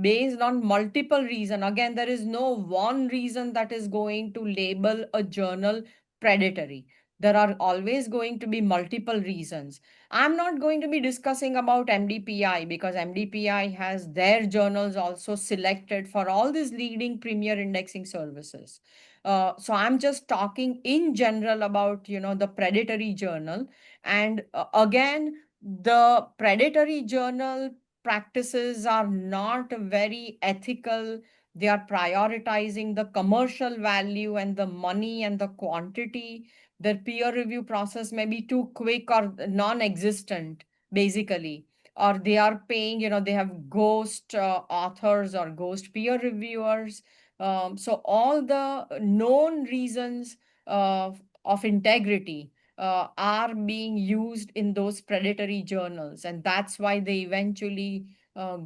based on multiple reasons, again, there is no one reason that is going to label a journal predatory. There are always going to be multiple reasons. I'm not going to be discussing about MDPI because MDPI has their journals also selected for all these leading premier indexing services. So I'm just talking in general about, the predatory journal. And again, the predatory journal practices are not very ethical. They are prioritizing the commercial value and the money and the quantity. Their peer review process may be too quick or non-existent, basically. Or they are paying, they have ghost authors or ghost peer reviewers. So all the known reasons of integrity are being used in those predatory journals. And that's why they eventually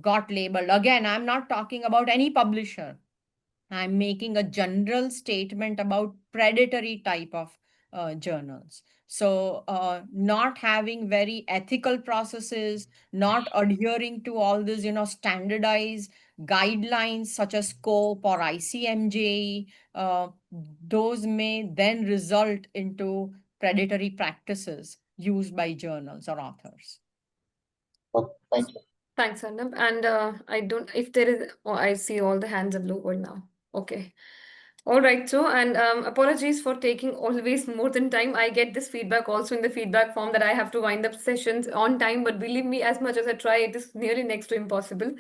got labeled. Again, I'm not talking about any publisher. I'm making a general statement about predatory type of journals. So not having very ethical processes, not adhering to all these, standardized guidelines such as SCOPE or ICMJ, those may then result into predatory practices used by journals or authors. Okay, thank you. Thanks, Arnab. And I don't, if there is, oh, I see all the hands are lowered now. Okay. All right, so, and apologies for taking always more than time. I get this feedback also in the feedback form that I have to wind up sessions on time, but believe me, as much as I try, it is nearly next to impossible.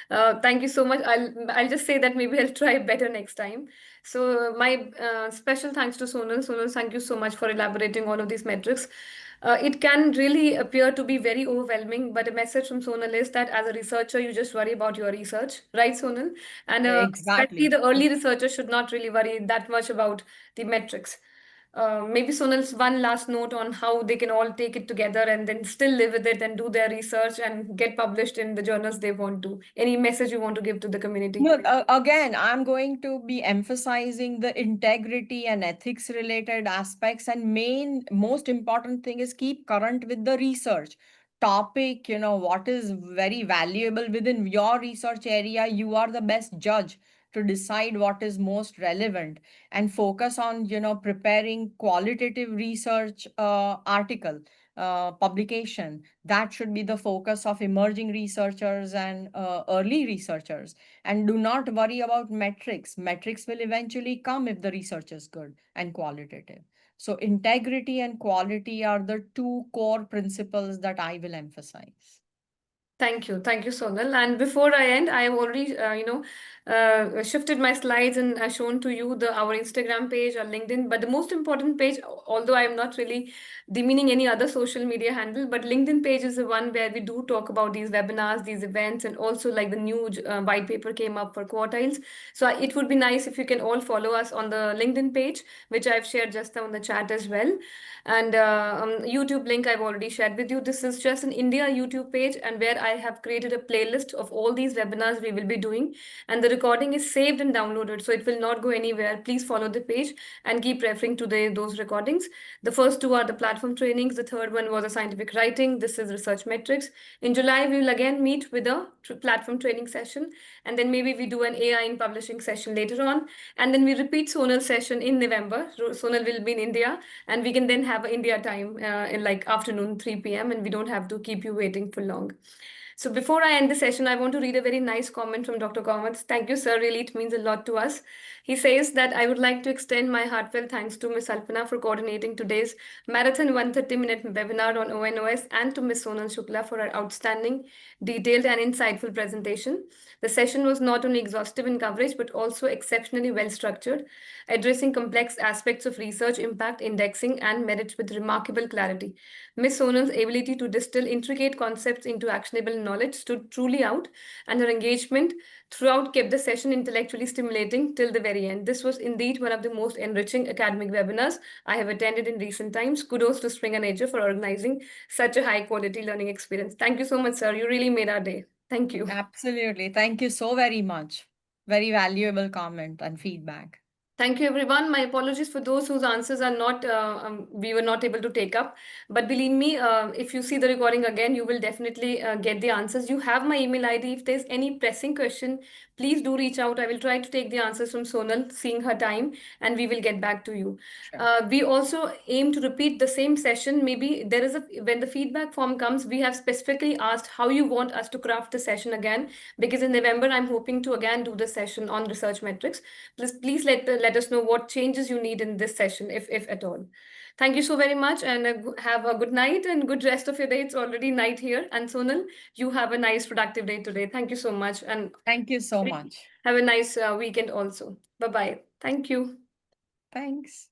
Thank you so much. I'll just say that maybe I'll try better next time. So my special thanks to Sonal. Sonal, thank you so much for elaborating all of these metrics. It can really appear to be very overwhelming, but a message from Sonal is that as a researcher, you just worry about your research, right, Sonal? And especially Exactly. the early researchers should not really worry that much about the metrics. Maybe Sonal's one last note on how they can all take it together and then still live with it and do their research and get published in the journals they want to. Any message you want to give to the community? No, again, I'm going to be emphasizing the integrity and ethics related aspects. And most important thing is keep current with the research topic, what is very valuable within your research area. You are the best judge to decide what is most relevant, and focus on, preparing qualitative research article publication. That should be the focus of emerging researchers and early researchers. And do not worry about metrics. Metrics will eventually come if the research is good and qualitative. So integrity and quality are the two core principles that I will emphasize. Thank you. Thank you, Sonal. And before I end, I have already, shifted my slides and shown to you our Instagram page or LinkedIn. But the most important page, although I am not really demeaning any other social media handle, but LinkedIn page is the one where we do talk about these webinars, these events, and also like the new white paper came up for Quartiles. So it would be nice if you can all follow us on the LinkedIn page, which I've shared just now in the chat as well. And YouTube link I've already shared with you. This is just an India YouTube page, and where I have created a playlist of all these webinars we will be doing. And the recording is saved and downloaded, so it will not go anywhere. Please follow the page and keep referring to those recordings. The first two are the platform trainings. The third one was a scientific writing. This is research metrics. In July, we will again meet with a platform training session. And then maybe we do an AI in publishing session later on. And then we repeat Sonal's session in November. Sonal will be in India, and we can then have India time in like afternoon 3 p.m. and we don't have to keep you waiting for long. So before I end the session, I want to read a very nice comment from Dr. Kamath. Thank you, sir. Really, it means a lot to us. He says that I would like to extend my heartfelt thanks to Ms. Alpana for coordinating today's marathon 130-minute webinar on ONOS, and to Ms. Sonal Shukla for her outstanding, detailed and insightful presentation. The session was not only exhaustive in coverage, but also exceptionally well structured, addressing complex aspects of research, impact, indexing, and merits with remarkable clarity. Ms. Sonal's ability to distill intricate concepts into actionable knowledge stood truly out, and her engagement throughout kept the session intellectually stimulating till the very end. This was indeed one of the most enriching academic webinars I have attended in recent times. Kudos to Springer Nature for organizing such a high-quality learning experience. Thank you so much, sir. You really made our day. Thank you. Absolutely. Thank you so very much. Very valuable comment and feedback. Thank you, everyone. My apologies for those whose answers are not we were not able to take up. But believe me, if you see the recording again, you will definitely get the answers. You have my email ID. If there's any pressing question, please do reach out. I will try to take the answers from Sonal, seeing her time, and we will get back to you. Sure. We also aim to repeat the same session. Maybe there is when the feedback form comes, we have specifically asked how you want us to craft the session again, because in November, I'm hoping to again do the session on research metrics. Please let us know what changes you need in this session, if at all. Thank you so very much, and have a good night and good rest of your day. It's already night here. And Sonal, you have a nice, productive day today. Thank you so much, and Thank you so much. have a nice weekend also. Bye-bye. Thank you. Thanks.